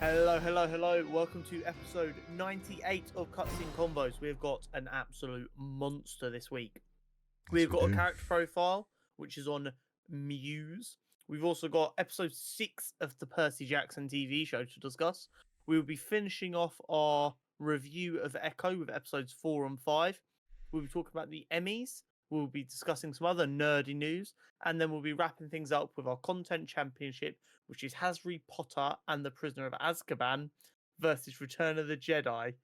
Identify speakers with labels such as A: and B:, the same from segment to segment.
A: Hello, hello, hello. Welcome to episode 98 of Cutscene Combos. We've got an absolute monster this week. We've got a character profile, which is on Muse. We've also got episode 6 of the Percy Jackson TV show to discuss. We will be finishing off our review of Echo with episodes 4 and 5. We'll be talking about the Emmys. We'll be discussing some other nerdy news. And then we'll be wrapping things up with our content championship, which is Harry Potter and the Prisoner of Azkaban versus Return of the Jedi.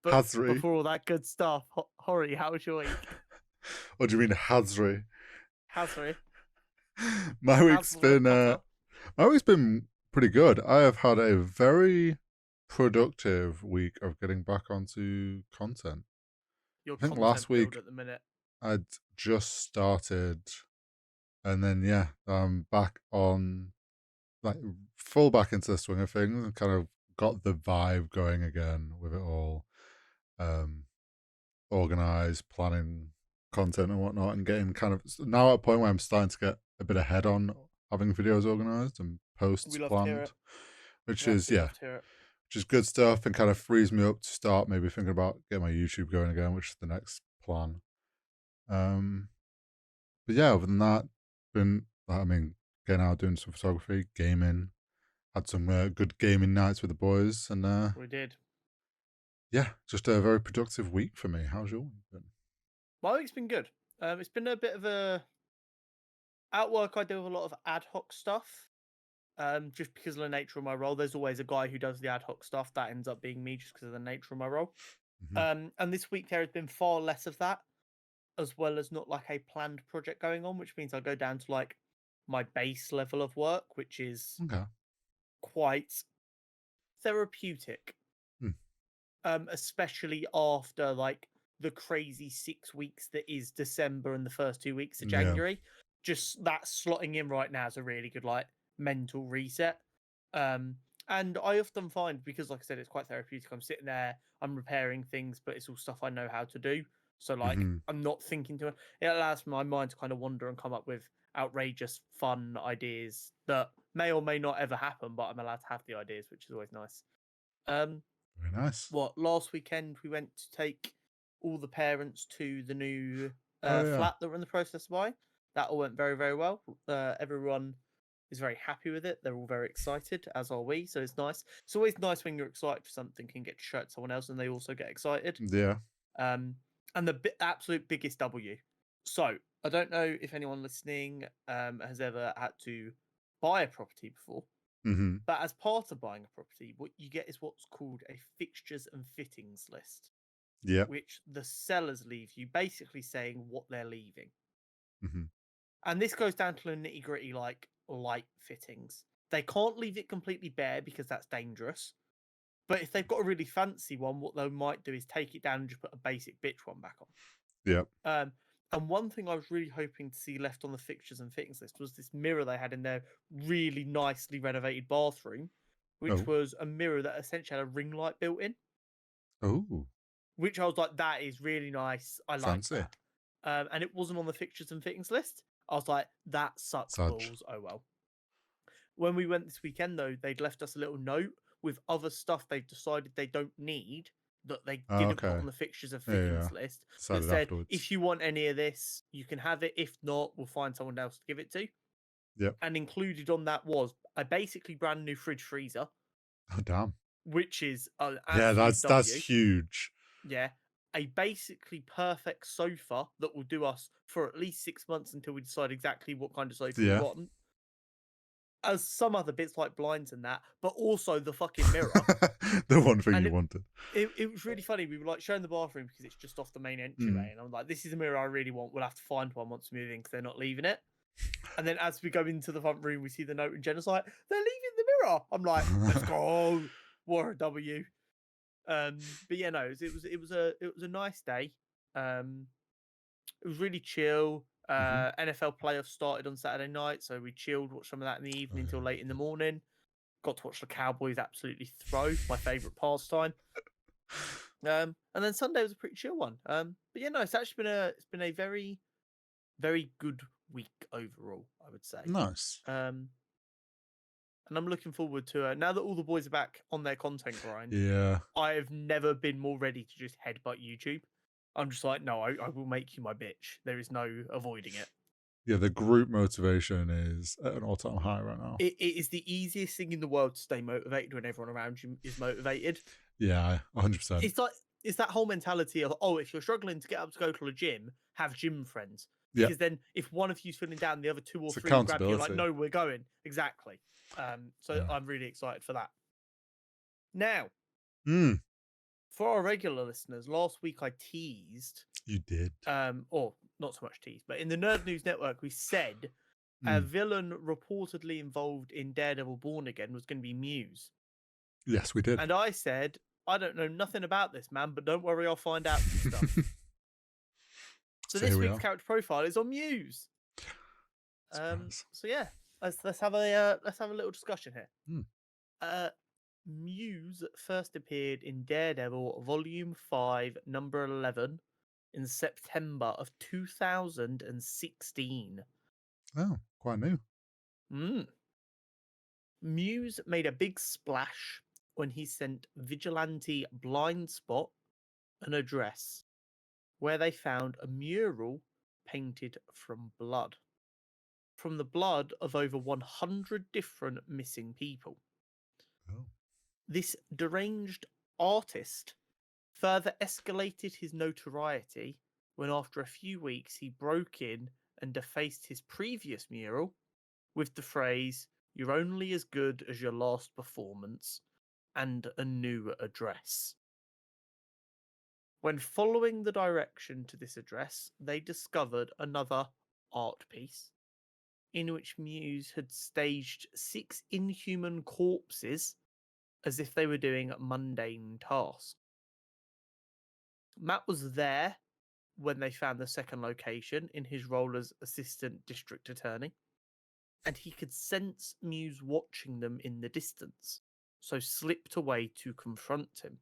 A: But
B: Hazri.
A: before all that good stuff, Hori, how was your week?
B: What do you mean, Hazri?
A: Hazri.
B: My week's been pretty good. I have had a very productive week of getting back onto content.
A: Your
B: I think
A: content
B: last week
A: build at the minute.
B: I'd just started, and then I'm back on, like, full back into the swing of things, and kind of got the vibe going again with it all. Organized, planning content and whatnot, and getting kind of now at a point where I'm starting to get a bit ahead on having videos organized and posts planned, which is good stuff, and kind of frees me up to start maybe thinking about getting my YouTube going again, which is the next plan. But yeah, other than that, getting out doing some photography, gaming, had some good gaming nights with the boys, and
A: we did.
B: Yeah, just a very productive week for me. How's your week been?
A: My week's been good. It's been a bit of a at work. I do a lot of ad hoc stuff. Just because of the nature of my role, there's always a guy who does the ad hoc stuff. That ends up being me, just because of the nature of my role.
B: Mhm.
A: And this week there has been far less of that, as well as not like a planned project going on, which means I go down to like my base level of work, which is
B: Okay.
A: quite therapeutic. Especially after like the crazy 6 weeks that is December and the first 2 weeks of January. Just that slotting in right now is a really good like mental reset. And I often find, because like I said, it's quite therapeutic, I'm sitting there, I'm repairing things, but it's all stuff I know how to do. So like I'm not thinking to it. It allows my mind to kind of wander and come up with outrageous fun ideas that may or may not ever happen, but I'm allowed to have the ideas, which is always nice.
B: Very nice.
A: Last weekend we went to take all the parents to the new flat that we're in the process of buying. That all went very, very well. Everyone is very happy with it. They're all very excited, as are we. So it's nice. It's always nice when you're excited for something and get to show it to someone else and they also get excited.
B: Yeah.
A: And the absolute biggest W. So I don't know if anyone listening has ever had to buy a property before. But as part of buying a property, what you get is what's called a fixtures and fittings list.
B: Yeah.
A: Which the sellers leave you, basically saying what they're leaving. And this goes down to the nitty-gritty, like light fittings. They can't leave it completely bare because that's dangerous. But if they've got a really fancy one, what they might do is take it down and just put a basic bitch one back on.
B: Yeah.
A: And one thing I was really hoping to see left on the fixtures and fittings list was this mirror they had in their really nicely renovated bathroom, which was a mirror that essentially had a ring light built in.
B: Oh.
A: Which I was like, that is really nice. I like that. And it wasn't on the fixtures and fittings list. I was like, that sucks balls. Oh well. When we went this weekend, though, they'd left us a little note with other stuff they've decided they don't need that they didn't put on the fixtures and fittings list. That said, afterwards, if you want any of this, you can have it. If not, we'll find someone else to give it to.
B: Yep.
A: And included on that was a basically brand new fridge freezer.
B: Oh, damn.
A: Which is
B: that's huge.
A: Yeah. A basically perfect sofa that will do us for at least 6 months until we decide exactly what kind of sofa we want. As some other bits like blinds and that, but also the fucking mirror.
B: The one thing you wanted.
A: It was really funny. We were like showing the bathroom because it's just off the main entryway. And I'm like, this is a mirror I really want. We'll have to find one once we move in because they're not leaving it. And then as we go into the front room, we see the note and Jenna's like, they're leaving the mirror. I'm like, let's go. What a W. But yeah, no, it was a nice day. It was really chill. NFL playoffs started on Saturday night, so we chilled, watched some of that in the evening until late in the morning. Got to watch the Cowboys absolutely throw, my favorite pastime. And then Sunday was a pretty chill one. But yeah, no, it's actually been a very, very good week overall, I would say.
B: Nice.
A: and I'm looking forward to now that all the boys are back on their content grind.
B: Yeah.
A: I have never been more ready to just headbutt YouTube. I'm just like, no, I will make you my bitch. There is no avoiding it.
B: Yeah, the group motivation is at an all-time high right now.
A: It is the easiest thing in the world to stay motivated when everyone around you is motivated.
B: Yeah, 100%.
A: It's that whole mentality of, oh, if you're struggling to get up to go to a gym, have gym friends. Because then if one of you's feeling down, the other two or three will grab you like, no, we're going. Exactly. So I'm really excited for that. Now, for our regular listeners, last week I teased.
B: You did.
A: Or not so much teased, but in the Nerd News Network, we said a villain reportedly involved in Daredevil Born Again was going to be Muse.
B: Yes, we did.
A: And I said, I don't know nothing about this, man, but don't worry, I'll find out some stuff. So this week's character profile is on Muse. So yeah, let's have a little discussion here. Muse first appeared in Daredevil Volume 5, Number 11 in September of 2016.
B: Oh, quite new.
A: Muse made a big splash when he sent Vigilante Blind Spot an address where they found a mural painted from blood. From the blood of over 100 different missing people.
B: Oh.
A: This deranged artist further escalated his notoriety when after a few weeks he broke in and defaced his previous mural with the phrase, "You're only as good as your last performance," and a new address. When following the direction to this address, they discovered another art piece in which Muse had staged 6 inhuman corpses as if they were doing mundane tasks. Matt was there when they found the second location in his role as assistant district attorney, and he could sense Muse watching them in the distance, so slipped away to confront him.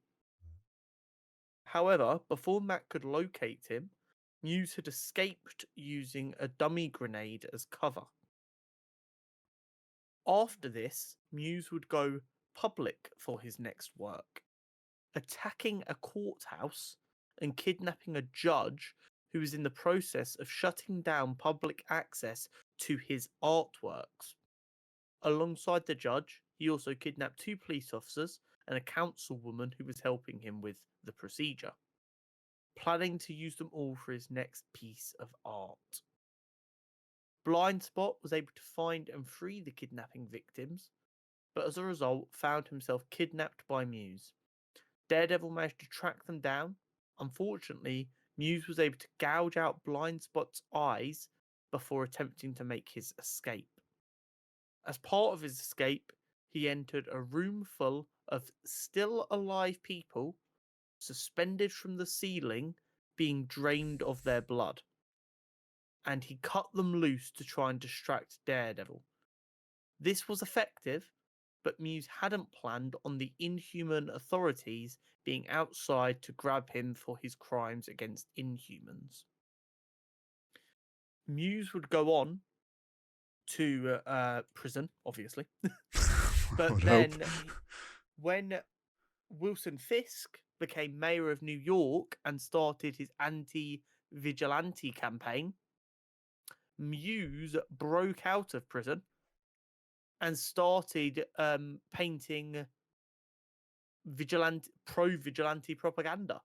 A: However, before Matt could locate him, Muse had escaped using a dummy grenade as cover. After this, Muse would go public for his next work, attacking a courthouse and kidnapping a judge who was in the process of shutting down public access to his artworks. Alongside the judge, he also kidnapped 2 police officers and a councilwoman who was helping him with the procedure, planning to use them all for his next piece of art. Blind Spot was able to find and free the kidnapping victims, but as a result found himself kidnapped by Muse. Daredevil managed to track them down. Unfortunately, Muse was able to gouge out Blind Spot's eyes before attempting to make his escape. As part of his escape, he entered a room full of still alive people suspended from the ceiling, being drained of their blood. And he cut them loose to try and distract Daredevil. This was effective, but Muse hadn't planned on the inhuman authorities being outside to grab him for his crimes against Inhumans. Muse would go on to prison, obviously. But then, when Wilson Fisk became mayor of New York and started his anti-vigilante campaign, Muse broke out of prison and started painting pro-vigilante propaganda.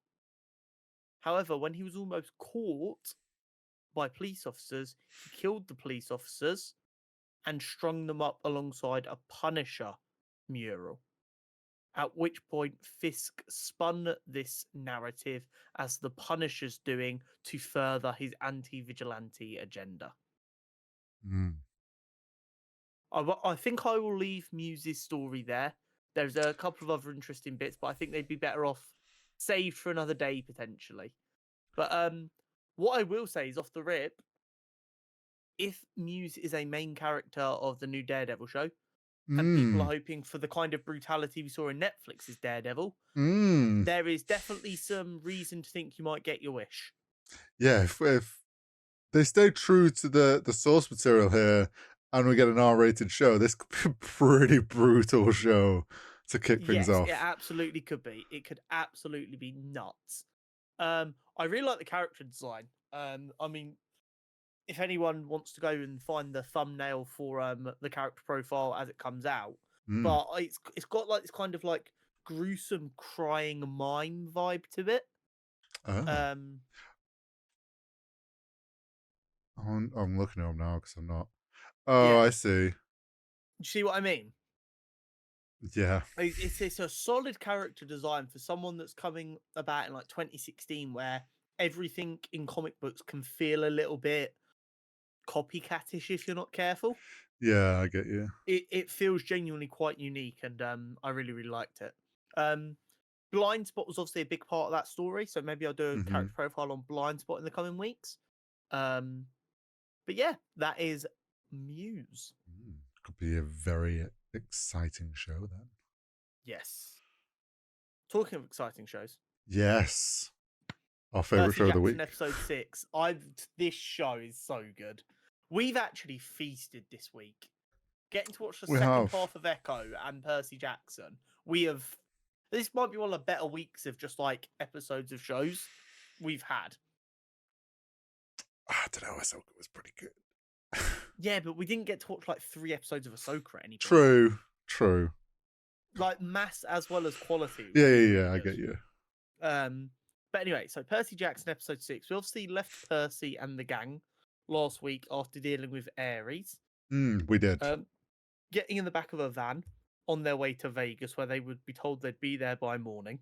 A: However, when he was almost caught by police officers, he killed the police officers and strung them up alongside a Punisher mural. At which point, Fisk spun this narrative as the Punisher's doing to further his anti-vigilante agenda. I think I will leave Muse's story there. There's a couple of other interesting bits, but I think they'd be better off saved for another day, potentially. But what I will say is, off the rip, if Muse is a main character of the new Daredevil show, and people are hoping for the kind of brutality we saw in Netflix's Daredevil, there is definitely some reason to think you might get your wish.
B: Yeah, if they stay true to the source material here and we get an R-rated show, this could be a pretty brutal show to kick things off.
A: Yes, it absolutely could be. It could absolutely be nuts. I really like the character design. I mean, if anyone wants to go and find the thumbnail for the character profile as it comes out, but it's got like this kind of like gruesome crying mime vibe to it.
B: Oh. I'm looking at them now because I'm not. Oh, yeah. I see.
A: You see what I mean?
B: Yeah.
A: It's a solid character design for someone that's coming about in like 2016, where everything in comic books can feel a little bit copycatish if you're not careful.
B: Yeah, I get you.
A: It feels genuinely quite unique, and I really liked it. Blind Spot was obviously a big part of that story, so maybe I'll do a character profile on Blind Spot in the coming weeks. But yeah, that is Muse.
B: Could be a very exciting show then.
A: Yes. Talking of exciting shows.
B: Yes. Our favourite show of the week.
A: Episode 6. This show is so good. We've actually feasted this week. Getting to watch the second half of Echo and Percy Jackson. This might be one of the better weeks of just like episodes of shows we've had.
B: I don't know, Ahsoka was pretty good.
A: Yeah, but we didn't get to watch like 3 episodes of Ahsoka at any
B: point. True.
A: Like mass as well as quality.
B: Yeah, I get you.
A: But anyway, so Percy Jackson episode 6. We obviously left Percy and the gang last week after dealing with Ares.
B: We did.
A: Getting in the back of a van on their way to Vegas, where they would be told they'd be there by morning.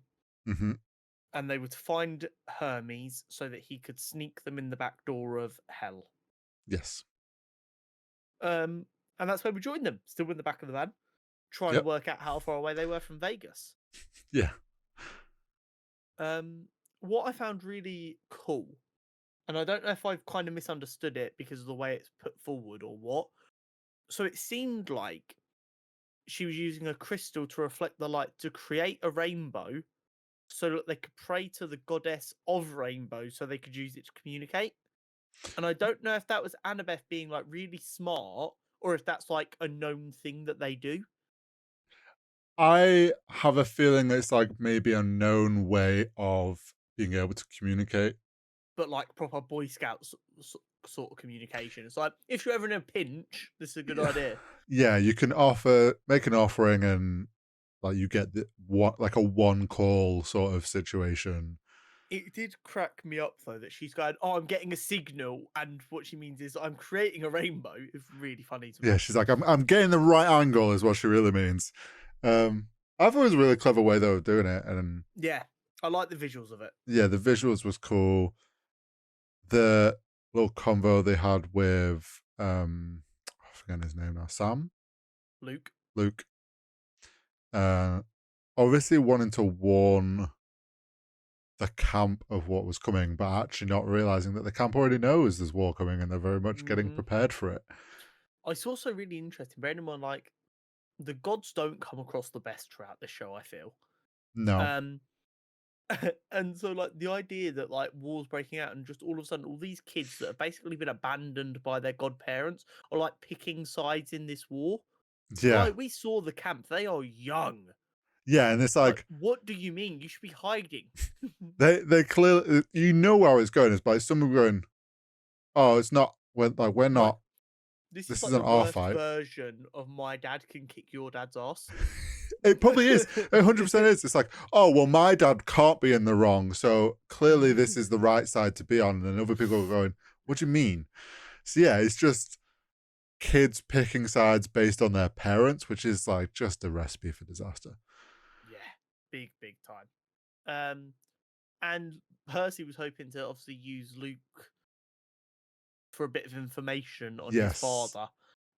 A: And they would find Hermes so that he could sneak them in the back door of hell.
B: Yes.
A: And that's where we joined them, still in the back of the van, trying to work out how far away they were from Vegas.
B: Yeah.
A: What I found really cool, and I don't know if I've kind of misunderstood it because of the way it's put forward or what. So it seemed like she was using a crystal to reflect the light to create a rainbow so that they could pray to the goddess of rainbow so they could use it to communicate. And I don't know if that was Annabeth being like really smart or if that's like a known thing that they do.
B: I have a feeling it's like maybe a known way of being able to communicate.
A: But like proper Boy Scouts sort of communication. It's like, if you're ever in a pinch, this is a good idea.
B: Yeah, you can make an offering and like you get like a one call sort of situation.
A: It did crack me up though that she's going, "Oh, I'm getting a signal," and what she means is, "I'm creating a rainbow." It's really funny to me.
B: Yeah, she's like, "I'm getting the right angle," is what she really means. I thought it was a really clever way though of doing it, and
A: yeah, I like the visuals of it.
B: Yeah, the visuals was cool. The little convo they had with I'm forgetting his name now. Sam?
A: Luke.
B: Obviously wanting to warn the camp of what was coming, but actually not realizing that the camp already knows there's war coming and they're very much getting prepared for it.
A: It's also really interesting, bearing in mind, like, the gods don't come across the best throughout the show, I feel.
B: No.
A: And so, like, the idea that, like, war's breaking out and just all of a sudden all these kids that have basically been abandoned by their godparents are, like, picking sides in this war.
B: Yeah.
A: Like, we saw the camp. They are young.
B: Yeah, and it's like
A: what do you mean? You should be hiding.
B: they clearly, you know where it's going. It's like someone going, "Oh, it's not. We're not.
A: This is like
B: an
A: the
B: our
A: worst
B: fight."
A: version of my dad can kick your dad's ass.
B: It probably is. 100% is. It's like, oh well, my dad can't be in the wrong, so clearly this is the right side to be on. And other people are going, "What do you mean?" So yeah, it's just kids picking sides based on their parents, which is like just a recipe for disaster.
A: Yeah, big time. And Percy was hoping to obviously use Luke for a bit of information on his father,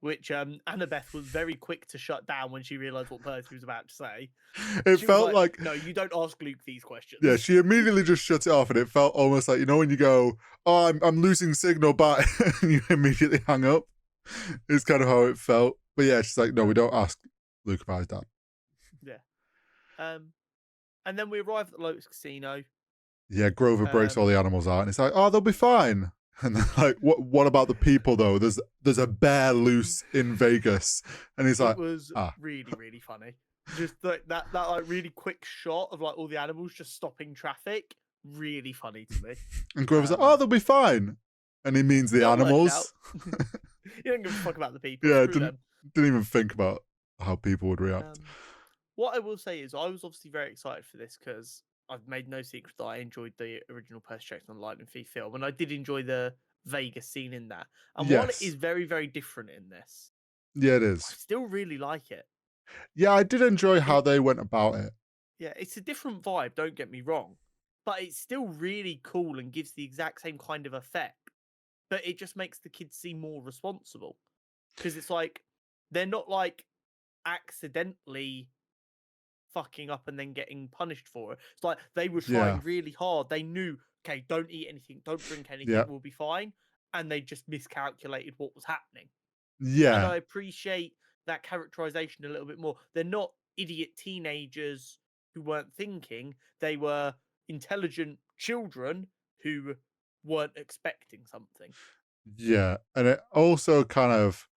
A: which Annabeth was very quick to shut down when she realized what Percy was about to say.
B: It felt like,
A: no, you don't ask Luke these questions.
B: Yeah, she immediately just shut it off, and it felt almost like, you know, when you go, "Oh, I'm losing signal back," and you immediately hang up. It's kind of how it felt. But yeah, she's like, "No, we don't ask Luke about his dad."
A: Yeah. And then we arrive at the Lotus Casino.
B: Yeah, Grover breaks all the animals out, and it's like, "Oh, they'll be fine." And they're like, what about the people though? There's a bear loose in Vegas. And he's like,
A: it was really, really funny. Just like that like really quick shot of like all the animals just stopping traffic. Really funny to me.
B: And Grover's like, oh, they'll be fine. And he means the animals.
A: You don't give a fuck about the people.
B: Yeah,
A: Screw them.
B: didn't even think about how people would react.
A: What I will say is I was obviously very excited for this because I've made no secret that I enjoyed the original Percy Jackson and Lightning Thief film, and I did enjoy the Vegas scene in that. And while it is very, very different in this,
B: yeah, it
A: I
B: is.
A: still really like it.
B: Yeah, I did enjoy how they went about it.
A: Yeah, it's a different vibe, don't get me wrong, but it's still really cool and gives the exact same kind of effect. But it just makes the kids seem more responsible because it's like they're not like accidentally fucking up and then getting punished for it. It's like they were trying really hard. They knew, okay, don't eat anything, don't drink anything, we'll be fine. And they just miscalculated what was happening.
B: Yeah.
A: And I appreciate that characterization a little bit more. They're not idiot teenagers who weren't thinking. They were intelligent children who weren't expecting something.
B: Yeah. And it also kind of,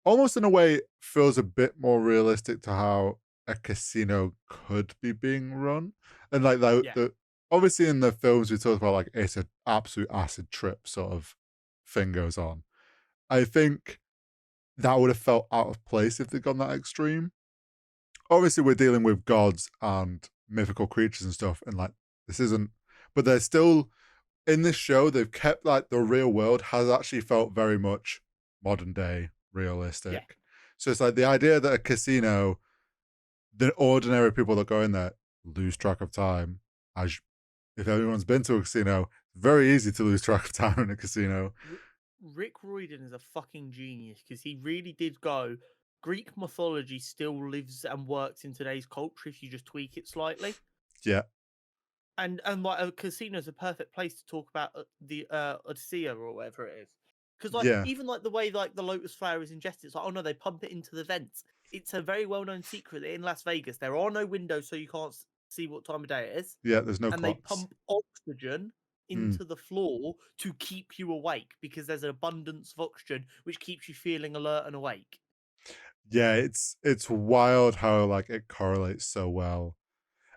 B: almost in a way, feels a bit more realistic to how a casino could be being run. And like the obviously in the films we talked about, like it's an absolute acid trip sort of thing goes on. I think that would have felt out of place if they'd gone that extreme. Obviously, we're dealing with gods and mythical creatures and stuff, and like this isn't, but they're still in this show. They've kept like the real world has actually felt very much modern day realistic. Yeah. So it's like the idea that a casino, the ordinary people that go in there lose track of time. As if everyone's been to a casino, very easy to lose track of time in a casino.
A: Rick Royden is a fucking genius because he really did go. Greek mythology still lives and works in today's culture if you just tweak it slightly.
B: Yeah.
A: And like a casino is a perfect place to talk about the Odyssea or whatever it is. Because like even like the way like the lotus flower is ingested, it's like, oh no, they pump it into the vents. It's a very well known secret that in Las Vegas there are no windows, so you can't see what time of day it is.
B: Yeah, there's no
A: and
B: clocks.
A: They pump oxygen into the floor to keep you awake because there's an abundance of oxygen which keeps you feeling alert and awake.
B: Yeah, it's wild how like it correlates so well.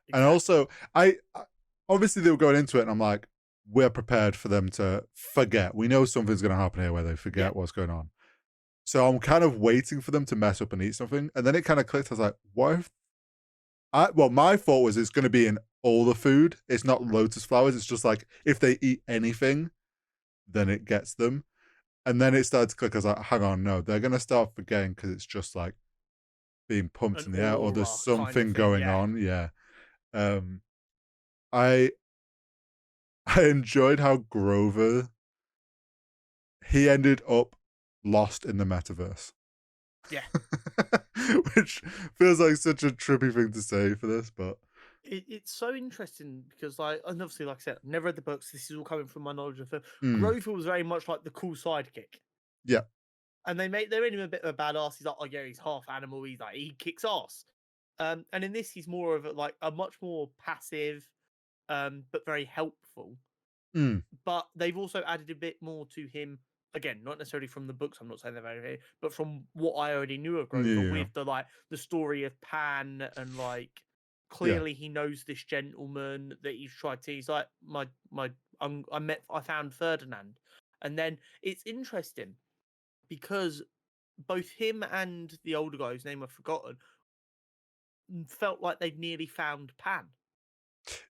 B: Exactly. And also I obviously they were going into it and I'm like, we're prepared for them to forget. We know something's going to happen here where they forget what's going on. So I'm kind of waiting for them to mess up and eat something. And then it kind of clicked. I was like, what if my thought was it's going to be in all the food. It's not lotus flowers. It's just like if they eat anything, then it gets them. And then it started to click. I was like, hang on, no, they're going to start forgetting because it's just like being pumped in the air or there's something going on. Yeah. I enjoyed how Grover, he ended up lost in the metaverse.
A: Yeah.
B: Which feels like such a trippy thing to say for this, but
A: it's so interesting because like, and obviously like I said, I've never read the books. This is all coming from my knowledge of film. Grover was very much like the cool sidekick.
B: Yeah.
A: And they made him a bit of a badass. He's like, oh yeah, he's half animal. He's like, he kicks ass. And in this, he's more of a much more passive, but very helpful. But they've also added a bit more to him. Again, not necessarily from the books. I'm not saying they're very, but from what I already knew of Grover, with the story of Pan and like clearly he knows this gentleman that he's tried to. He's like I found Ferdinand, and then it's interesting because both him and the older guy whose name I've forgotten felt like they'd nearly found Pan.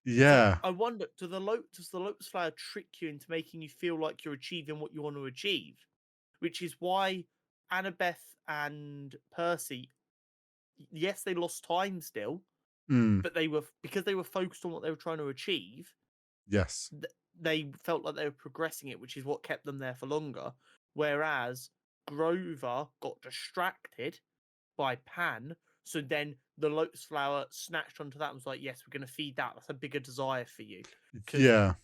B: Yeah.
A: So I wonder, does the lotus flower trick you into making you feel like you're achieving what you want to achieve? Which is why Annabeth and Percy, yes, they lost time still, but because they were focused on what they were trying to achieve.
B: Yes.
A: They felt like they were progressing it, which is what kept them there for longer. Whereas Grover got distracted by Pan, so then the lotus flower snatched onto that and was like, yes, we're going to feed that. That's a bigger desire for you.
B: Yeah.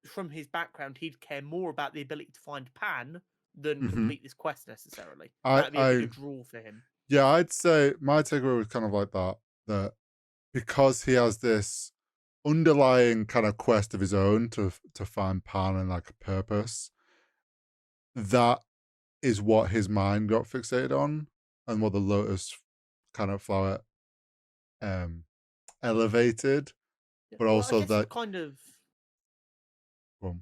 A: From his background, he'd care more about the ability to find Pan than complete this quest necessarily. That'd be a bigger draw for him.
B: Yeah, I'd say my takeaway was kind of like that because he has this underlying kind of quest of his own to find Pan and like a purpose. That is what his mind got fixated on, and what the lotus kind of flower elevated, but
A: Well, I
B: also
A: guess
B: that.
A: it kind of
B: Well,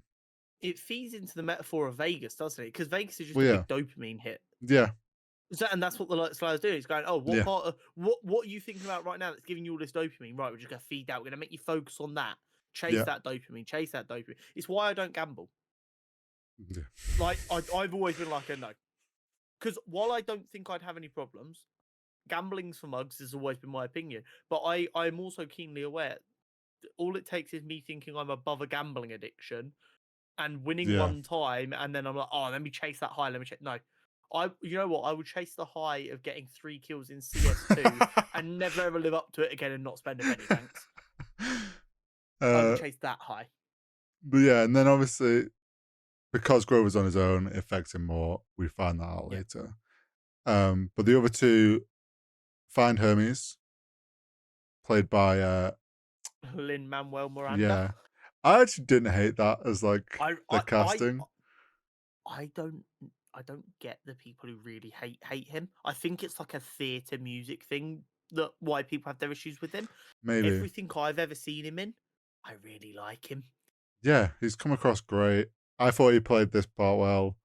A: it feeds into the metaphor of Vegas, doesn't it? Because Vegas is just
B: well,
A: a
B: yeah,
A: big dopamine hit.
B: yeah,
A: And that's what the Lotus Flower's doing. It's going, oh, what
B: yeah,
A: part of what are you thinking about right now that's giving you all this dopamine? Right, we're just gonna feed that. We're gonna make you focus on that. Chase
B: yeah,
A: that dopamine. Chase that dopamine. It's why I don't gamble.
B: yeah.
A: Like I've always been like a no. Because while I don't think I'd have any problems, gambling's for mugs has always been my opinion. But I'm also keenly aware that all it takes is me thinking I'm above a gambling addiction and winning
B: Yeah.
A: one time, and then I'm like, oh, let me chase that high. Let me check. No, you know what? I would chase the high of getting 3 kills in CS2 and never ever live up to it again and not spend a penny. Thanks. I would chase that high.
B: But yeah, and then obviously because Grover's on his own, it affects him more. We find that out later. But the other two find Hermes, played by
A: Lin-Manuel Miranda.
B: yeah. I actually didn't hate that as like the casting.
A: I don't get the people who really hate him. I think it's like a theatre music thing that why people have their issues with him.
B: Maybe.
A: Everything I've ever seen him in, I really like him.
B: Yeah, he's come across great. I thought he played this part well.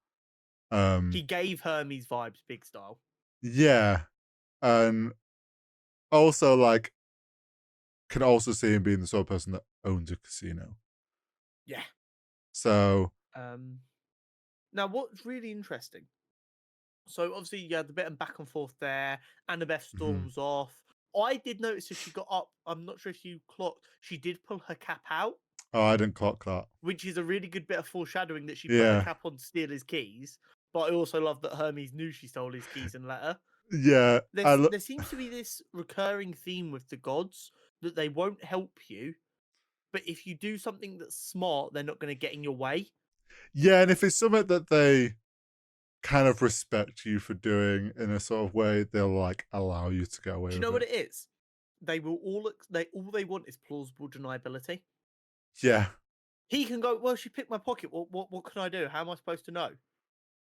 A: He gave Hermes vibes, big style.
B: Yeah. And also like can also see him being the sort of person that owns a casino.
A: Yeah.
B: So
A: now what's really interesting. So obviously you had the bit of back and forth there. Annabeth storms off. I did notice as she got up, I'm not sure if you clocked, she did pull her cap out.
B: Oh, I didn't clock that.
A: Which is a really good bit of foreshadowing that she put her cap on to steal his keys. But I also love that Hermes knew she stole his keys and let her.
B: Yeah.
A: There seems to be this recurring theme with the gods that they won't help you, but if you do something that's smart, they're not going to get in your way.
B: Yeah, and if it's something that they kind of respect you for doing in a sort of way, they'll like allow you to get away with it.
A: Do you know what it is? They will all they want is plausible deniability.
B: Yeah.
A: He can go, well, she picked my pocket. What can I do? How am I supposed to know?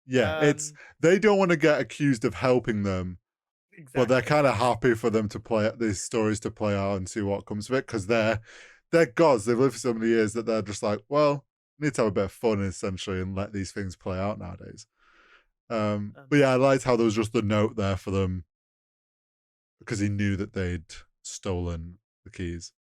B: Yeah, it's they don't want to get accused of helping them. Exactly. But they're kind of happy for them to play these stories to play out and see what comes of it, because they're gods. They've lived for so many years that they're just like, well, we need to have a bit of fun essentially and let these things play out nowadays. But yeah, I liked how there was just the note there for them because he knew that they'd stolen the keys.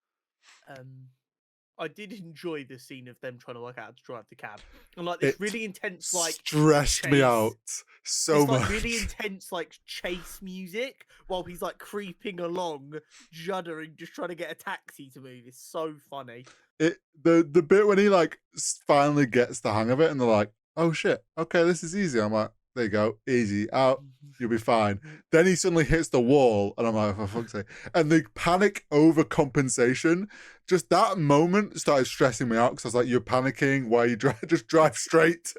A: I did enjoy the scene of them trying to work out how to drive the cab, and like this really intense, like
B: stressed me out so much.
A: Like really intense, like chase music while he's like creeping along, juddering, just trying to get a taxi to move. It's so funny.
B: The bit when he like finally gets the hang of it, and they're like, "Oh shit, okay, this is easy." I'm like, "There you go, easy out." You'll be fine. Then he suddenly hits the wall, and I'm like, for fuck's sake. And the panic overcompensation, just that moment started stressing me out because I was like, you're panicking. Why are you just drive straight?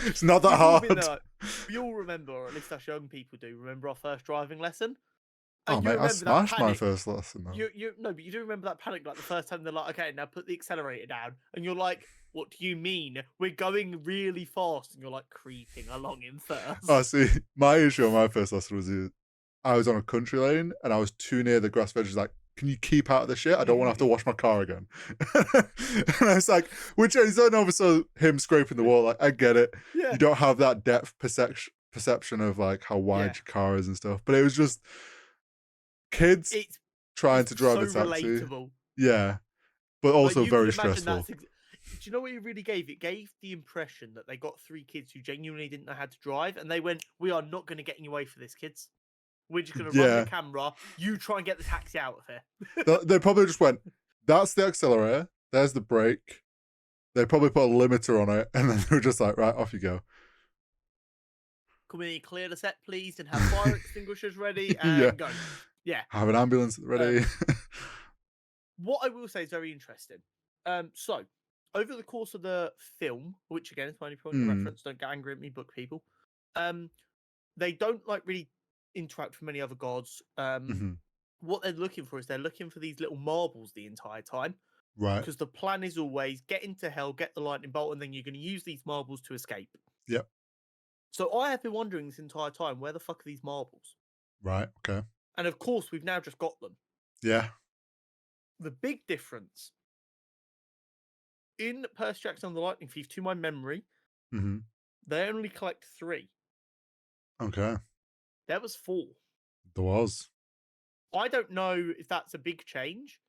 B: It's not that hard.
A: We all remember, or at least us young people do, remember our first driving lesson.
B: Oh, mate, I smashed my first lesson, though.
A: No, but you do remember that panic, like the first time they're like, okay, now put the accelerator down. And you're like, what do you mean? We're going really fast. And you're like creeping along in first.
B: Oh, see, my issue on my first lesson was I was on a country lane and I was too near the grass veg. Like, can you keep out of the shit? I don't want to have to wash my car again. And I was like, which is then obviously him scraping the wall. Like, I get it. Yeah. You don't have that depth perception of like how wide your car is and stuff. But it was just kids trying to drive a taxi. Relatable. Yeah. But also very stressful.
A: Do you know what it really gave? It gave the impression that they got 3 kids who genuinely didn't know how to drive, and they went, we are not going to get in your way for this, kids. We're just going to run the camera. You try and get the taxi out of here.
B: They probably just went, that's the accelerator. There's the brake. They probably put a limiter on it, and then they were just like, right, off you go.
A: Can we clear the set, please, and have fire extinguishers ready, and go. Yeah.
B: Have an ambulance ready.
A: What I will say is very interesting. So, over the course of the film, which again is my only point of reference, don't get angry at me, book people. They don't like really interact with many other gods. What they're looking for is they're looking for these little marbles the entire time.
B: Right.
A: Because the plan is always get into hell, get the lightning bolt, and then you're going to use these marbles to escape.
B: Yep.
A: So I have been wondering this entire time, where the fuck are these marbles?
B: Right. Okay.
A: And of course, we've now just got them.
B: Yeah.
A: The big difference in Percy Jackson and the Lightning Thief, to my memory, they only collect 3.
B: Okay.
A: There was 4.
B: There was.
A: I don't know if that's a big change.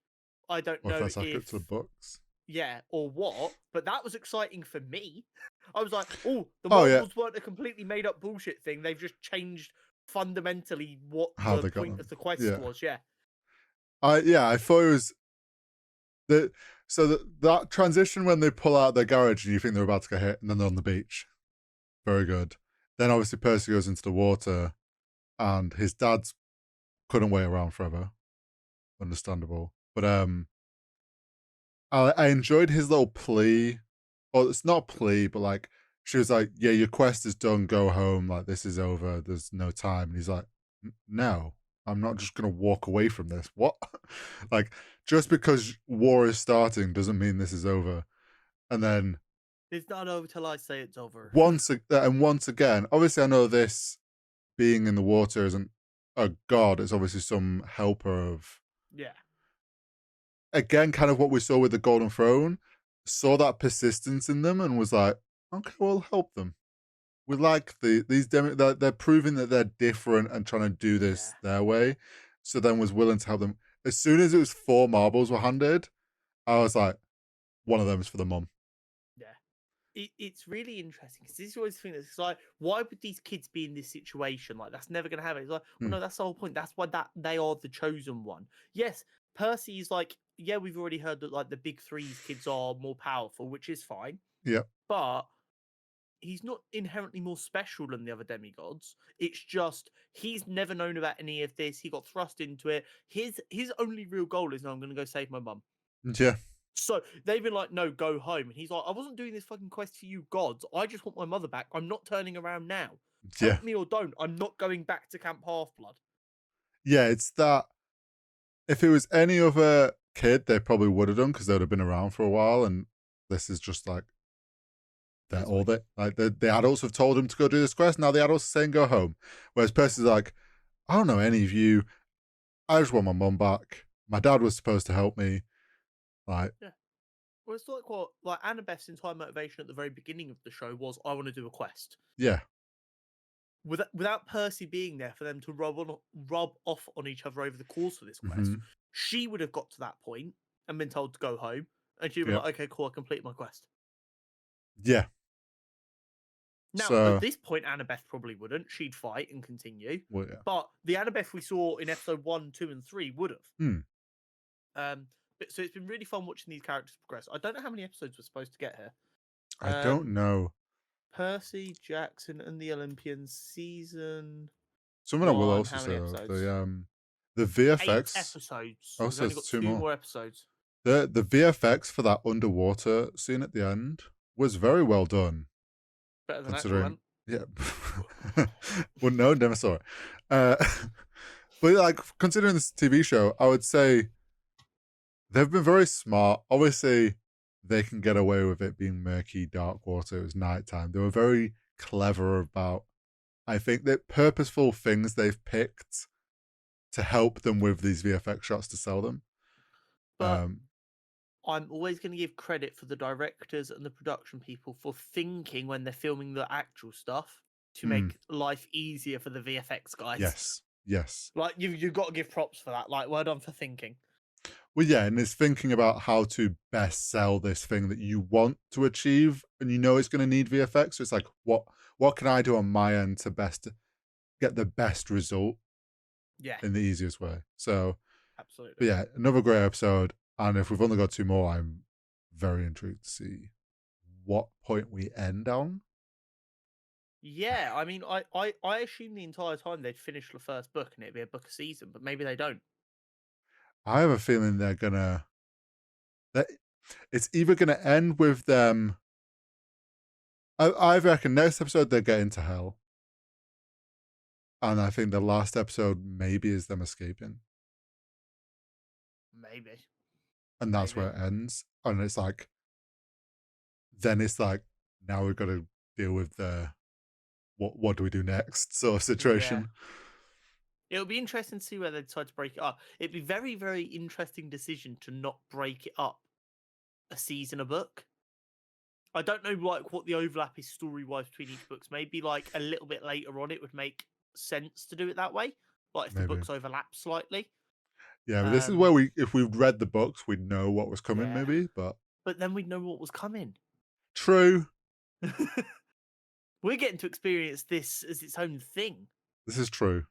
A: I don't know
B: if that's accurate
A: if
B: to the books.
A: Yeah, or what, but that was exciting for me. I was like, oh, the marbles weren't a completely made up bullshit thing. They've just changed fundamentally what the point of the quest was. Yeah.
B: I thought it was that transition when they pull out their garage and you think they're about to get hit, and then they're on the beach. Very good. Then obviously Percy goes into the water, and his dad's couldn't wait around forever. Understandable, but I enjoyed his little plea. Or it's not a plea, but like she was like, "Yeah, your quest is done. Go home. Like this is over. There's no time." And he's like, "No, I'm not just gonna walk away from this. What? Like just because war is starting doesn't mean this is over." And then
A: it's not over till I say it's over.
B: once again, obviously, I know this being in the water isn't a god. It's obviously some helper of.
A: Yeah.
B: Again, kind of what we saw with the Golden Throne, saw that persistence in them and was like, okay, we'll help them. We like these they're proving that they're different and trying to do this their way. So then was willing to help them. As soon as it was 4 marbles were handed, I was like, one of them is for the mum.
A: Yeah. It's really interesting because this is always the thing that's like, why would these kids be in this situation? Like, that's never going to happen. It's like, well, no, that's the whole point. That's why they are the chosen one. Yes, Percy is like, yeah, we've already heard that like the big 3's kids are more powerful, which is fine.
B: Yeah.
A: But he's not inherently more special than the other demigods. It's just he's never known about any of this. He got thrust into it. His only real goal is, no, I'm going to go save my mum.
B: Yeah.
A: So they've been like, no, go home. And he's like, I wasn't doing this fucking quest for you gods. I just want my mother back. I'm not turning around now. Help me or don't. I'm not going back to Camp Half-Blood.
B: Yeah, it's that. If it was any other kid, they probably would have done because they would have been around for a while. And this is just like, they're all that. Like the adults have told him to go do this quest. Now the adults are saying go home. Whereas Percy's like, I don't know any of you. I just want my mum back. My dad was supposed to help me. Like,
A: yeah. Well, it's like what Annabeth's entire motivation at the very beginning of the show was, I want to do a quest.
B: Yeah.
A: Without Percy being there for them to rub off on each other over the course of this quest, she would have got to that point and been told to go home, and she'd be like, "Okay, cool, I completed my quest."
B: Yeah.
A: Now, at this point, Annabeth probably wouldn't. She'd fight and continue.
B: Well, yeah.
A: But the Annabeth we saw in episode 1, 2, and 3 would have. So it's been really fun watching these characters progress. I don't know how many episodes we're supposed to get here.
B: I don't know.
A: Percy Jackson and the Olympians season.
B: Someone I will also say the VFX
A: 8 episodes.
B: Oh,
A: We've only got 2 more episodes.
B: The VFX for that underwater scene at the end was very well done.
A: Better than considering,
B: yeah. Well, no, never saw it. But like considering this TV show, I would say they've been very smart. Obviously, they can get away with it being murky, dark water. It was nighttime. They were very clever about, I think, that purposeful things they've picked to help them with these VFX shots to sell them.
A: But I'm always going to give credit for the directors and the production people for thinking when they're filming the actual stuff to make life easier for the VFX guys.
B: Yes.
A: Like, you've got to give props for that. Like, well done for thinking.
B: Well, yeah, and it's thinking about how to best sell this thing that you want to achieve, and you know it's going to need VFX. So it's like, what can I do on my end to best get the best result?
A: Yeah.
B: In the easiest way. So,
A: absolutely.
B: But yeah, another great episode. And if we've only got 2 more, I'm very intrigued to see what point we end on.
A: Yeah, I mean, I assume the entire time they'd finish the first book and it'd be a book a season, but maybe they don't.
B: I have a feeling they're gonna. It's either gonna end with them. I reckon next episode they get into hell, and I think the last episode maybe is them escaping.
A: Maybe.
B: and that's
A: Maybe.
B: where it ends. And it's like, then it's like, now we've got to deal with the what do we do next sort of situation.
A: It'll be interesting to see where they decide to break it up. It'd be very, very interesting decision to not break it up a season a book. I don't know like what the overlap is story wise between each books. Maybe like a little bit later on it would make sense to do it that way. Like if the
B: Maybe.
A: books overlap slightly.
B: Yeah, but this is where if we'd read the books, we'd know what was coming,
A: Yeah.
B: maybe. But
A: then we'd know what was coming.
B: True.
A: We're getting to experience this as its own thing.
B: This is true.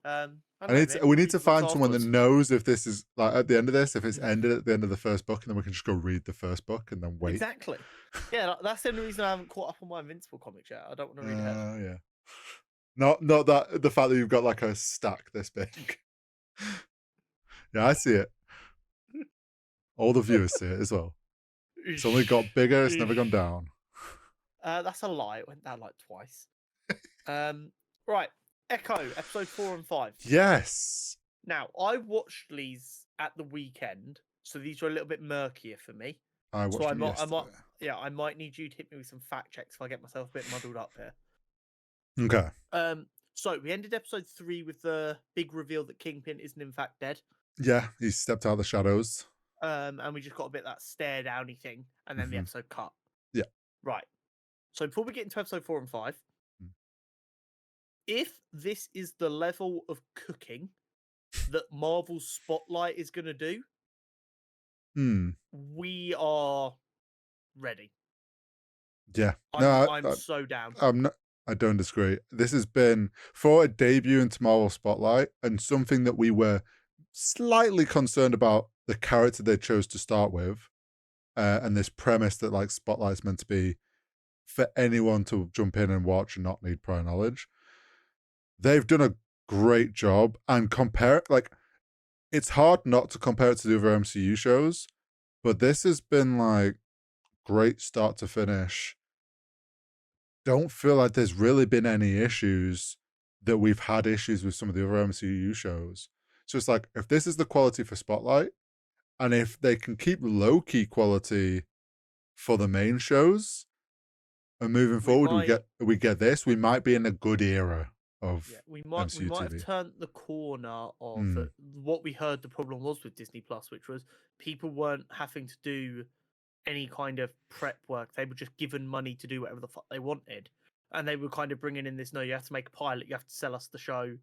A: We
B: need to find someone that knows if this is like at the end of this, if it's ended at the end of the first book, and then we can just go read the first book and then wait.
A: Exactly. Yeah, that's the only reason I haven't caught up on my Invincible comics yet. I don't want to read ahead.
B: Yeah. Not that the fact that you've got like a stack this big. Yeah, I see it. All the viewers see it as well. It's only got bigger. It's never gone down.
A: That's a lie. It went down like twice. Right. Echo, episode 4 and 5.
B: Yes.
A: Now, I watched these at the weekend, so these were a little bit murkier for me.
B: I watched them yesterday.
A: I might need you to hit me with some fact checks if I get myself a bit muddled up here.
B: Okay.
A: So we ended episode 3 with the big reveal that Kingpin isn't in fact dead.
B: Yeah, he stepped out of the shadows.
A: And we just got a bit of that stare downy thing, and then the episode cut.
B: Yeah.
A: Right. So before we get into episode 4 and 5, if this is the level of cooking that Marvel's Spotlight is going to do, we are ready.
B: Yeah.
A: I'm so down.
B: I don't disagree. This has been, for a debut into Marvel Spotlight, and something that we were slightly concerned about the character they chose to start with, and this premise that like Spotlight's meant to be for anyone to jump in and watch and not need prior knowledge. They've done a great job, and it's hard not to compare it to the other MCU shows, but this has been like great start to finish. Don't feel like there's really been any issues that we've had issues with some of the other MCU shows. So it's like, if this is the quality for Spotlight, and if they can keep low-key quality for the main shows, and moving forward, we get this, we might be in a good era of
A: we might have turned the corner of what we heard the problem was with Disney Plus, which was people weren't having to do any kind of prep work. They were just given money to do whatever the fuck they wanted, and they were kind of bringing in this, no, you have to make a pilot, you have to sell us the show,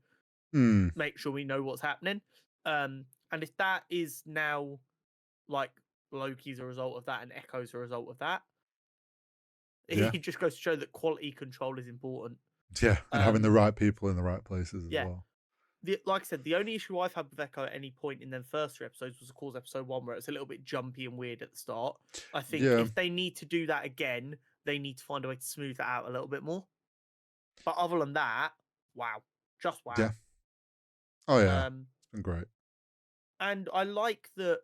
A: make sure we know what's happening. And if that is now like Loki's a result of that and Echo's a result of that, it just goes to show that quality control is important.
B: Yeah, and having the right people in the right places as well.
A: Like I said, the only issue I've had with Echo at any point in their first 3 episodes was, of course, episode 1, where it's a little bit jumpy and weird at the start. I think if they need to do that again, they need to find a way to smooth that out a little bit more. But other than that, wow. Just wow.
B: Yeah. Oh, yeah. It's been great.
A: And I like that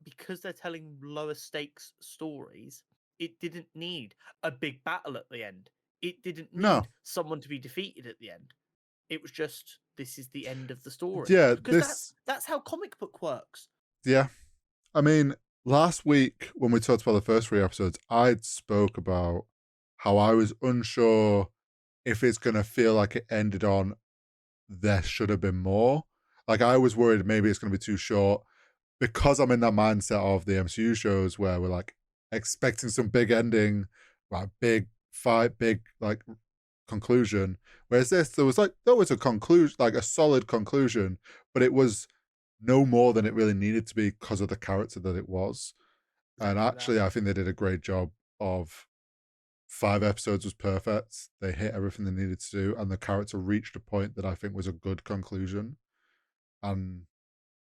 A: because they're telling lower stakes stories, it didn't need a big battle at the end. It didn't need someone to be defeated at the end. It was just, this is the end of the story.
B: Yeah,
A: because that's how comic book works.
B: Yeah. I mean, last week when we talked about the first 3 episodes, I spoke about how I was unsure if it's going to feel like it ended on there should have been more. Like, I was worried maybe it's going to be too short, because I'm in that mindset of the MCU shows where we're like expecting some big ending, like big fight, big like conclusion. Whereas this, there was a conclusion, like a solid conclusion, but it was no more than it really needed to be because of the character that it was. And actually, I think they did a great job of 5 episodes was perfect. They hit everything they needed to do, and the character reached a point that I think was a good conclusion and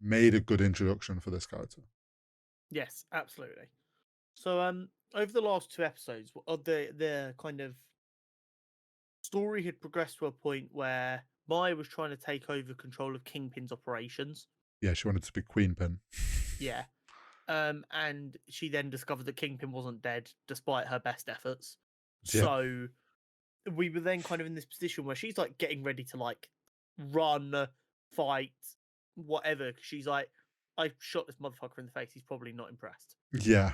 B: made a good introduction for this character.
A: Yes, absolutely. So, over the last 2 episodes, the kind of story had progressed to a point where Maya was trying to take over control of Kingpin's operations.
B: Yeah, she wanted to be Queenpin.
A: Yeah. And she then discovered that Kingpin wasn't dead, despite her best efforts. Yeah. So we were then kind of in this position where she's like getting ready to like run, fight, whatever. She's like, I shot this motherfucker in the face. He's probably not impressed.
B: Yeah.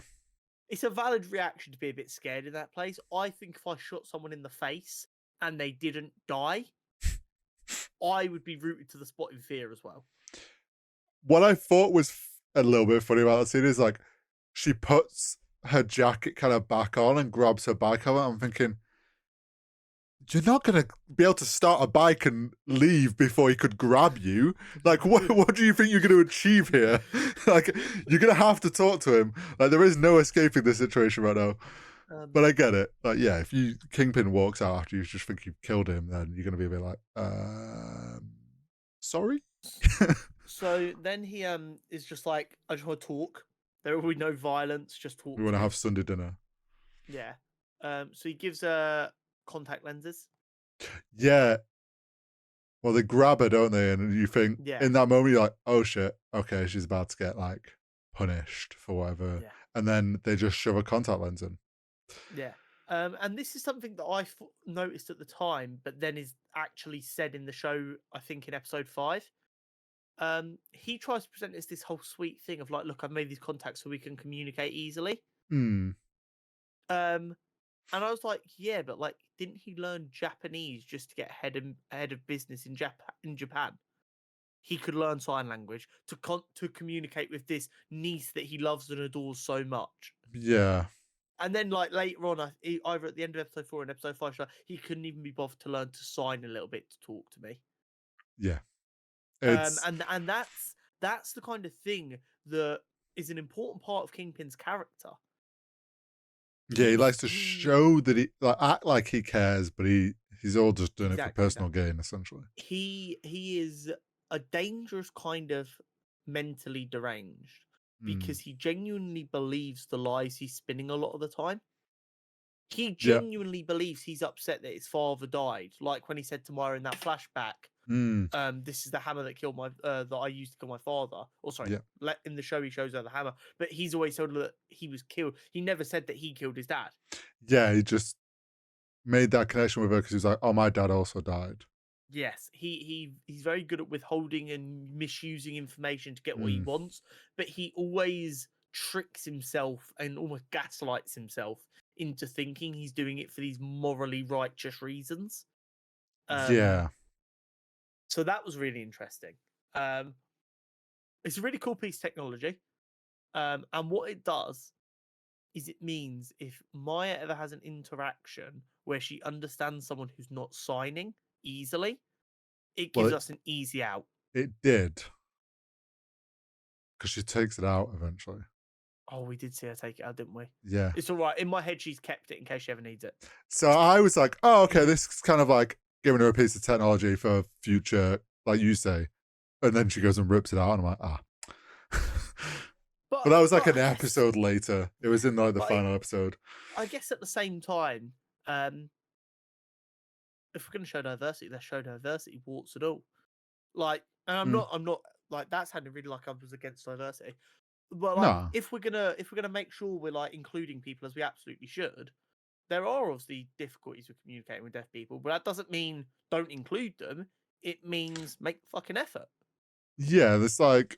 A: It's a valid reaction to be a bit scared in that place. I think if I shot someone in the face and they didn't die, I would be rooted to the spot in fear as well.
B: What I thought was a little bit funny about that scene is like she puts her jacket kind of back on and grabs her bike cover. I'm thinking, you're not going to be able to start a bike and leave before he could grab you. Like, what do you think you're going to achieve here? Like, you're going to have to talk to him. Like, there is no escaping this situation right now. But I get it. Like, yeah, if Kingpin walks out after you just think you've killed him, then you're going to be a bit like, sorry?
A: So then he is just like, I just want to talk. There will be no violence, just talk.
B: We want to have Sunday dinner.
A: Yeah. So he gives her contact lenses.
B: Yeah. Well, they grab her, don't they? And you think, in that moment, you're like, oh shit, okay, she's about to get like punished for whatever.
A: Yeah.
B: And then they just shove a contact lens in.
A: Yeah. And this is something that I noticed at the time, but then is actually said in the show, I think in episode 5. He tries to present this whole sweet thing of like, look, I've made these contacts so we can communicate easily.
B: And
A: I was like, yeah, but like, didn't he learn Japanese just to get ahead of business in Japan? He could learn sign language to communicate with this niece that he loves and adores so much.
B: Yeah.
A: And then, like, later on, either at the end of episode 4 and episode 5, he couldn't even be bothered to learn to sign a little bit to talk to me.
B: Yeah.
A: And that's the kind of thing that is an important part of Kingpin's character.
B: Yeah, he likes to show that he act like he cares, but he's all just doing it for personal gain, essentially.
A: He is a dangerous kind of mentally deranged because he genuinely believes the lies he's spinning a lot of the time. He genuinely believes he's upset that his father died, like when he said to Myra in that flashback, this is the hammer that killed my that I used to kill my father. Or sorry, in the show he shows her the hammer, but he's always told her that he was killed. He never said that he killed his dad.
B: Yeah, he just made that connection with her because he was like, "Oh, my dad also died."
A: Yes, he's very good at withholding and misusing information to get what he wants, but he always tricks himself and almost gaslights himself into thinking he's doing it for these morally righteous reasons.
B: Yeah.
A: So that was really interesting. It's a really cool piece of technology. And what it does is it means if Maya ever has an interaction where she understands someone who's not signing easily, it gives us an easy out.
B: It did. Because she takes it out eventually.
A: Oh, we did see her take it out, didn't we?
B: Yeah.
A: It's all right. In my head, she's kept it in case she ever needs it.
B: So I was like, oh, okay, this is kind of like giving her a piece of technology for future, like you say. And then she goes and rips it out, and I'm like, ah. But that was like an episode later. It was in like the final episode.
A: I guess at the same time, if we're going to show diversity, let's show diversity, warts and all. Like, and I'm not like that sounded really like I was against diversity. But like, if we're gonna make sure we're like including people as we absolutely should, there are obviously difficulties with communicating with deaf people, but that doesn't mean don't include them. It means make fucking effort.
B: Yeah, there's like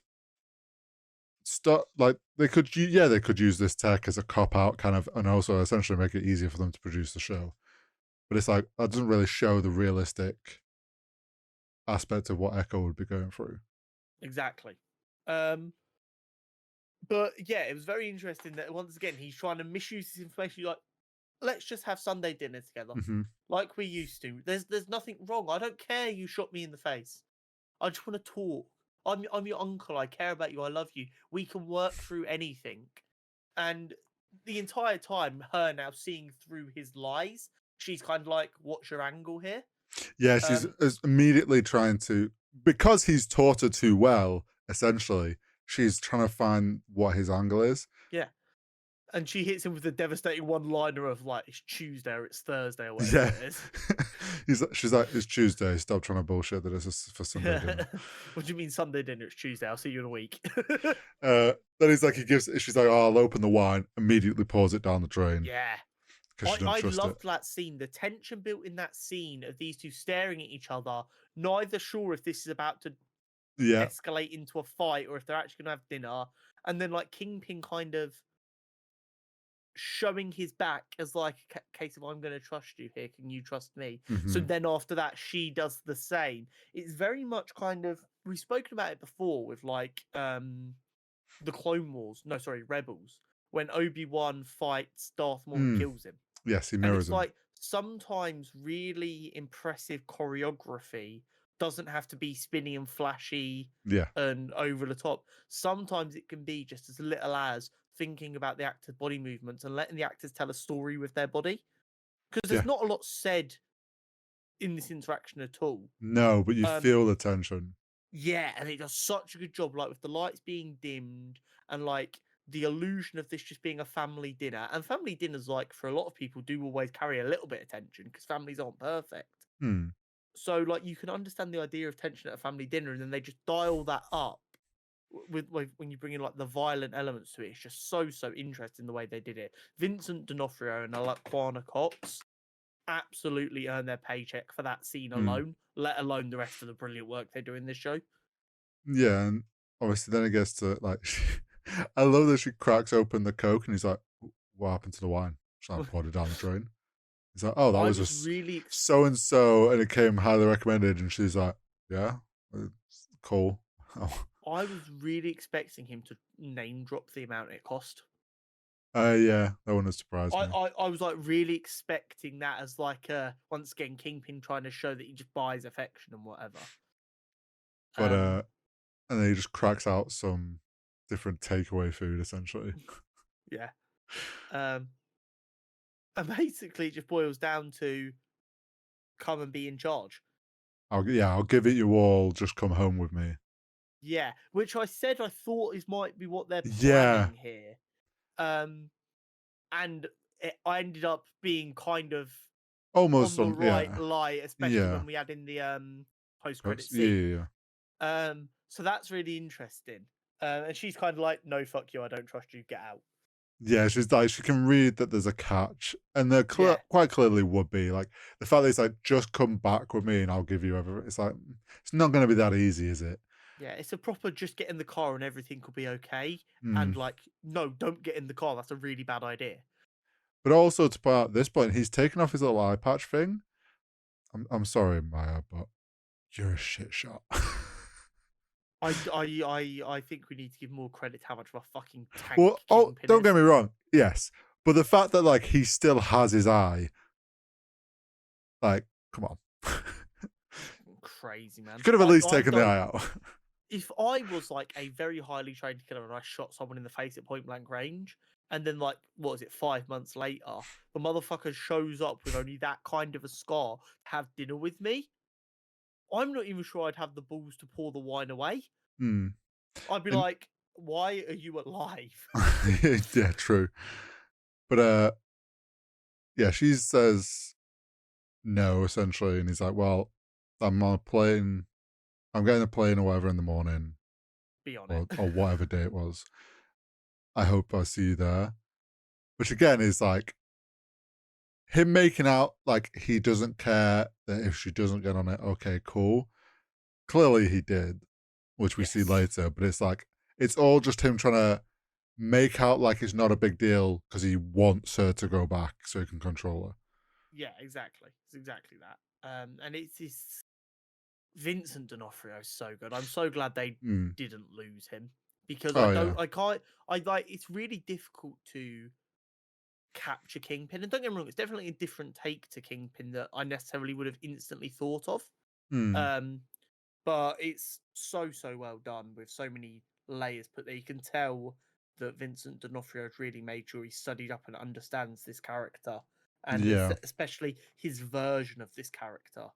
B: they could use this tech as a cop out kind of, and also essentially make it easier for them to produce the show. But it's like that doesn't really show the realistic aspect of what Echo would be going through.
A: Exactly. But yeah, it was very interesting that once again he's trying to misuse this information. You're like, let's just have Sunday dinner together, like we used to. There's nothing wrong. I don't care you shot me in the face. I just want to talk. I'm your uncle. I care about you. I love you. We can work through anything. And the entire time, her now seeing through his lies, she's kind of like, what's your angle here?
B: Yeah, she's immediately trying to, because he's taught her too well, essentially, she's trying to find what his angle is.
A: Yeah. And she hits him with a devastating one-liner of like, it's Tuesday or it's Thursday or whatever it is.
B: She's like, it's Tuesday. Stop trying to bullshit that it's for Sunday dinner.
A: What do you mean Sunday dinner? It's Tuesday. I'll see you in a week.
B: Then he's like, she's like, oh, I'll open the wine. Immediately pours it down the drain.
A: Yeah. I loved that scene. The tension built in that scene of these two staring at each other, neither sure if this is about to escalate into a fight or if they're actually going to have dinner. And then like Kingpin kind of showing his back as like a case of I'm going to trust you here. Can you trust me? So then after that, she does the same. It's very much kind of, we've spoken about it before with like the Clone Wars. No, sorry, Rebels. When Obi-Wan fights Darth Maul and kills him.
B: Yes, he
A: And
B: mirrors
A: it's
B: him.
A: like sometimes really impressive choreography doesn't have to be spinny and flashy and over the top. Sometimes it can be just as little as thinking about the actor's body movements and letting the actors tell a story with their body. Because there's not a lot said in this interaction at all.
B: No, but you feel the tension.
A: Yeah, and it does such a good job, like with the lights being dimmed and like the illusion of this just being a family dinner. And family dinners, like for a lot of people, do always carry a little bit of tension because families aren't perfect. So like you can understand the idea of tension at a family dinner, and then they just dial that up with when you bring in like the violent elements to it. It's just so interesting the way they did it. Vincent D'Onofrio and Alakwana Cox absolutely earn their paycheck for that scene alone, let alone the rest of the brilliant work they do in this show.
B: Yeah, and obviously then it gets to like, I love that she cracks open the Coke and he's like, what happened to the wine? She's like, poured it down the drain. He's like, oh, that was just really so and so, and it came highly recommended. And she's like, yeah, cool.
A: I was really expecting him to name drop the amount it cost.
B: Yeah, that wouldn't have surprised me.
A: I was like really expecting that as like once again Kingpin trying to show that he just buys affection and whatever.
B: But and then he just cracks out some different takeaway food essentially.
A: Yeah. And basically it just boils down to come and be in charge.
B: I'll give it you all, just come home with me.
A: Yeah, which I said I thought might be what they're planning here. And I ended up being kind of
B: almost
A: on the right lie, especially when we had in the post-credit scene. So that's really interesting. And she's kind of like, no, fuck you, I don't trust you, get out.
B: Yeah, she's like, she can read that there's a catch, and there quite clearly would be. Like the fact that it's like, just come back with me and I'll give you everything. It's like, it's not going to be that easy, is it?
A: Yeah, it's a proper just get in the car and everything will be okay. And like, no, don't get in the car. That's a really bad idea.
B: But also to point out at this point, he's taken off his little eye patch thing. I'm sorry, Maya, but you're a shit shot.
A: I think we need to give more credit to how much of a fucking tank.
B: Well, don't get me wrong, yes, but the fact that like he still has his eye, like, come on,
A: crazy man.
B: You could have at least taken the eye out.
A: If I was like a very highly trained killer and I shot someone in the face at point blank range, and then like, what is it, 5 months later, the motherfucker shows up with only that kind of a scar to have dinner with me, I'm not even sure I'd have the balls to pour the wine away. I'd be like, why are you alive?
B: Yeah, true. But yeah, she says no, essentially, and he's like, well, I'm on a plane, I'm getting a plane or whatever in the morning.
A: Be on it.
B: Or whatever day it was. I hope I see you there. Which again is like him making out like he doesn't care that if she doesn't get on it, okay, cool. Clearly he did, which we see later, but it's like, it's all just him trying to make out like it's not a big deal because he wants her to go back so he can control her.
A: Yeah, exactly. It's exactly that. And it's this Vincent D'Onofrio is so good. I'm so glad they didn't lose him because it's really difficult to capture Kingpin. And don't get me wrong, it's definitely a different take to Kingpin that I necessarily would have instantly thought of. But it's so well done with so many layers put there. You can tell that Vincent D'Onofrio has really made sure he studied up and understands this character, and especially his version of this character.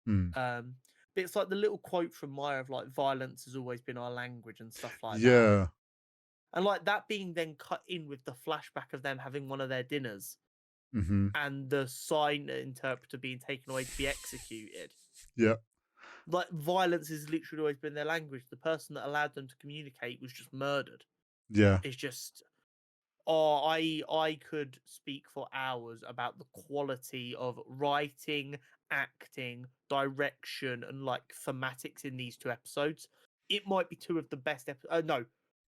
A: But it's like the little quote from Maya of like, violence has always been our language and stuff like that. And like that being then cut in with the flashback of them having one of their dinners and the sign interpreter being taken away to be executed. Like violence has literally always been their language. The person that allowed them to communicate was just murdered. It's just, I could speak for hours about the quality of writing, acting, direction, and like thematics in these 2 episodes. it might be two of the best episodes. No,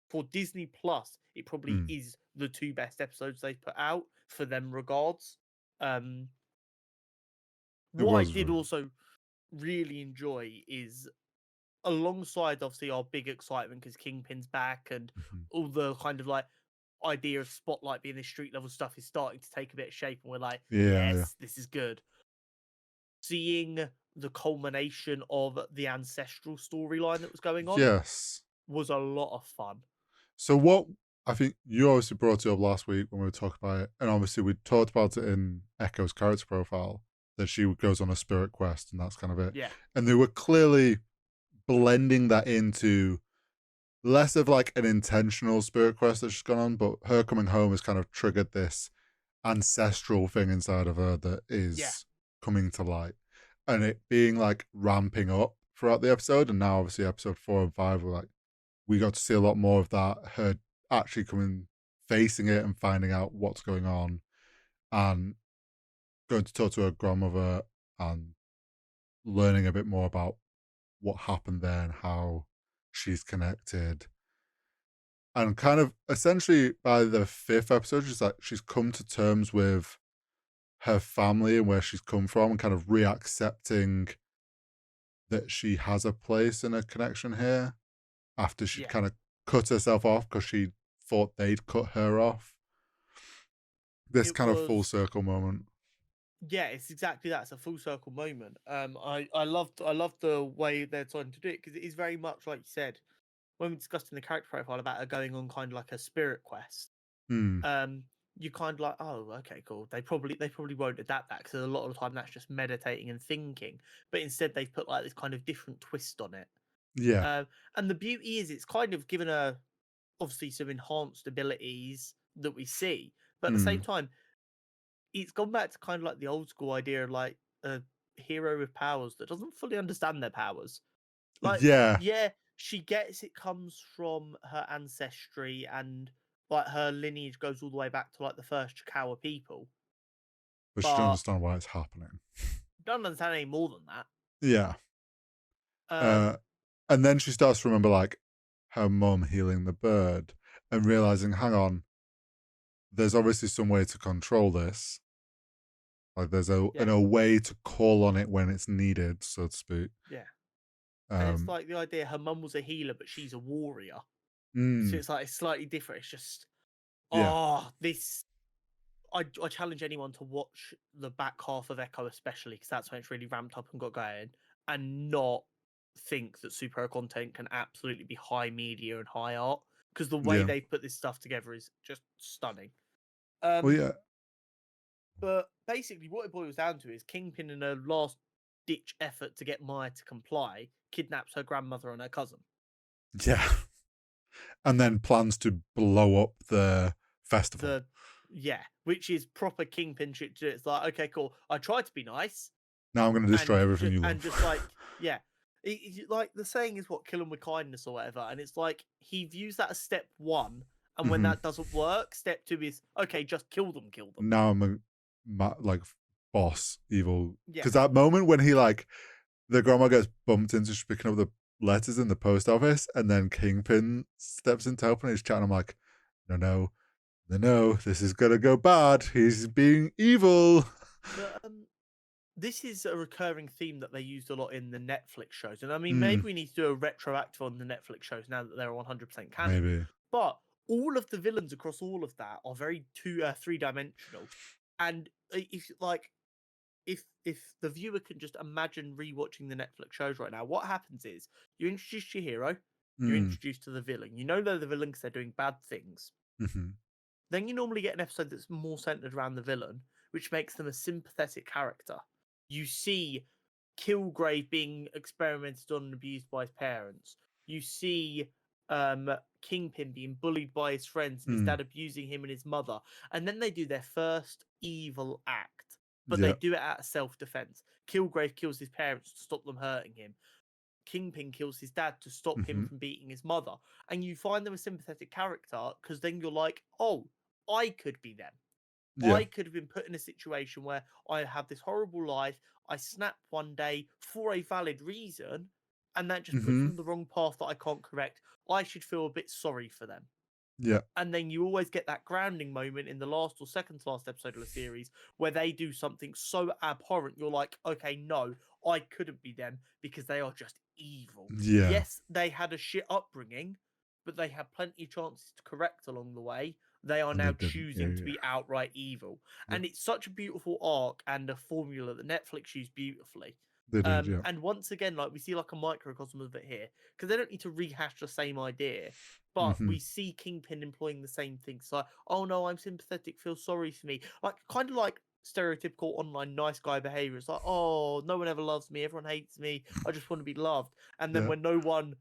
A: for Disney Plus, it probably is the two best episodes they've put out for them regards. What I did also really enjoy is, alongside obviously our big excitement because Kingpin's back and all the kind of like idea of Spotlight being this street level stuff is starting to take a bit of shape, and we're like, yes, this is good. Seeing the culmination of the ancestral storyline that was going on, was a lot of fun.
B: So what I think you obviously brought it up last week when we were talking about it, and obviously we talked about it in Echo's character profile, that she goes on a spirit quest and that's kind of it.
A: Yeah.
B: And they were clearly blending that into less of like an intentional spirit quest that she's gone on, but her coming home has kind of triggered this ancestral thing inside of her that is coming to light. And it being like ramping up throughout the episode, and now obviously episode 4 and 5 were like, we got to see a lot more of that, her actually coming, facing it and finding out what's going on, and going to talk to her grandmother and learning a bit more about what happened there and how she's connected. And kind of essentially by the 5th episode, she's come to terms with her family and where she's come from, and kind of reaccepting that she has a place and a connection here after she kind of cut herself off because she thought they'd cut her off. This kind of full circle moment.
A: Yeah, it's exactly that. It's a full circle moment. I loved the way they're trying to do it, because it is very much like you said when we discussed in the character profile about her going on kind of like a spirit quest. You kind of like, oh, okay, cool. They probably won't adapt that, because a lot of the time that's just meditating and thinking, but instead they've put like this kind of different twist on it. And the beauty is it's kind of given her obviously some enhanced abilities that we see, but at the same time, it's gone back to kind of like the old school idea of like a hero with powers that doesn't fully understand their powers. Like, yeah, she gets it comes from her ancestry, and like her lineage goes all the way back to like the first Chikawa people.
B: But she doesn't understand why it's happening.
A: Don't understand any more than that.
B: Yeah. And then she starts to remember like her mum healing the bird and realizing, hang on, there's obviously some way to control this. Like there's a way to call on it when it's needed, so to speak.
A: Yeah. And it's like the idea her mum was a healer, but she's a warrior. So it's like it's slightly different. It's just this. I challenge anyone to watch the back half of Echo, especially because that's when it's really ramped up and got going, and not think that superhero content can absolutely be high media and high art, because the way they put this stuff together is just stunning. But basically, what it boils down to is Kingpin, in a last-ditch effort to get Maya to comply, kidnaps her grandmother and her cousin.
B: Yeah. And then plans to blow up the festival.
A: Which is proper Kingpin shit to do. It's like, okay, cool. I tried to be nice.
B: Now I'm going to destroy everything you love.
A: And just like, like the saying is what, kill them with kindness or whatever. And it's like, he views that as step 1. And when that doesn't work, step 2 is, okay, just kill them.
B: Now I'm a like boss evil. Because that moment when he like, the grandma gets bumped into just picking up the letters in the post office, and then Kingpin steps in to help and he's chatting. I'm like, no, this is gonna go bad. He's being evil.
A: But, this is a recurring theme that they used a lot in the Netflix shows, and I mean, maybe we need to do a retroactive on the Netflix shows now that they're 100% canon.
B: Maybe.
A: But all of the villains across all of that are very 3-dimensional, and if the viewer can just imagine rewatching the Netflix shows right now, what happens is you introduce your hero, you're introduced to the villain. You know they're the villain because they're doing bad things. Then you normally get an episode that's more centered around the villain, which makes them a sympathetic character. You see Kilgrave being experimented on and abused by his parents. You see Kingpin being bullied by his friends and his dad abusing him and his mother. And then they do their first evil act, but they do it out of self-defense. Kilgrave kills his parents to stop them hurting him. Kingpin kills his dad to stop him from beating his mother. And you find them a sympathetic character because then you're like, oh, I could be them. I could have been put in a situation where I have this horrible life. I snap one day for a valid reason, and that just puts them on the wrong path that I can't correct. I should feel a bit sorry for them.
B: Yeah.
A: And then you always get that grounding moment in the last or second to last episode of the series where they do something so abhorrent. You're like, okay, no, I couldn't be them because they are just evil.
B: Yeah.
A: Yes, they had a shit upbringing, but they had plenty of chances to correct along the way. They are now choosing to be outright evil.
B: Yeah.
A: And it's such a beautiful arc and a formula that Netflix used beautifully.
B: They did, yeah.
A: And once again, like we see like a microcosm of it here, because they don't need to rehash the same idea, but we see Kingpin employing the same things. Like, oh no, I'm sympathetic, feel sorry for me. Like, kind of like stereotypical online nice guy behavior. It's like, oh, no one ever loves me, everyone hates me, I just want to be loved. And then when no one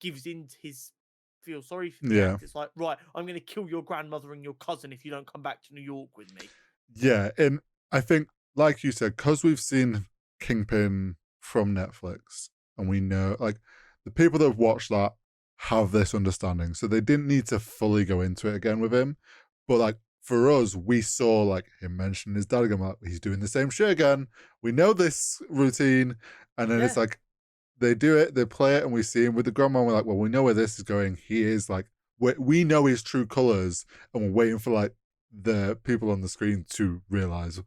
A: gives in to his feel sorry for me act, it's like, right, I'm going to kill your grandmother and your cousin if you don't come back to New York with me.
B: Yeah, and I think, like you said, because we've seen Kingpin from Netflix, and we know, like, the people that have watched that have this understanding, so they didn't need to fully go into it again with him. But like for us, we saw like him mention his dad again, like he's doing the same shit again. We know this routine, and then it's like they do it, they play it, and we see him with the grandma. And we're like, well, we know where this is going. He is like, we know his true colors, and we're waiting for like the people on the screen to realize.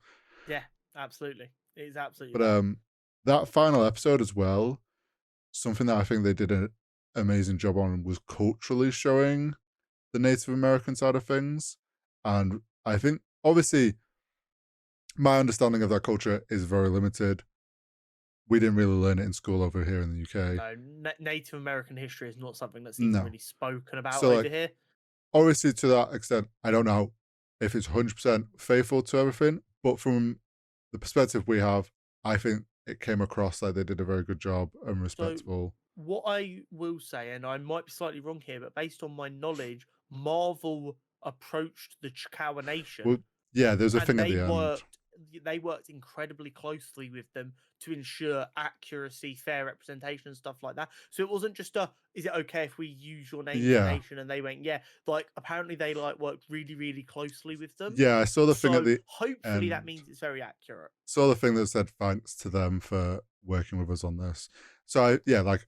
A: Yeah, absolutely, it is absolutely.
B: But that final episode as well, something that I think they did an amazing job on was culturally showing the Native American side of things. And I think, obviously, my understanding of that culture is very limited. We didn't really learn it in school over here in the UK.
A: No, Native American history is not something that's even really spoken about
B: so,
A: over here.
B: Obviously, to that extent, I don't know if it's 100% faithful to everything, but from the perspective we have, I think it came across like they did a very good job and respectful.
A: So what I will say, and I might be slightly wrong here, but based on my knowledge, Marvel approached the Chikawa Nation.
B: Well, yeah, there's a thing at the end.
A: They worked incredibly closely with them to ensure accuracy, fair representation, and stuff like that. So it wasn't just is it okay if we use your name for nation? And they went, yeah. Like apparently they like worked really, really closely with them.
B: Yeah, I saw the thing at the
A: hopefully that means it's very accurate.
B: Saw the thing that said thanks to them for working with us on this. So like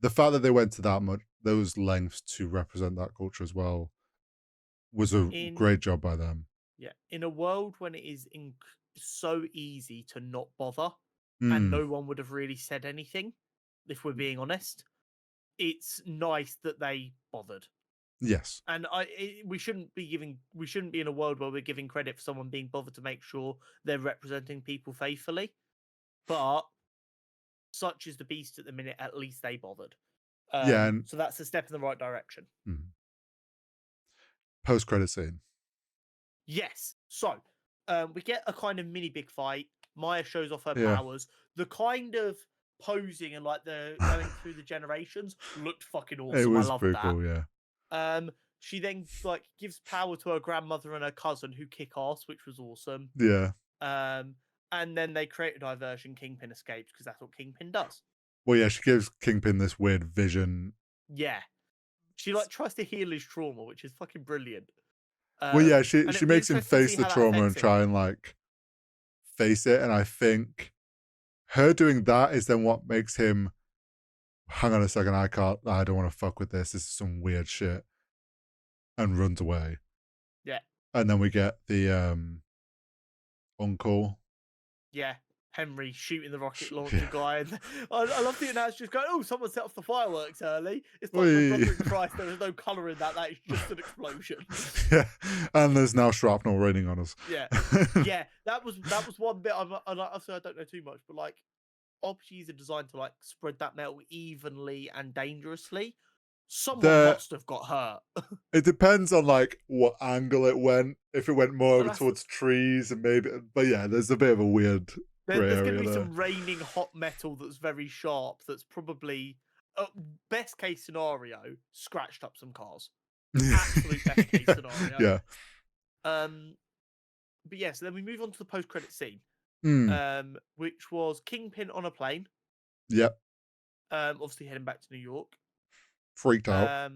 B: the fact that they went to those lengths to represent that culture as well was a great job by them.
A: Yeah, in a world when it is so easy to not bother, and no one would have really said anything, if we're being honest, it's nice that they bothered.
B: Yes,
A: and we shouldn't be in a world where we're giving credit for someone being bothered to make sure they're representing people faithfully. But such is the beast at the minute. At least they bothered. So that's a step in the right direction.
B: Post-credit scene.
A: Yes. So we get a kind of mini big fight. Maya shows off her powers. The kind of posing and like the going through the generations looked fucking awesome.
B: It was
A: I love
B: pretty
A: that.
B: Cool, yeah.
A: She then like gives power to her grandmother and her cousin who kick ass, which was awesome.
B: Yeah.
A: And then they create a diversion. Kingpin escapes because that's what Kingpin does.
B: Well, yeah, she gives Kingpin this weird vision.
A: Yeah. She like tries to heal his trauma, which is fucking brilliant.
B: Well, yeah, she makes him face the trauma and try and like face it. And I think her doing that is then what makes him, hang on a second, I don't want to fuck with this. This is some weird shit. And runs away.
A: Yeah.
B: And then we get the uncle.
A: Yeah. Henry shooting the rocket launcher guy. And I love the announcer just going, oh, someone set off the fireworks early. It's like the Brother in Christ. There is no colour in that. That is just an explosion.
B: Yeah. And there's now shrapnel raining on us.
A: Yeah. Yeah. That was one bit. Obviously, I don't know too much, but like RPGs are designed to like spread that metal evenly and dangerously. Someone must have got hurt.
B: It depends on like what angle it went. If it went more over towards trees and maybe, but yeah, there's a bit of a weird.
A: There's going to be some raining hot metal that's very sharp. That's probably best case scenario scratched up some cars. Absolute best case scenario.
B: Yeah.
A: But yeah, so then we move on to the post-credit scene, which was Kingpin on a plane.
B: Yep.
A: Obviously heading back to New York.
B: Freaked out.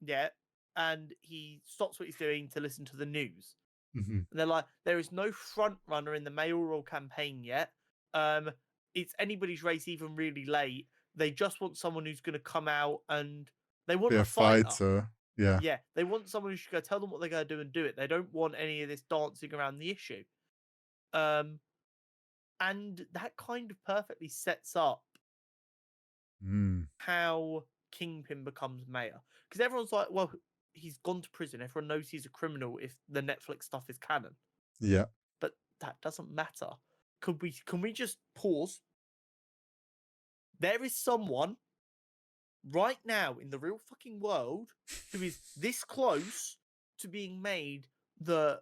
A: Yeah, and he stops what he's doing to listen to the news.
B: Mm-hmm.
A: And they're like, there is no front runner in the mayoral campaign yet. It's anybody's race, even really late. They just want someone who's going to come out and they want
B: Be
A: a
B: a fighter. Yeah.
A: Yeah, they want someone who should go tell them what they're going to do and do it. They don't want any of this dancing around the issue. And that kind of perfectly sets up how Kingpin becomes mayor. Because everyone's like, well, he's gone to prison. Everyone knows he's a criminal if the Netflix stuff is canon.
B: Yeah.
A: But that doesn't matter. Can we just pause? There is someone right now in the real fucking world who is this close to being made the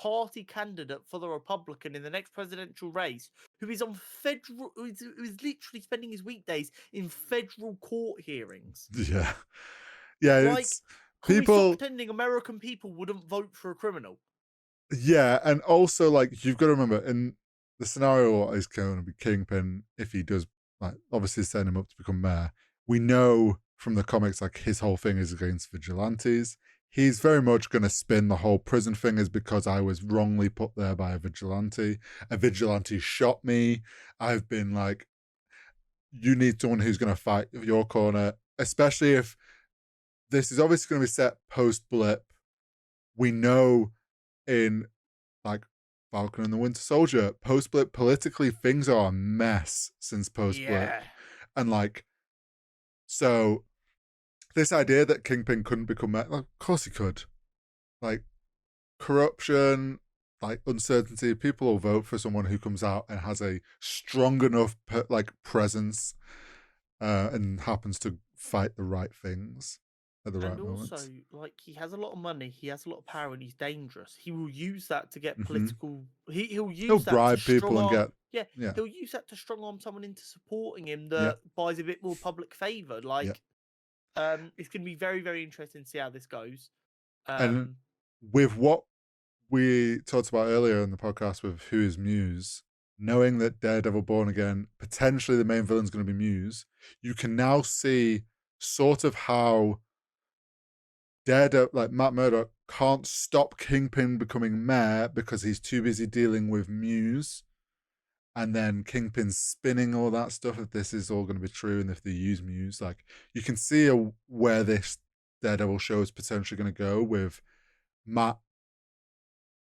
A: party candidate for the Republican in the next presidential race, who is on federal, who is literally spending his weekdays in federal court hearings.
B: Yeah. Yeah.
A: Like,
B: it's
A: can
B: people
A: we stop pretending American people wouldn't vote for a criminal?
B: Yeah, and also like you've got to remember in the scenario is going to be Kingpin if he does, like, obviously setting him up to become mayor. We know from the comics like his whole thing is against vigilantes. He's very much going to spin the whole prison thing as because I was wrongly put there by a vigilante. A vigilante shot me. I've been like, you need someone who's going to fight your corner, especially if this is obviously going to be set post blip. We know in like Falcon and the Winter Soldier, post blip politically things are a mess since post blip.
A: Yeah.
B: And like, so this idea that Kingpin couldn't become mayor, like, of course he could. Like, corruption, like uncertainty, people will vote for someone who comes out and has a strong enough like presence and happens to fight the right things at the right moment.
A: And also, like, he has a lot of money, he has a lot of power, and he's dangerous. He will use that to get political. He'll
B: bribe
A: to
B: people and get.
A: Yeah, he'll use that to strong arm someone into supporting him that buys a bit more public favor. Like, it's going to be very, very interesting to see how this goes.
B: And with what we talked about earlier in the podcast with Who is Muse, knowing that Daredevil Born Again, potentially the main villain is going to be Muse, you can now see sort of how Daredevil, like Matt Murdock, can't stop Kingpin becoming mayor because he's too busy dealing with Muse. And then Kingpin's spinning all that stuff, if this is all going to be true and if they use Muse. Like, you can see where this Daredevil show is potentially going to go with Matt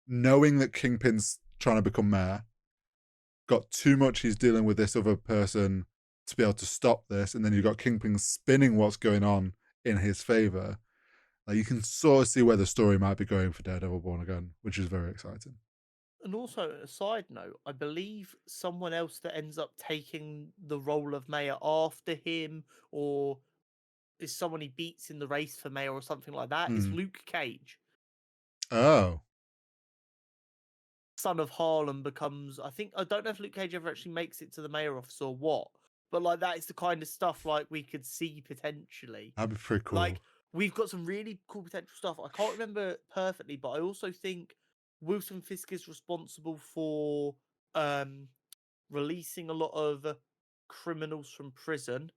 B: knowing that Kingpin's trying to become mayor, got too much he's dealing with this other person to be able to stop this, and then you've got Kingpin spinning what's going on in his favor. Like, you can sort of see where the story might be going for Daredevil Born Again, which is very exciting.
A: And also, a side note, I believe someone else that ends up taking the role of mayor after him, or is someone he beats in the race for mayor or something like that, is Luke Cage.
B: Oh.
A: Son of Harlem becomes, I don't know if Luke Cage ever actually makes it to the mayor office or what, but like that is the kind of stuff like we could see potentially.
B: That'd be pretty cool.
A: Like, we've got some really cool potential stuff. I can't remember perfectly, but I also think Wilson Fisk is responsible for releasing a lot of criminals from prison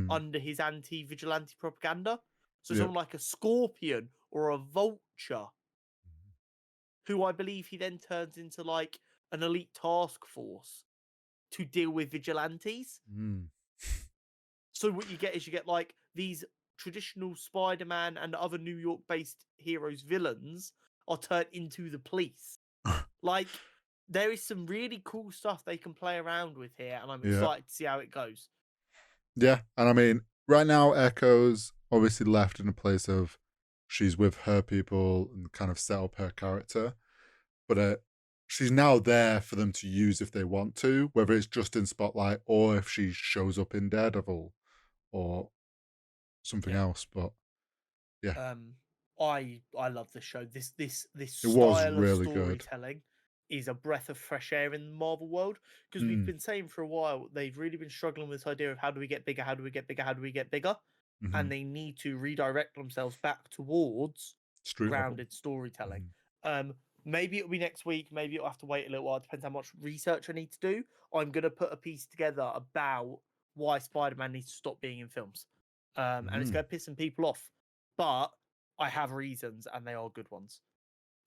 A: under his anti-vigilante propaganda. So someone like a Scorpion or a Vulture, who I believe he then turns into like an elite task force to deal with vigilantes. So what you get is like these traditional Spider-Man and other New York-based heroes villains are turned into the police. Like, there is some really cool stuff they can play around with here, and I'm excited to see how it goes.
B: Yeah, and I mean, right now Echo's obviously left in a place of she's with her people and kind of set up her character, but she's now there for them to use if they want to, whether it's just in Spotlight or if she shows up in Daredevil or something else. But yeah,
A: I love this show. This
B: it was
A: style
B: really
A: of storytelling is a breath of fresh air in the Marvel world, because we've been saying for a while they've really been struggling with this idea of how do we get bigger, how do we get bigger, how do we get bigger, and they need to redirect themselves back towards grounded storytelling. Maybe it'll be next week, maybe it'll have to wait a little while. It depends how much research I need to do. I'm gonna put a piece together about why Spider-Man needs to stop being in films, and it's gonna piss some people off, but I have reasons and they are good ones.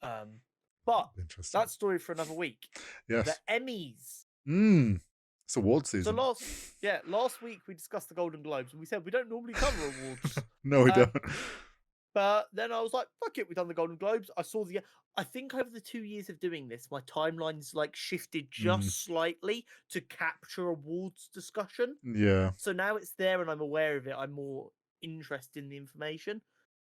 A: But that story for another week.
B: Yes.
A: The Emmys.
B: It's award season.
A: So last week we discussed the Golden Globes and we said we don't normally cover awards.
B: No, we don't.
A: But then I was like, fuck it, we've done the Golden Globes. I think over the 2 years of doing this, my timeline's like shifted just slightly to capture awards discussion.
B: Yeah.
A: So now it's there and I'm aware of it. I'm more interested in the information.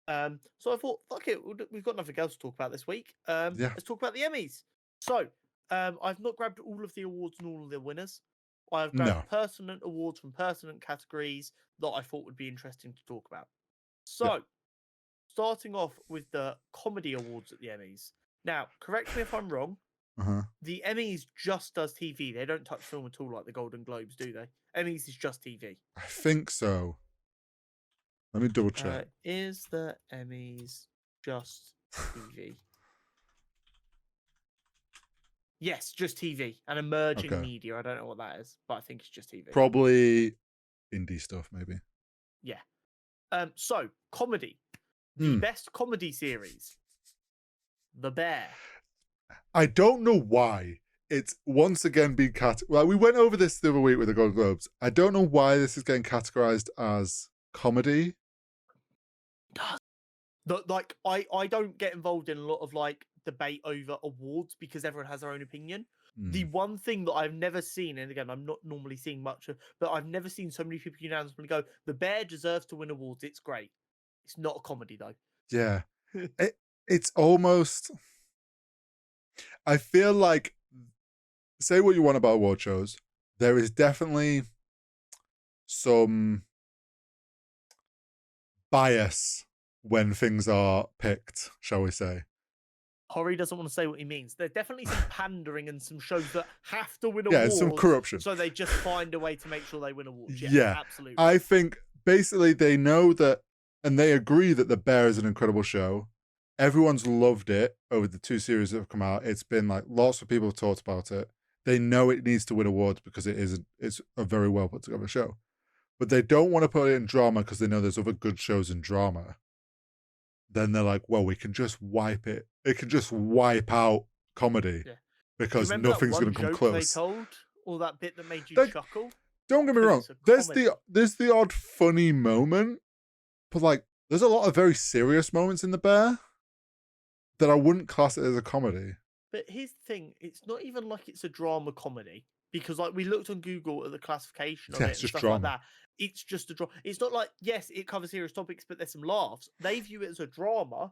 A: So I thought, fuck it, we've got nothing else to talk about this week. Let's talk about the Emmys. So I've not grabbed all of the awards and all of the winners. I've grabbed pertinent awards from pertinent categories that I thought would be interesting to talk about. So, starting off with the comedy awards at the Emmys. Now, correct me if I'm wrong. The Emmys just does TV. They don't touch film at all like the Golden Globes, do they? Emmys is just TV.
B: I think so. Let me double check.
A: Is the Emmys just TV? Yes, just TV. And emerging media. I don't know what that is, but I think it's just TV.
B: Probably indie stuff, maybe.
A: Yeah. So, comedy. The best comedy series. The Bear.
B: I don't know why it's once again being well, we went over this the other week with the Golden Globes. I don't know why this is getting categorized as comedy.
A: Like, I don't get involved in a lot of like debate over awards because everyone has their own opinion. The one thing that I've never seen, and again, I'm not normally seeing much of, but I've never seen so many people unanimously go, the Bear deserves to win awards. It's great. It's not a comedy though.
B: Yeah. It's almost, I feel like, say what you want about award shows, there is definitely some bias when things are picked, shall we say.
A: Horry doesn't want to say what he means. There's definitely some pandering and some shows that have to win
B: Yeah,
A: awards.
B: some corruption.
A: So they just find a way to make sure they win awards.
B: Yeah,
A: absolutely.
B: I think basically they know that, and they agree that The Bear is an incredible show. Everyone's loved it over the 2 series that have come out. It's been like lots of people have talked about it. They know it needs to win awards because it's a very well put together show. But they don't want to put it in drama because they know there's other good shows in drama. Then they're like, well, we can just wipe it. It can just wipe out comedy because nothing's going to come close.
A: They told, or that bit that made you chuckle.
B: Don't get me wrong. There's the odd funny moment, but like there's a lot of very serious moments in The Bear that I wouldn't class it as a comedy.
A: But here's the thing: it's not even like it's a drama comedy because, like, we looked on Google at the classification of it and stuff drama. Like that. It's just a drama. It's not like, yes, it covers serious topics, but there's some laughs. They view it as a drama,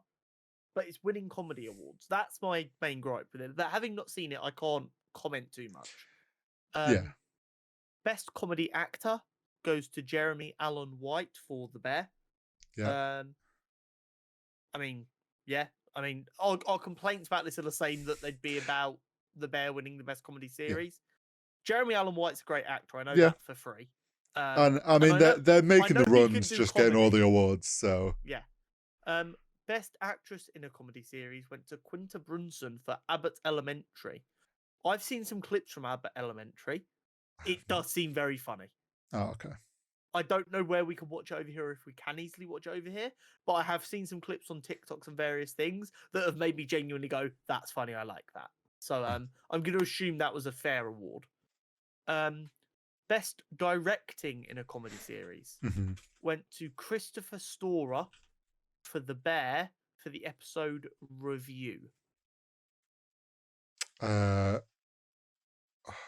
A: but it's winning comedy awards. That's my main gripe with it. That having not seen it, I can't comment too much. Best comedy actor goes to Jeremy Allen White for The Bear.
B: Yeah.
A: Our complaints about this are the same that they'd be about The Bear winning the best comedy series. Yeah. Jeremy Allen White's a great actor. I know that for free.
B: And I mean, they're making the runs, just getting all the awards. So
A: yeah. Best actress in a comedy series went to Quinta Brunson for Abbott Elementary. I've seen some clips from Abbott Elementary. It does seem very funny.
B: Oh, okay.
A: I don't know where we can watch it over here or if we can easily watch it over here, but I have seen some clips on TikToks and various things that have made me genuinely go, that's funny, I like that. So I'm going to assume that was a fair award. Best directing in a comedy series went to Christopher Storer for The Bear for the episode Review.
B: I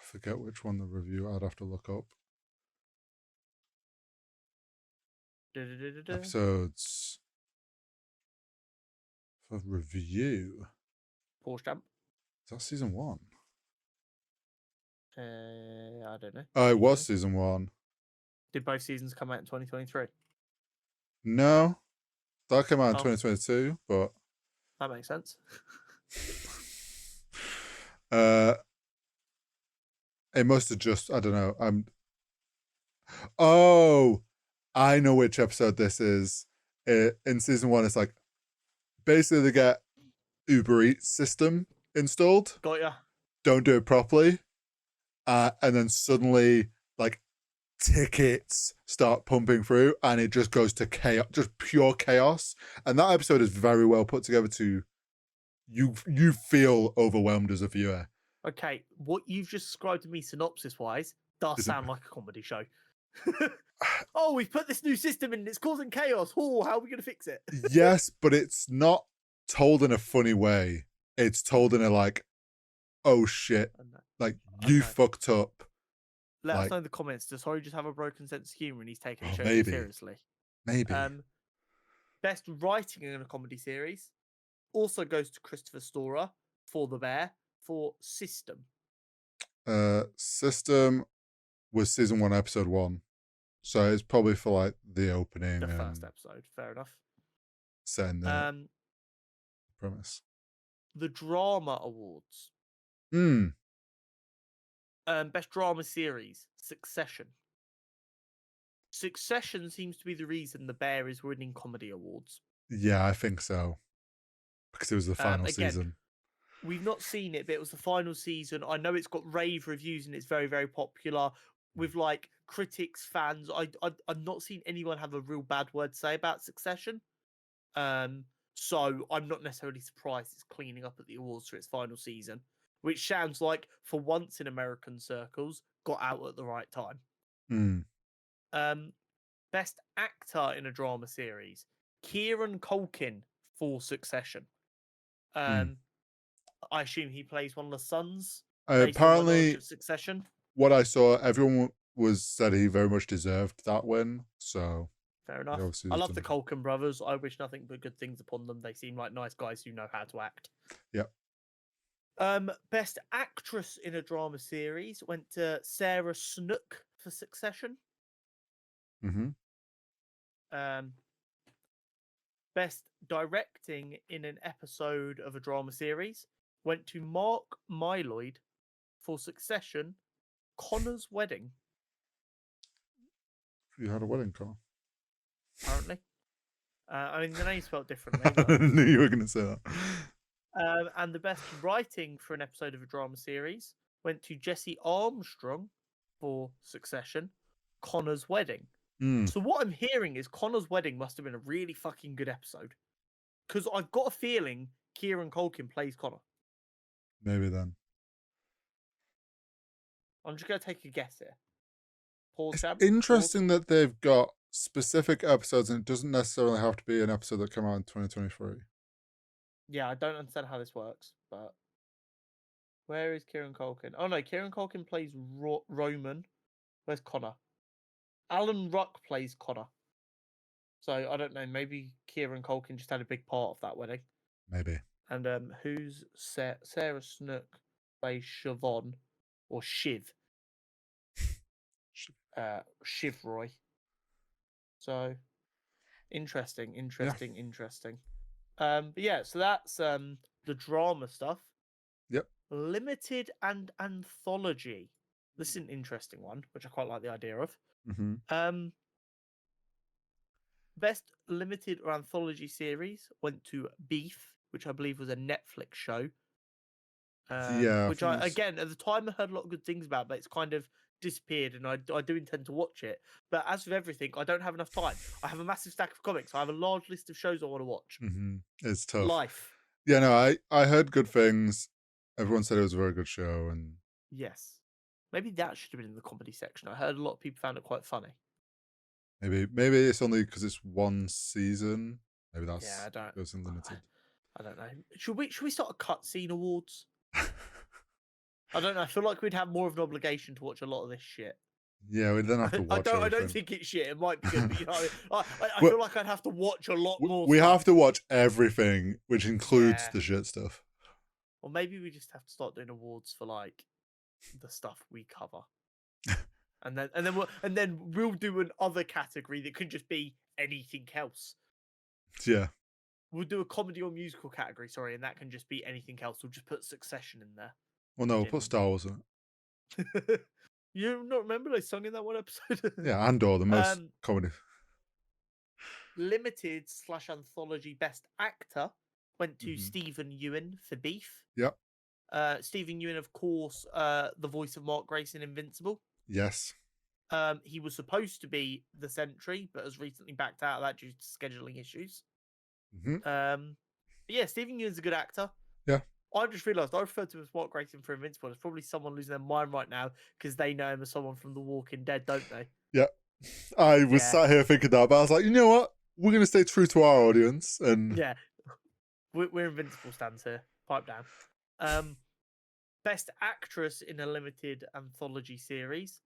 B: forget which one the review. I'd have to look up. Episodes for Review.
A: Pause jump.
B: Is that season 1?
A: I don't know.
B: Oh, it was season 1.
A: Did both seasons come out in 2023?
B: No. That came out in 2022, but...
A: That makes sense.
B: It must have just... I don't know. Oh! I know which episode this is. In season 1, it's like... Basically, they get Uber Eats system installed.
A: Got ya.
B: Don't do it properly. And then suddenly, like, tickets start pumping through and it just goes to chaos, just pure chaos. And that episode is very well put together to you feel overwhelmed as a viewer.
A: Okay, what you've just described to me synopsis-wise does sound like a comedy show. Oh, we've put this new system in and it's causing chaos. Oh, how are we going to fix it?
B: Yes, but it's not told in a funny way. It's told in a like, oh shit, like you fucked up.
A: Let us know in the comments. Does Horry just have a broken sense of humor and he's taking the show too seriously?
B: Maybe.
A: Best writing in a comedy series also goes to Christopher Storer for The Bear for System.
B: System was season 1, episode 1. So it's probably for like the opening.
A: The first episode. Fair enough.
B: Setting the premise.
A: The Drama Awards. Best Drama Series, Succession. Succession seems to be the reason The Bear is winning comedy awards.
B: Yeah, I think so. Because it was the final season.
A: We've not seen it, but it was the final season. I know it's got rave reviews and it's very, very popular with like critics, fans. I've not seen anyone have a real bad word to say about Succession. So I'm not necessarily surprised it's cleaning up at the awards for its final season, which sounds like, for once in American circles, got out at the right time. Best actor in a drama series, Kieran Culkin for Succession. I assume he plays one of the sons.
B: Apparently,
A: of Succession.
B: What I saw, everyone said he very much deserved that win. So
A: fair enough. I love the Culkin brothers. I wish nothing but good things upon them. They seem like nice guys who know how to act.
B: Yep.
A: Best actress in a drama series went to Sarah Snook for Succession. Best directing in an episode of a drama series went to Mark Mylod for Succession, Connor's Wedding.
B: You had a wedding, Connor?
A: Apparently. I mean, the name's spelled differently.
B: I knew you were going to say that.
A: And the best writing for an episode of a drama series went to Jesse Armstrong for Succession, Connor's Wedding. So what I'm hearing is Connor's Wedding must have been a really fucking good episode. Because I've got a feeling Kieran Culkin plays Connor.
B: Maybe then.
A: I'm just going to take a guess here.
B: It's interesting that they've got specific episodes and it doesn't necessarily have to be an episode that came out in 2023.
A: Yeah, I don't understand how this works, but where is Kieran Culkin? Oh no, Kieran Culkin plays Roman. Where's Connor? Alan Ruck plays Connor. So I don't know, maybe Kieran Culkin just had a big part of that wedding.
B: Maybe.
A: And who's Sarah Snook plays Siobhan or Shiv? Shiv Roy. So interesting. But yeah, so that's the drama stuff.
B: Yep.
A: Limited and anthology. This is an interesting one, which I quite like the idea of. Best limited or anthology series went to Beef, which I believe was a Netflix show. Which again, at the time I heard a lot of good things about, but it's kind of disappeared, and I do intend to watch it. But as with everything, I don't have enough time. I have a massive stack of comics. I have a large list of shows I want to watch.
B: It's tough.
A: Life.
B: Yeah, no, I heard good things. Everyone said it was a very good show, and
A: yes, maybe that should have been in the comedy section. I heard a lot of people found it quite funny.
B: Maybe it's only because it's one season. Maybe that's goes unlimited.
A: I don't know. Should we start a cutscene awards? I don't know. I feel like we'd have more of an obligation to watch a lot of this shit.
B: Yeah, we then have to watch.
A: I don't think it's shit. It might be good, but you know, I feel like I'd have to watch a lot more.
B: We have to watch everything, which includes the shit stuff.
A: Or maybe we just have to start doing awards for like the stuff we cover, and then we'll do an other category that could just be anything else.
B: Yeah.
A: We'll do a comedy or musical category, and that can just be anything else. We'll just put Succession in there.
B: Well, no, we'll put Star Wars in
A: it. You don't remember they sung in that one episode?
B: Yeah, Andor, the most comedy.
A: Limited / anthology best actor went to Stephen Ewan for Beef.
B: Yep.
A: Stephen Ewan, of course, the voice of Mark Grace in Invincible.
B: Yes.
A: He was supposed to be the Sentry, but has recently backed out of that due to scheduling issues. Yeah, Stephen Ewan's a good actor.
B: Yeah.
A: I just realised I referred to him as Mark Grayson for Invincible. It's probably someone losing their mind right now because they know him as someone from The Walking Dead, don't they?
B: Yeah. I was sat here thinking that, but I was like, you know what? We're going to stay true to our audience. And
A: yeah, we're Invincible stands here. Pipe down. Best Actress in a Limited Anthology Series.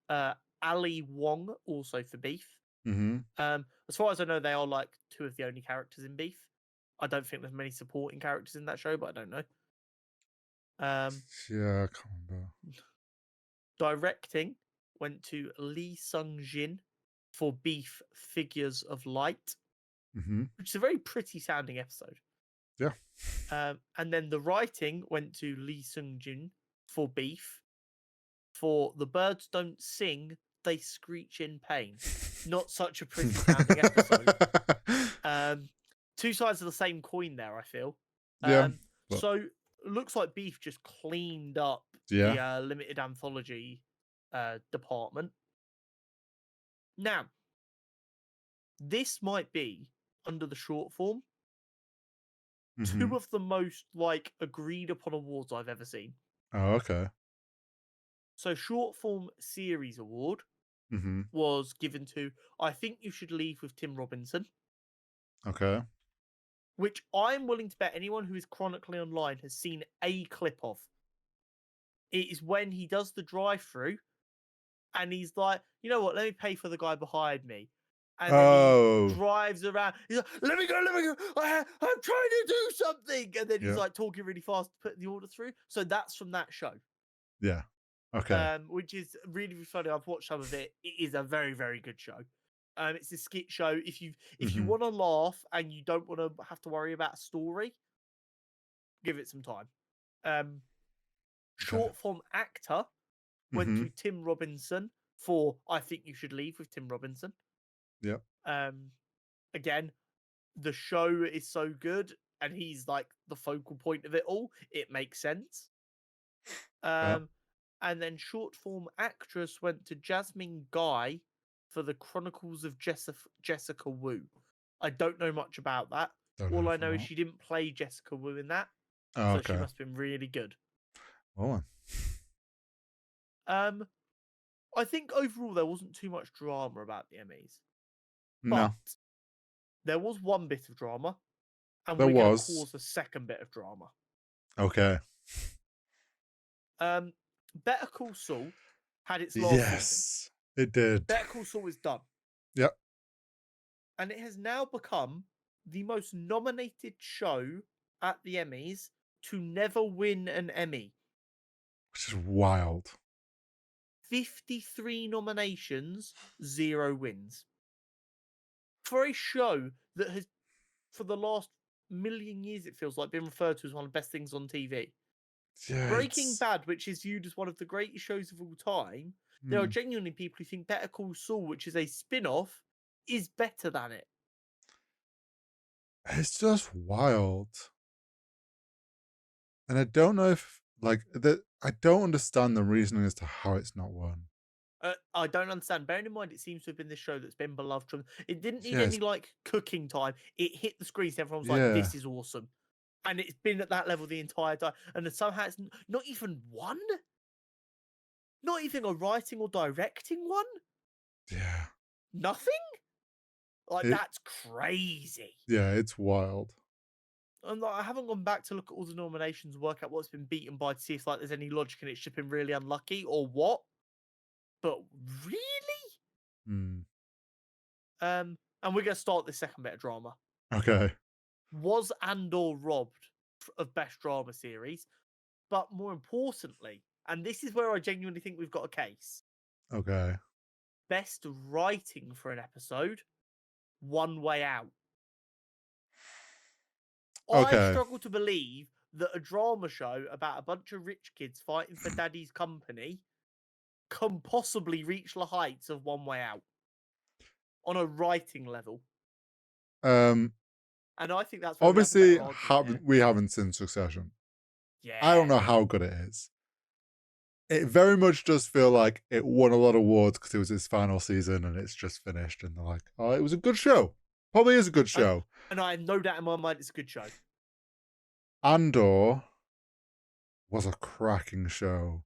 A: Ali Wong, also for Beef.
B: Mm-hmm.
A: As far as I know, they are like two of the only characters in Beef. I don't think there's many supporting characters in that show, but I don't know.
B: Yeah, I can't remember.
A: Directing went to Lee Sung-jin for Beef Figures of Light, which is a very pretty sounding episode.
B: Yeah.
A: And then the writing went to Lee Sung-jin for Beef for The Birds Don't Sing, They Screech in Pain. Not such a pretty sounding episode. Two sides of the same coin there, I feel.
B: Yeah.
A: So looks like Beef just cleaned up the limited anthology department. Now, this might be, under the short form, two of the most like agreed upon awards I've ever seen.
B: Oh, okay.
A: So short form series award was given to I Think You Should Leave with Tim Robinson.
B: Okay.
A: Which I'm willing to bet anyone who is chronically online has seen a clip of. It is when he does the drive-through and he's like, you know what, let me pay for the guy behind me. And then he drives around. He's like, let me go. I'm trying to do something. And then he's like talking really fast to put the order through. So that's from that show.
B: Yeah. Okay.
A: Which is really, really funny. I've watched some of it. It is a very, very good show. It's a skit show. If you want to laugh and you don't want to have to worry about a story, give it some time. Short form actor went to Tim Robinson for I Think You Should Leave with Tim Robinson.
B: Yep.
A: Again, the show is so good and he's like the focal point of it all. It makes sense. And then short form actress went to Jasmine Guy for the Chronicles of Jessica Wu. I don't know much about that. All I know is she didn't play Jessica Wu in that. So she must have been really good.
B: Oh.
A: I think overall there wasn't too much drama about the Emmys.
B: No.
A: But there was one bit of drama. And
B: we're going to
A: cause a second bit of drama.
B: Okay.
A: Better Call Saul had its last season.
B: It did.
A: Better Call Saul is done.
B: Yep.
A: And it has now become the most nominated show at the Emmys to never win an Emmy.
B: Which is wild.
A: 53 nominations, 0 wins. For a show that has, for the last million years, it feels like, been referred to as one of the best things on TV.
B: Yeah,
A: Breaking Bad, which is viewed as one of the greatest shows of all time, there are genuinely people who think Better Call Saul, which is a spin-off, is better than it.
B: It's just wild. And I don't know if, I don't understand the reasoning as to how it's not won.
A: I don't understand. Bearing in mind, it seems to have been this show that's been beloved from. It didn't need any cooking time. It hit the screens. Everyone was like, "This is awesome," and it's been at that level the entire time. And somehow it's not even one. Not even a writing or directing one.
B: Yeah.
A: Nothing. That's crazy.
B: Yeah, it's wild.
A: And I haven't gone back to look at all the nominations and work out what's been beaten by to see if there's any logic in it. It's just been really unlucky or what. But really? And we're going to start this second bit of drama.
B: Okay.
A: Was Andor robbed of Best Drama Series? But more importantly, and this is where I genuinely think we've got a case.
B: Okay.
A: Best Writing for an episode, One Way Out.
B: Okay.
A: I struggle to believe that a drama show about a bunch of rich kids fighting for daddy's company can possibly reach the heights of One Way Out on a writing level. And I think that's
B: obviously we haven't seen Succession.
A: Yeah,
B: I don't know how good it is. It very much does feel like it won a lot of awards because it was its final season and it's just finished. And they're like, "Oh, it was a good show. Probably is a good show."
A: And I have no doubt in my mind it's a good show.
B: Andor was a cracking show.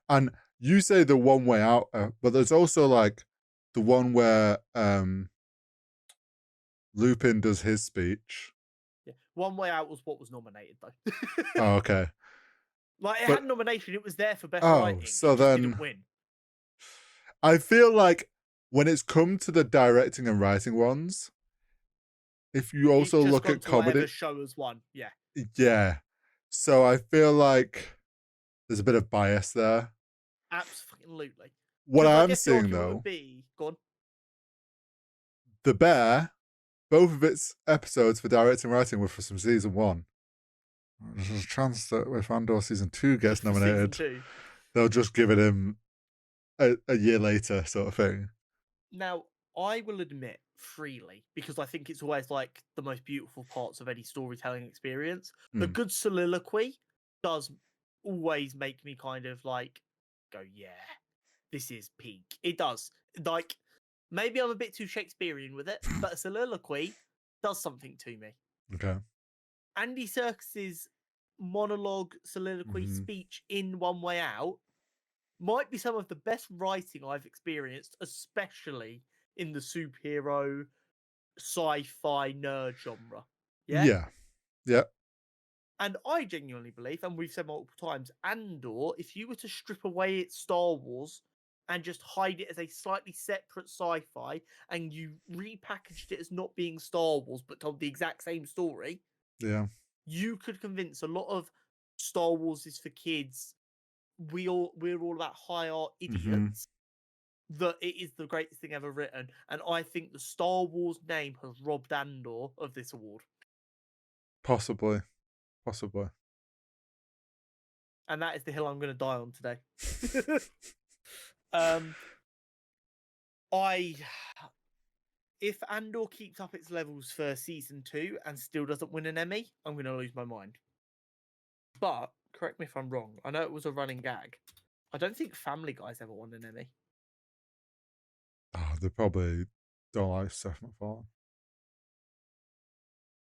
B: And you say the One Way Out, but there's also like the one where Lupin does his speech.
A: Yeah. One Way Out was what was nominated though.
B: Oh, okay.
A: Like it
B: But
A: had nomination, it was there for best writing.
B: so
A: it just
B: then
A: didn't win.
B: I feel like when it's come to the directing and writing ones, if you also look at comedy,
A: show as one, yeah.
B: Yeah. So I feel like there's a bit of bias there.
A: Absolutely.
B: What I'm
A: the
B: seeing
A: argument
B: though,
A: would be, go on.
B: The Bear, both of its episodes for directing and writing were from season 1. There's a chance that if Andor season 2 gets nominated, they'll just give it him a year later, sort of thing.
A: Now, I will admit freely, because I think it's always like the most beautiful parts of any storytelling experience. The good soliloquy does always make me kind of like go, yeah, this is peak. It does. Like, maybe I'm a bit too Shakespearean with it, but a soliloquy does something to me.
B: Okay.
A: Andy Serkis's monologue, soliloquy, speech in One Way Out might be some of the best writing I've experienced, especially in the superhero, sci-fi, nerd genre. Yeah?
B: Yeah.
A: And I genuinely believe, and we've said multiple times, Andor, if you were to strip away its Star Wars and just hide it as a slightly separate sci-fi, and you repackaged it as not being Star Wars but told the exact same story, you could convince a lot of Star Wars is for kids. We're all about high art idiots. That it is the greatest thing ever written, and I think the Star Wars name has robbed Andor of this award.
B: Possibly.
A: And that is the hill I'm going to die on today. If Andor keeps up its levels for season 2 and still doesn't win an Emmy, I'm going to lose my mind. But correct me if I'm wrong. I know it was a running gag. I don't think Family Guy's ever won an Emmy.
B: Oh, they probably don't like Seth MacFarlane.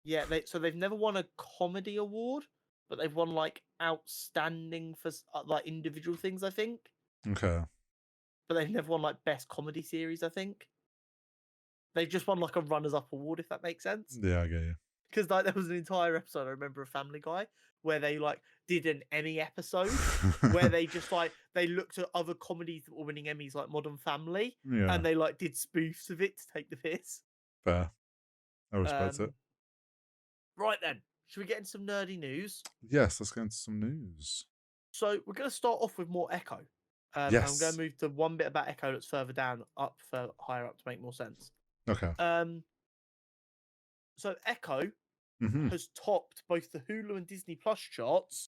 A: Yeah, so they've never won a comedy award, but they've won like outstanding for like individual things, I think.
B: Okay.
A: But they've never won like best comedy series, I think. They've just won like a runners-up award, if that makes sense.
B: Yeah, I get you.
A: Because like there was an entire episode, I remember, of Family Guy where they like did an Emmy episode where they just like they looked at other comedies that were winning Emmys, like Modern Family, and they like did spoofs of it to take the piss.
B: Fair. I respect it.
A: Right then, should we get into some nerdy news?
B: Yes, let's get into some news.
A: So we're going to start off with more Echo.
B: Yes.
A: And I'm going to move to one bit about Echo that's further down, higher up to make more sense.
B: Okay.
A: So Echo has topped both the Hulu and Disney Plus charts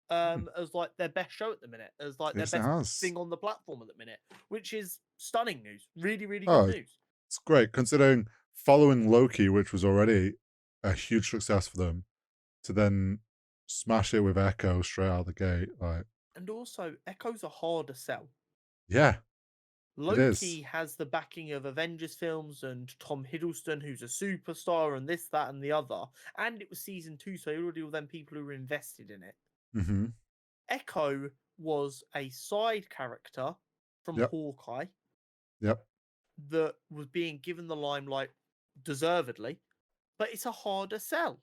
A: as like their best show at the minute, as like their best thing on the platform at the minute, which is stunning news. Really, really good news.
B: It's great considering following Loki, which was already a huge success for them, to then smash it with Echo straight out the gate. Like,
A: and also Echo's a harder sell.
B: Yeah.
A: Loki has the backing of Avengers films and Tom Hiddleston, who's a superstar, and this, that, and the other. And it was season 2, so already all them people who were invested in it. Echo was a side character from Hawkeye. That was being given the limelight deservedly, but it's a harder sell.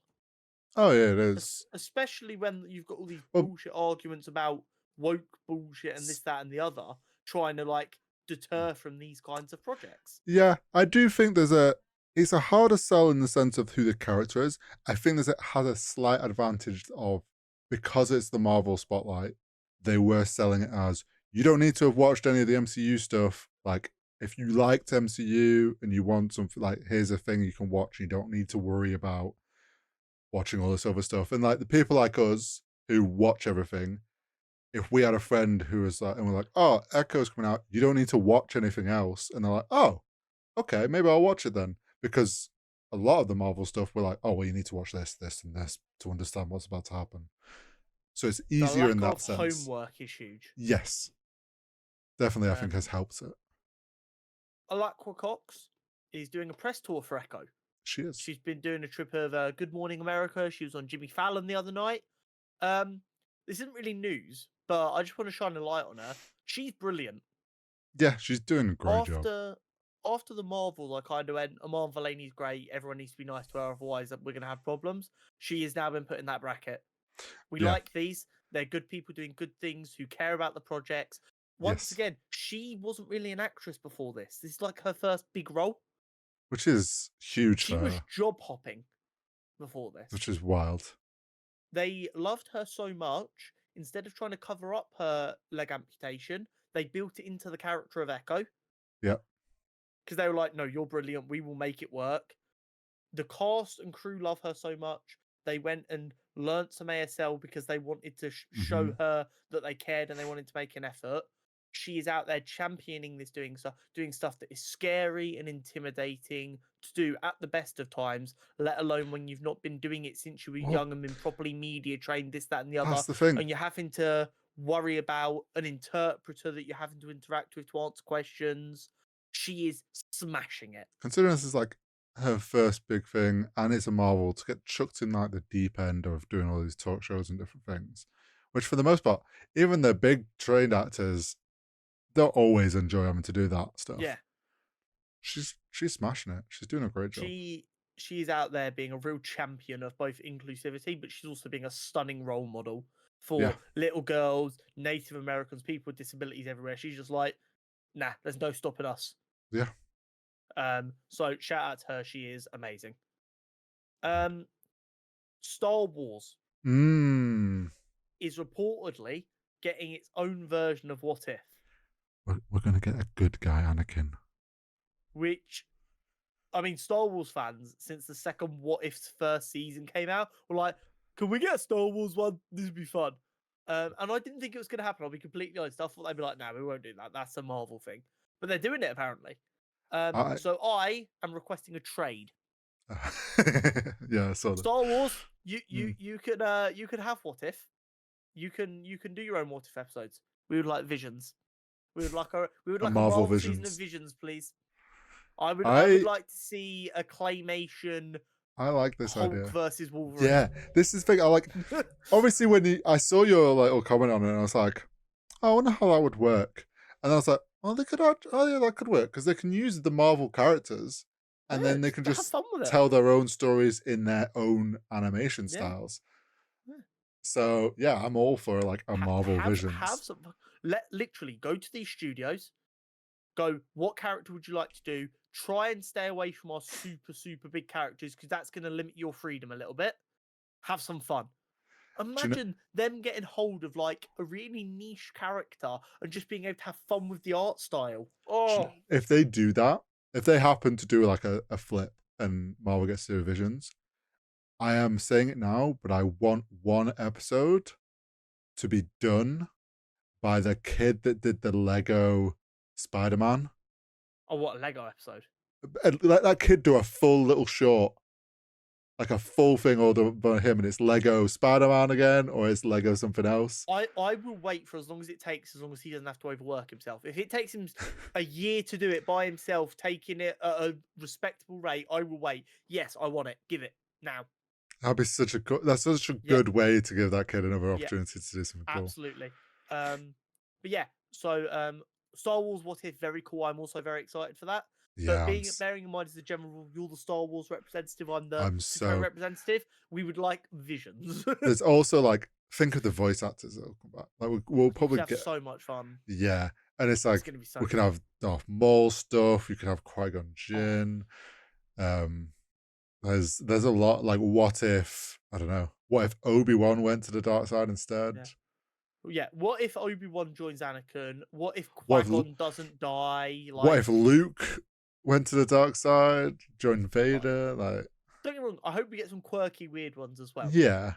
B: Oh yeah, it is.
A: Especially when you've got all these bullshit arguments about woke bullshit and this, that, and the other, trying to like deter from these kinds of projects.
B: Yeah, I do think it's a harder sell in the sense of who the character is. I think it has a slight advantage of, because it's the Marvel spotlight, they were selling it as, you don't need to have watched any of the MCU stuff. Like, if you liked MCU and you want something, like, here's a thing you can watch, you don't need to worry about watching all this other stuff. And like the people like us who watch everything, if we had a friend who was like, and we're like, oh, Echo's coming out, you don't need to watch anything else. And they're like, oh, okay, maybe I'll watch it then. Because a lot of the Marvel stuff, we're like, oh, well, you need to watch this, this, and this to understand what's about to happen. So it's easier in that sense.
A: Homework is huge.
B: Yes. Definitely, I think has helped it.
A: Alakwa Cox is doing a press tour for Echo.
B: She is.
A: She's been doing a trip of Good Morning America. She was on Jimmy Fallon the other night. this isn't really news, but I just want to shine a light on her. She's brilliant.
B: Yeah, she's doing a great job.
A: After the Marvels, I kind of went, Amon Valeni's great. Everyone needs to be nice to her, otherwise we're going to have problems. She has now been put in that bracket. We like these. They're good people doing good things who care about the projects. Once again, she wasn't really an actress before this. This is like her first big role.
B: Which is huge for her.
A: She was job hopping before this.
B: Which is wild.
A: They loved her so much, instead of trying to cover up her leg amputation, they built it into the character of Echo.
B: Yep.
A: Because they were like, no, you're brilliant. We will make it work. The cast and crew love her so much. They went and learnt some ASL because they wanted to show her that they cared and they wanted to make an effort. She is out there championing this, doing stuff that is scary and intimidating to do at the best of times, let alone when you've not been doing it since you were young and been properly media trained, this, that, and the other.
B: That's the thing.
A: And you're having to worry about an interpreter that you're having to interact with to answer questions. She is smashing it.
B: Considering this is like her first big thing, and it's a Marvel, to get chucked in like the deep end of doing all these talk shows and different things, which for the most part, even the big trained actors don't always enjoy having to do that stuff.
A: Yeah.
B: She's smashing it. She's doing a great job.
A: She's out there being a real champion of both inclusivity, but she's also being a stunning role model for little girls, Native Americans, people with disabilities everywhere. She's just like, nah, there's no stopping us.
B: Yeah.
A: So shout out to her. She is amazing. Star Wars is reportedly getting its own version of What If.
B: We're going to get a good guy, Anakin.
A: Which, I mean, Star Wars fans, since the second What If's first season came out, were like, can we get a Star Wars one? This would be fun. And I didn't think it was going to happen. I'll be completely honest. I thought they'd be like, no, we won't do that. That's a Marvel thing. But they're doing it, apparently. So I am requesting a trade.
B: Yeah, I saw that.
A: Star Wars, you could have What If. You can do your own What If episodes. We would like Visions. We would like a Marvel
B: Visions.
A: season of Visions, please. I would like to see a claymation.
B: I like this
A: Hulk
B: idea
A: versus Wolverine.
B: Yeah, this is the thing. I like. Obviously, when I saw your little comment on it, and I was like, I wonder how that would work. And I was like, oh, they could. Oh, yeah, that could work because they can use the Marvel characters, and then they can just tell their own stories in their own animation styles. Yeah. So yeah, I'm all for like a Marvel Visions.
A: Have some. Literally go to these studios. Go, what character would you like to do? Try and stay away from our super big characters because that's going to limit your freedom a little bit. Have some fun. Imagine them getting hold of like a really niche character and just being able to have fun with the art style. Oh,
B: if they do that, if they happen to do like a flip and Marvel gets to do Visions, I am saying it now, but I want one episode to be done by the kid that did the Lego Spider-Man.
A: Oh, what a Lego episode!
B: Let that kid do a full little short, like a full thing all done by him, and it's Lego Spider-Man again, or it's Lego something else.
A: I will wait for as long as it takes, as long as he doesn't have to overwork himself. If it takes him a year to do it by himself, taking it at a respectable rate, I will wait. Yes, I want it. Give it now.
B: That'd be such a good way to give that kid another opportunity to do something cool.
A: Absolutely. But yeah, so Star Wars What If, very cool. I'm also very excited for that.
B: Yeah,
A: but bearing in mind as a general rule, you're the Star Wars representative, I'm the representative. We would like Visions.
B: There's also like, think of the voice actors that'll come back. Like we'll probably get
A: so much fun.
B: Yeah, and it's like we can have Darth Maul stuff. You can have Qui-Gon Jinn. There's a lot. Like, what if, I don't know, what if Obi-Wan went to the dark side instead?
A: Yeah, what if Obi-Wan joins Anakin? What if Qui-Gon doesn't die? Like,
B: what if Luke went to the dark side, joined Vader? Like,
A: don't get me wrong, I hope we get some quirky, weird ones as well.
B: Yeah.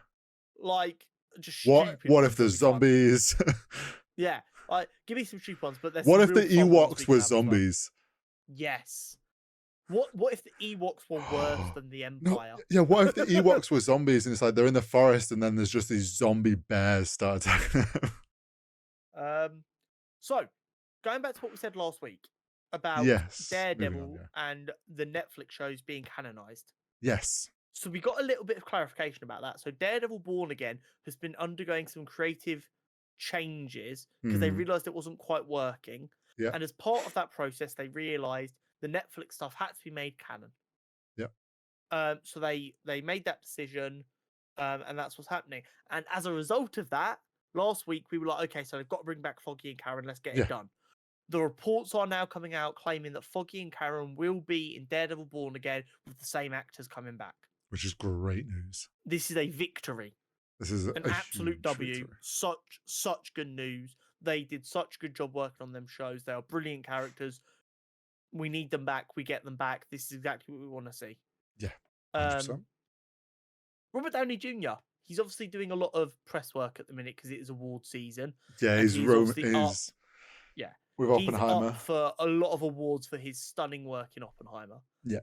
A: Like, just
B: what if there's zombies?
A: Yeah, give me some stupid ones, but
B: what if the Ewoks were zombies?
A: Yes. What if the Ewoks were worse than the Empire?
B: No, yeah, what if the Ewoks were zombies and it's like they're in the forest and then there's just these zombie bears start attacking
A: them? So, going back to what we said last week about Daredevil and the Netflix shows being canonized.
B: Yes.
A: So we got a little bit of clarification about that. So Daredevil Born Again has been undergoing some creative changes because they realized it wasn't quite working.
B: Yeah.
A: And as part of that process, they realized the Netflix stuff had to be made canon.
B: Yeah.
A: So they made that decision, and that's what's happening. And as a result of that, last week we were like, okay, so they've got to bring back Foggy and Karen. Let's get it done. The reports are now coming out claiming that Foggy and Karen will be in Daredevil Born Again with the same actors coming back.
B: Which is great news.
A: This is a victory.
B: This is
A: an absolute W.
B: Victory.
A: Such good news. They did such a good job working on them shows. They are brilliant characters. We need them back. We get them back. This is exactly what we want to see.
B: Yeah. 100%.
A: Robert Downey Jr. He's obviously doing a lot of press work at the minute because it is award season.
B: Yeah,
A: he's
B: with Oppenheimer.
A: He's up for a lot of awards for his stunning work in Oppenheimer.
B: Yeah.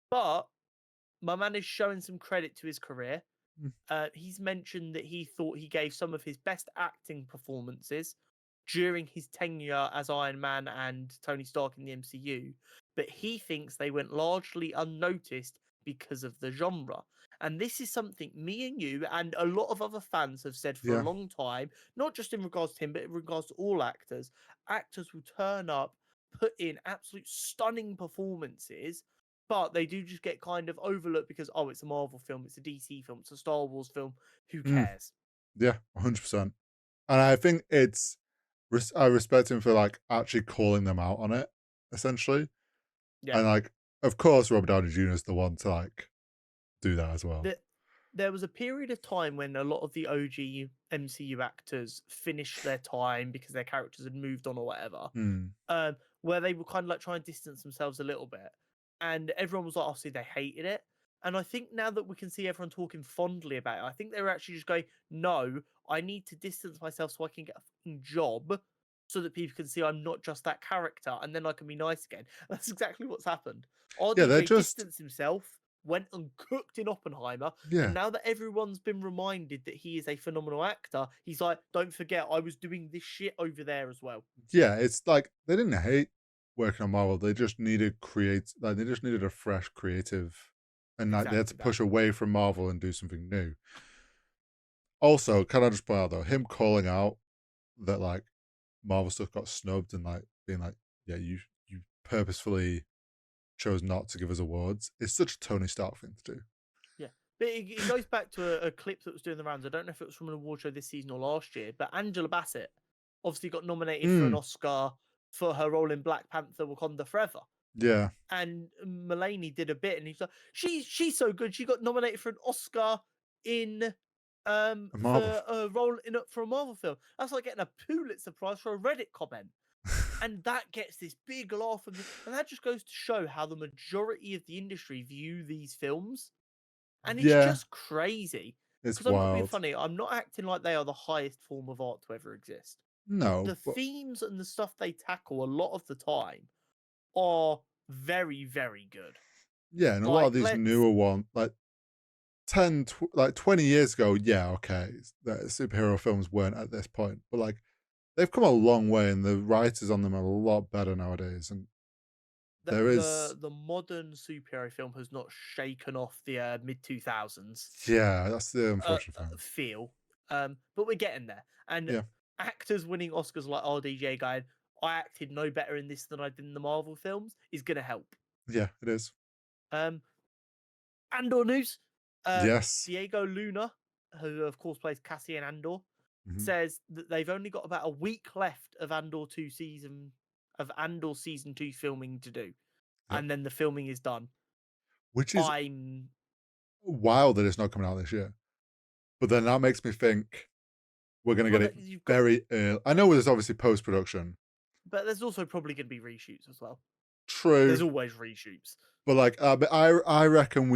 A: But my man is showing some credit to his career. He's mentioned that he thought he gave some of his best acting performances during his tenure as Iron Man and Tony Stark in the MCU, but he thinks they went largely unnoticed because of the genre. And this is something me and you and a lot of other fans have said for a long time, not just in regards to him, but in regards to all actors. Actors will turn up, put in absolute stunning performances, but they do just get kind of overlooked because, oh, it's a Marvel film, it's a DC film, it's a Star Wars film. Who cares?
B: Yeah, 100%. And I think I respect him for like actually calling them out on it, essentially. Yeah. And like, of course, Robert Downey Jr. is the one to like do that as well.
A: There was a period of time when a lot of the OG MCU actors finished their time because their characters had moved on or whatever, where they were kind of like trying to distance themselves a little bit. And everyone was like, oh, see, they hated it. And I think now that we can see everyone talking fondly about it, I think they're actually just going, no, I need to distance myself so I can get a fucking job so that people can see I'm not just that character and then I can be nice again. That's exactly what's happened. RDJ distanced himself, went and cooked in Oppenheimer, and now that everyone's been reminded that he is a phenomenal actor, he's like, don't forget, I was doing this shit over there as well.
B: Yeah, it's like they didn't hate working on Marvel. They just needed they just needed a fresh creative, and like they had to push away from Marvel and do something new. Also, can I just point out though, him calling out that like Marvel stuff got snubbed and like being like, yeah, you purposefully chose not to give us awards. It's such a Tony Stark thing to do.
A: Yeah, but it goes back to a clip that was doing the rounds. I don't know if it was from an award show this season or last year, but Angela Bassett obviously got nominated for an Oscar for her role in Black Panther: Wakanda Forever.
B: Yeah.
A: And Mulaney did a bit, and he's like, she's so good. She got nominated for an Oscar in for a role for a Marvel film. That's like getting a Pulitzer Prize for a Reddit comment. And that gets this big laugh, and that just goes to show how the majority of the industry view these films, and it's just crazy.
B: It's
A: wild. I'm not being funny. I'm not acting like they are the highest form of art to ever exist.
B: No,
A: the themes and the stuff they tackle a lot of the time are very, very good.
B: Yeah, and a lot of these newer ones, like 20 years ago, yeah, okay, the superhero films weren't at this point, but like they've come a long way, and the writers on them are a lot better nowadays. And
A: the modern superhero film has not shaken off the mid 2000s.
B: Yeah, that's the unfortunate thing.
A: Feel, but we're getting there. And actors winning Oscars like RDJ going, I acted no better in this than I did in the Marvel films, is going to help.
B: Yeah, it is.
A: Andor news.
B: Yes.
A: Diego Luna, who of course plays Cassian Andor, says that they've only got about a week left of Andor season 2 filming to do, and then the filming is done.
B: Which is wild that it's not coming out this year. But then that makes me think we're going to get it very early. I know there's obviously post-production,
A: but there's also probably going to be reshoots as well.
B: True.
A: There's always reshoots.
B: But like, but I reckon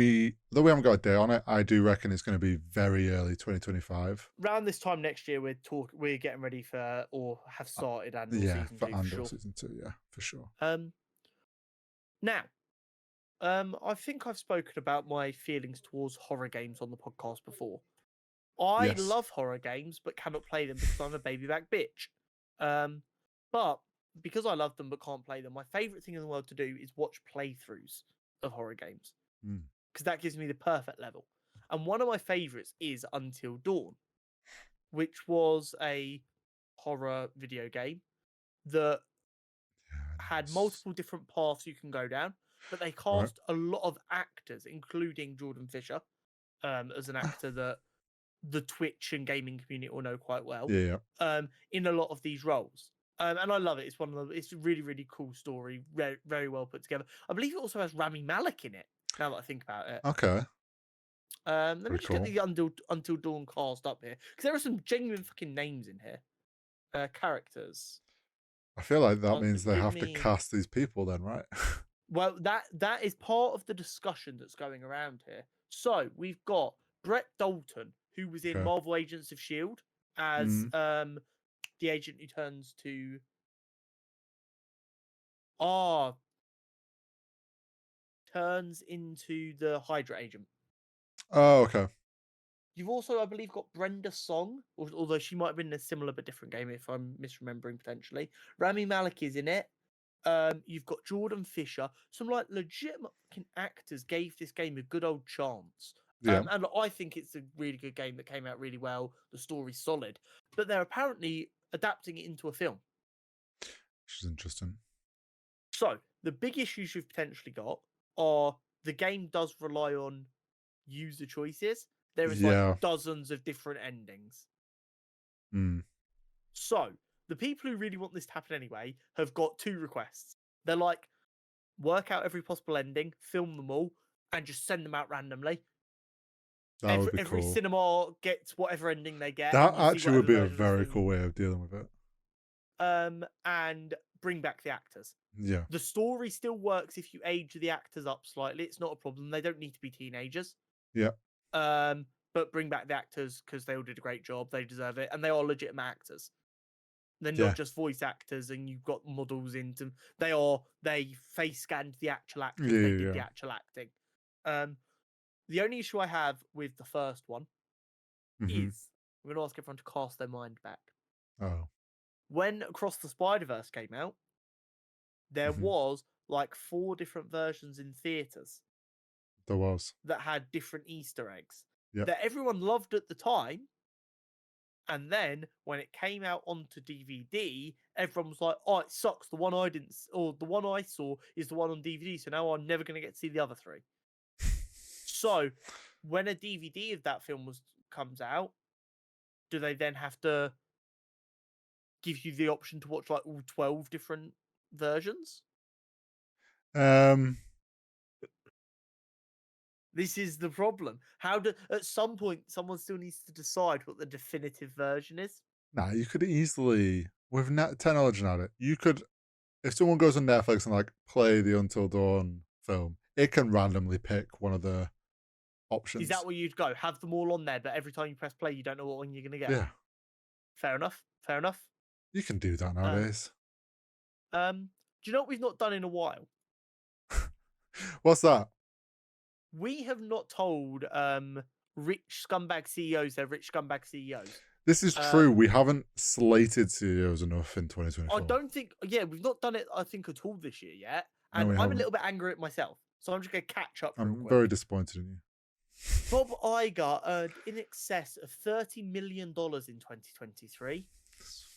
B: though we haven't got a day on it, I do reckon it's going to be very early 2025.
A: Around this time next year, we're getting ready for or have started Andor season 2
B: for Andor season 2, yeah, for sure.
A: Now, I think I've spoken about my feelings towards horror games on the podcast before. I love horror games, but cannot play them because I'm a baby back bitch. But because I love them but can't play them, my favorite thing in the world to do is watch playthroughs of horror games. because that gives me the perfect level. And one of my favorites is Until Dawn, which was a horror video game that had multiple different paths you can go down, but they cast a lot of actors, including Jordan Fisher, as an actor that the Twitch and gaming community will know quite well. In a lot of these roles. And I love it. It's a really, really cool story. Very, very well put together. I believe it also has Rami Malek in it, now that I think about it.
B: Okay.
A: Let me just get the Until Dawn cast up here, because there are some genuine fucking names in here. Characters.
B: I feel like that means they have to cast these people then, right?
A: Well, that is part of the discussion that's going around here. So we've got Brett Dalton, who was in Marvel Agents of S.H.I.E.L.D. as the agent who turns into the Hydra agent.
B: Oh, okay.
A: You've also, I believe, got Brenda Song, although she might have been in a similar but different game if I'm misremembering potentially. Rami Malek is in it. You've got Jordan Fisher. Some like legitimate fucking actors gave this game a good old chance. And I think it's a really good game that came out really well. The story's solid, but they're apparently adapting it into a film.
B: Which is interesting.
A: So the big issues you've potentially got are the game does rely on user choices. There is like dozens of different endings. So the people who really want this to happen anyway have got two requests. They're like, work out every possible ending, film them all, and just send them out randomly. Every cinema gets whatever ending they get.
B: That actually would be a very cool way of dealing with it.
A: And bring back the actors.
B: Yeah.
A: The story still works if you age the actors up slightly. It's not a problem. They don't need to be teenagers.
B: Yeah.
A: But bring back the actors because they all did a great job. They deserve it, and they are legitimate actors. They're not just voice actors, and you've got models into. They face scanned the actual actors. They did the actual acting. The only issue I have with the first one is I'm going to ask everyone to cast their mind back.
B: Oh.
A: When Across the Spider-Verse came out, there was like 4 different versions in theaters.
B: There was.
A: That had different Easter eggs that everyone loved at the time. And then when it came out onto DVD, everyone was like, "Oh, it sucks. The one I didn't, or the one I saw is the one on DVD. So now I'm never going to get to see the other 3." So when a DVD of that film comes out, do they then have to give you the option to watch like all 12 different versions? This is the problem. At some point someone still needs to decide what the definitive version is?
B: Nah, you could easily, with technology now, you could, if someone goes on Netflix and like play the Until Dawn film, it can randomly pick one of the options.
A: Is that where you'd go? Have them all on there, but every time you press play, you don't know what one you're going to get.
B: Yeah.
A: Fair enough. Fair enough.
B: You can do that nowadays.
A: Do you know what we've not done in a while?
B: What's that?
A: We have not told rich scumbag CEOs they're rich scumbag CEOs.
B: This is true. We haven't slated CEOs enough in 2024.
A: I don't think. Yeah, we've not done it, I think, at all this year yet. And I'm a little bit angry at myself. So I'm just going to catch up.
B: I'm very disappointed in you.
A: Bob Iger earned in excess of $30 million in 2023.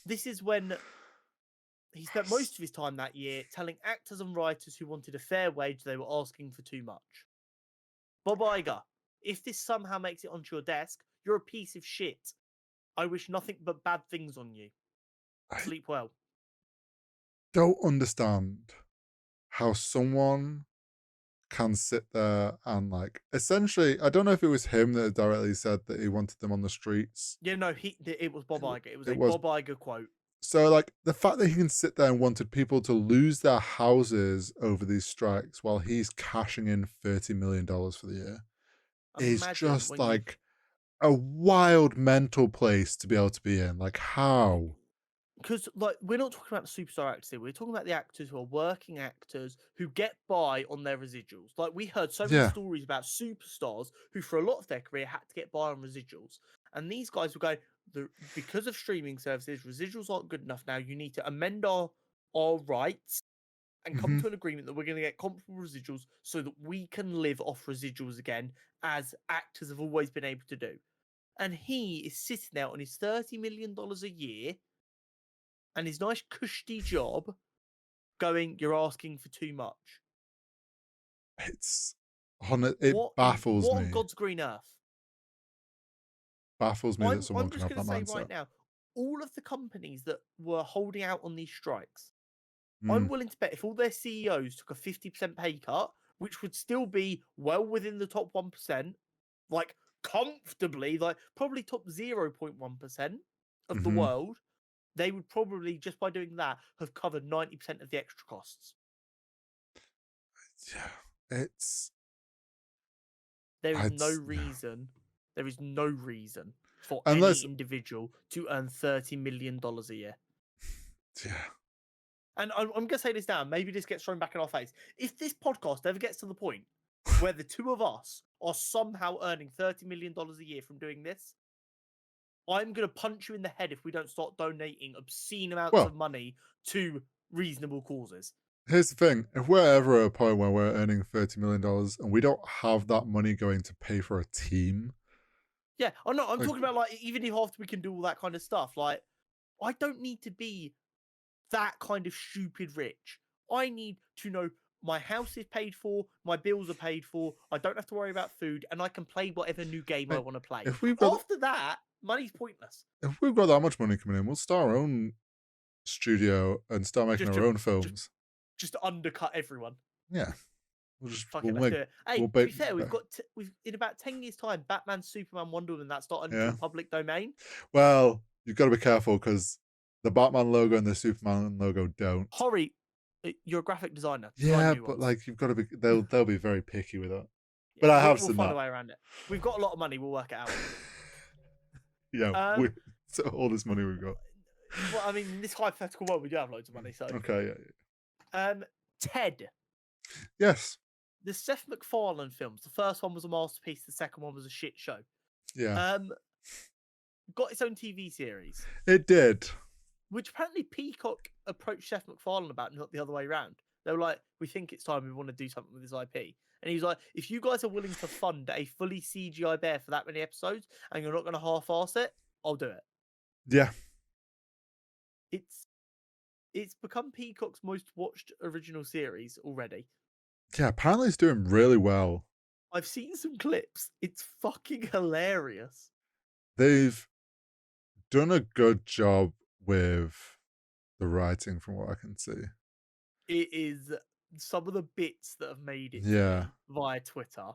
A: This is when he spent most of his time that year telling actors and writers who wanted a fair wage they were asking for too much. Bob Iger, if this somehow makes it onto your desk, you're a piece of shit. I wish nothing but bad things on you. Sleep well.
B: Don't understand how someone can sit there and like essentially, I don't know if it was him that directly said that he wanted them on the streets.
A: Yeah, no, it was Bob Iger. It was Bob Iger quote.
B: So like the fact that he can sit there and wanted people to lose their houses over these strikes while he's cashing in $30 million for the year is just like a wild mental place to be able to be in. Like how?
A: Because like we're not talking about the superstar actors here. We're talking about the actors who are working actors who get by on their residuals. Like we heard so many stories about superstars who for a lot of their career had to get by on residuals. And these guys were going, because of streaming services, residuals aren't good enough now. You need to amend our rights and come to an agreement that we're going to get comparable residuals so that we can live off residuals again, as actors have always been able to do. And he is sitting there on his $30 million a year and his nice cushy job going, you're asking for too much.
B: It baffles me.
A: What on God's green earth?
B: Baffles me that someone can have that mindset. I'm just going to say right
A: now, all of the companies that were holding out on these strikes, I'm willing to bet if all their CEOs took a 50% pay cut, which would still be well within the top 1%, like comfortably, like probably top 0.1% of the world, they would probably, just by doing that, have covered 90% of the extra costs.
B: Yeah,
A: There is no reason for any individual to earn $30 million a year.
B: Yeah.
A: And I'm going to say this now, maybe this gets thrown back in our face. If this podcast ever gets to the point where the two of us are somehow earning $30 million a year from doing this, I'm going to punch you in the head if we don't start donating obscene amounts of money to reasonable causes.
B: Here's the thing. If we're ever at a point where we're earning $30 million and we don't have that money going to pay for a team.
A: Yeah, I'm talking about, like, even if after we can do all that kind of stuff, like, I don't need to be that kind of stupid rich. I need to know my house is paid for, my bills are paid for, I don't have to worry about food, and I can play whatever new game I want to play. After that, money's pointless.
B: If we've got that much money coming in, we'll start our own studio and start making our own films.
A: Just to undercut everyone.
B: Yeah. We'll just
A: do it. Hey, to be fair, we've in about 10 years' time, Batman, Superman, Wonder Woman, that's not under the public domain.
B: Well, you've got to be careful because the Batman logo and the Superman logo don't.
A: Hori, you're a graphic designer.
B: Yeah, but like you've got to be, they'll be very picky with that. Yeah, but I have
A: we'll find a way around it. We've got a lot of money. We'll work it out.
B: Yeah, so all this money we've got.
A: Well, I mean, in this hypothetical world, we do have loads of money. So
B: okay, yeah.
A: Ted.
B: Yes.
A: The Seth MacFarlane films. The first one was a masterpiece. The second one was a shit show.
B: Yeah.
A: Got its own TV series.
B: It did.
A: Which apparently Peacock approached Seth MacFarlane about, not the other way around. They were like, we think it's time, we want to do something with this IP. And he was like, if you guys are willing to fund a fully CGI bear for that many episodes and you're not going to half-arse it, I'll do it.
B: Yeah.
A: It's become Peacock's most watched original series already.
B: Yeah, apparently it's doing really well.
A: I've seen some clips. It's fucking hilarious.
B: They've done a good job with the writing from what I can see.
A: It is some of the bits that have made it via Twitter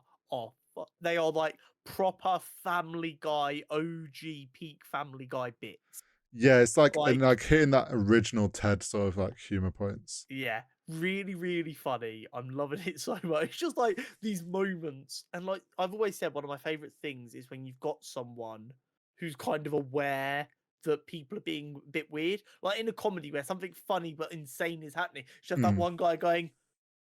A: they are like proper Family Guy, OG peak Family Guy bits.
B: Yeah, it's like hitting that original Ted sort of like humor points.
A: Yeah, really, really funny. I'm loving it so much. It's just like these moments. And like I've always said, one of my favorite things is when you've got someone who's kind of aware that people are being a bit weird. Like in a comedy where something funny but insane is happening. You have that one guy going,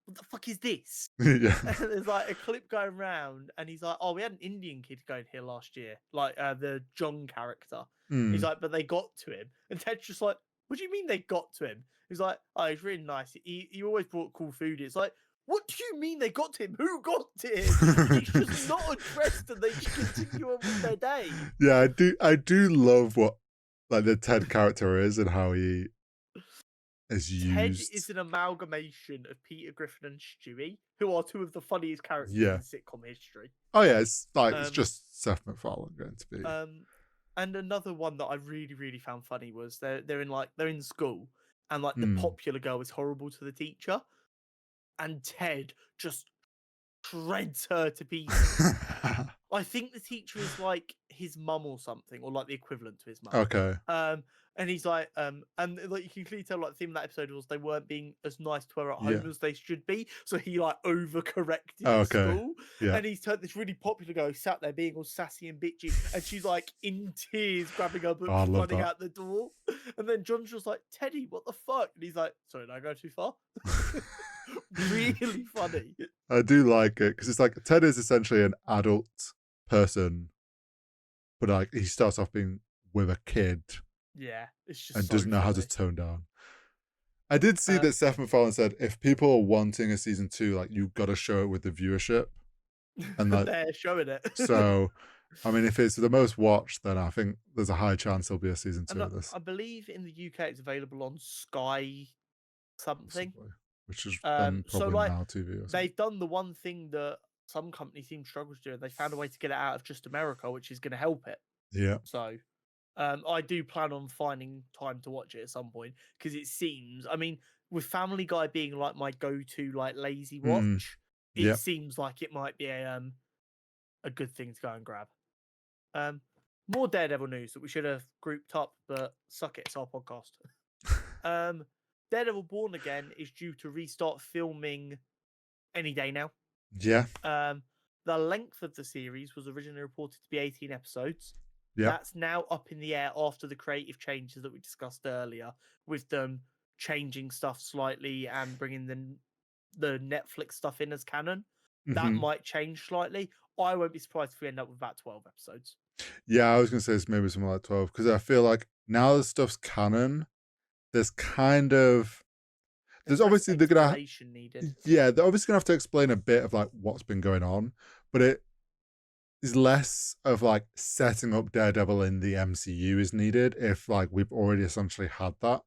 A: what the fuck is this?
B: Yeah.
A: And there's like a clip going around and he's like, oh, we had an Indian kid going here last year. Like the John character. He's like, but they got to him. And Ted's just like, what do you mean they got to him? He's like, oh, he's really nice. He always brought cool food. It's like, what do you mean they got to him? Who got to him? He's just not addressed and they just continue on with their day.
B: Yeah, I do love what like the Ted character is and how he is used.
A: Ted is an amalgamation of Peter Griffin and Stewie, who are two of the funniest characters in sitcom history.
B: Oh yeah, it's like it's just Seth MacFarlane going to be.
A: And another one that I really, really found funny was they're in school and like the popular girl is horrible to the teacher, and Ted just shreds her to pieces. I think the teacher is like his mum or something, or like the equivalent to his mum.
B: Okay.
A: And he's like, and like you can clearly tell, like the theme of that episode was they weren't being as nice to her at home as they should be. So he like overcorrected at school.
B: Yeah.
A: And he's turned this really popular girl who sat there being all sassy and bitchy, and she's like in tears, grabbing her books and running out the door. And then John's just like, Teddy, what the fuck? And he's like, sorry, did I go too far? Really funny.
B: I do like it because it's like Ted is essentially an adult person, but like he starts off being with a kid.
A: Yeah, it's just
B: and doesn't know how to tone down. I did see that Seth MacFarlane said if people are wanting a season 2, like you've got to show it with the viewership, and that
A: they're showing it.
B: So, I mean, if it's the most watched, then I think there's a high chance there'll be a season 2 of this.
A: I believe in the UK it's available on Sky something,
B: possibly, which is then probably Now TV. Or something.
A: They've done the one thing that some companies seem to struggle to do. They found a way to get it out of just America, which is going to help it.
B: Yeah.
A: So, I do plan on finding time to watch it at some point because it seems. I mean, with Family Guy being like my go-to like lazy watch, it seems like it might be a good thing to go and grab. More Daredevil news that we should have grouped up, but suck it, it's our podcast. Daredevil Born Again is due to restart filming any day now.
B: Yeah.
A: The length of the series was originally reported to be 18 episodes.
B: Yeah.
A: That's now up in the air after the creative changes that we discussed earlier, with them changing stuff slightly and bringing the Netflix stuff in as canon. That might change slightly. I won't be surprised if we end up with about 12 episodes.
B: Yeah, I was going to say it's maybe something like 12, because I feel like now the stuff's canon, there's kind of... There's obviously they're gonna needed. Yeah, they're obviously gonna have to explain a bit of like what's been going on, but it is less of like setting up Daredevil in the MCU is needed if like we've already essentially had that.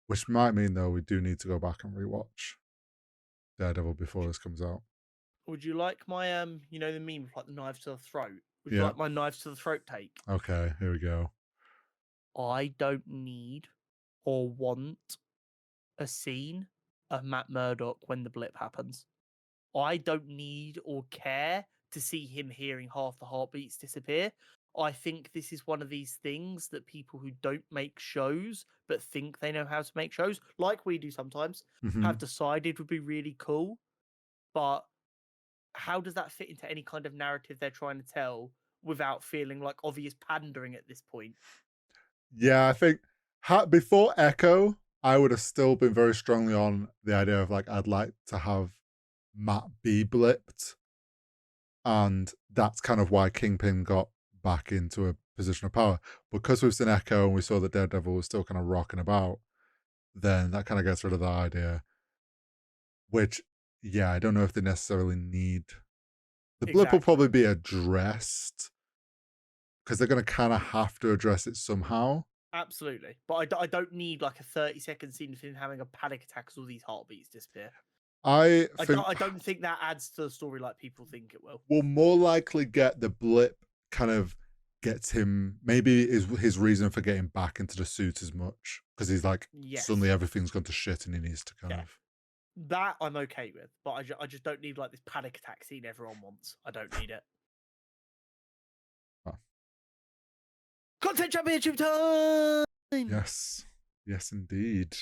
B: Which might mean though we do need to go back and rewatch Daredevil before this comes out.
A: Would you like my you know the meme of like the knives to the throat? Would you like my knives to the throat take?
B: Okay, here we go.
A: I don't need or want a scene of Matt Murdock when the blip happens. I don't need or care to see him hearing half the heartbeats disappear. I think this is one of these things that people who don't make shows but think they know how to make shows, like we do sometimes, have decided would be really cool. But how does that fit into any kind of narrative they're trying to tell without feeling like obvious pandering at this point?
B: Yeah, I think before Echo, I would have still been very strongly on the idea of like, I'd like to have Matt be blipped. And that's kind of why Kingpin got back into a position of power. Because we've seen Echo and we saw that Daredevil was still kind of rocking about, then that kind of gets rid of the idea. Which, yeah, I don't know if they necessarily need. The blip will probably be addressed because they're going to kind of have to address it somehow.
A: Absolutely. But I don't need like a 30-second scene of him having a panic attack as all these heartbeats disappear. I don't think that adds to the story like people think it will.
B: We'll more likely get the blip kind of gets him, maybe is his reason for getting back into the suit as much, because he's like, suddenly everything's gone to shit and he needs to kind of...
A: That I'm okay with, but I just don't need like this panic attack scene everyone wants. I don't need it. Content championship time!
B: Yes. Yes, indeed.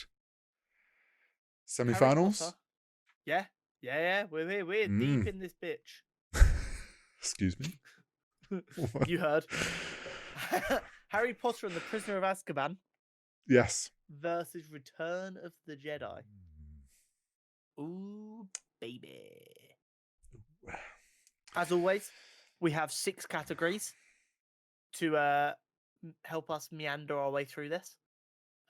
B: Semi-finals?
A: Yeah. We're deep in this bitch.
B: Excuse me?
A: You heard. Harry Potter and the Prisoner of Azkaban.
B: Yes.
A: Versus Return of the Jedi. Ooh, baby. As always, we have 6 categories to help us meander our way through this.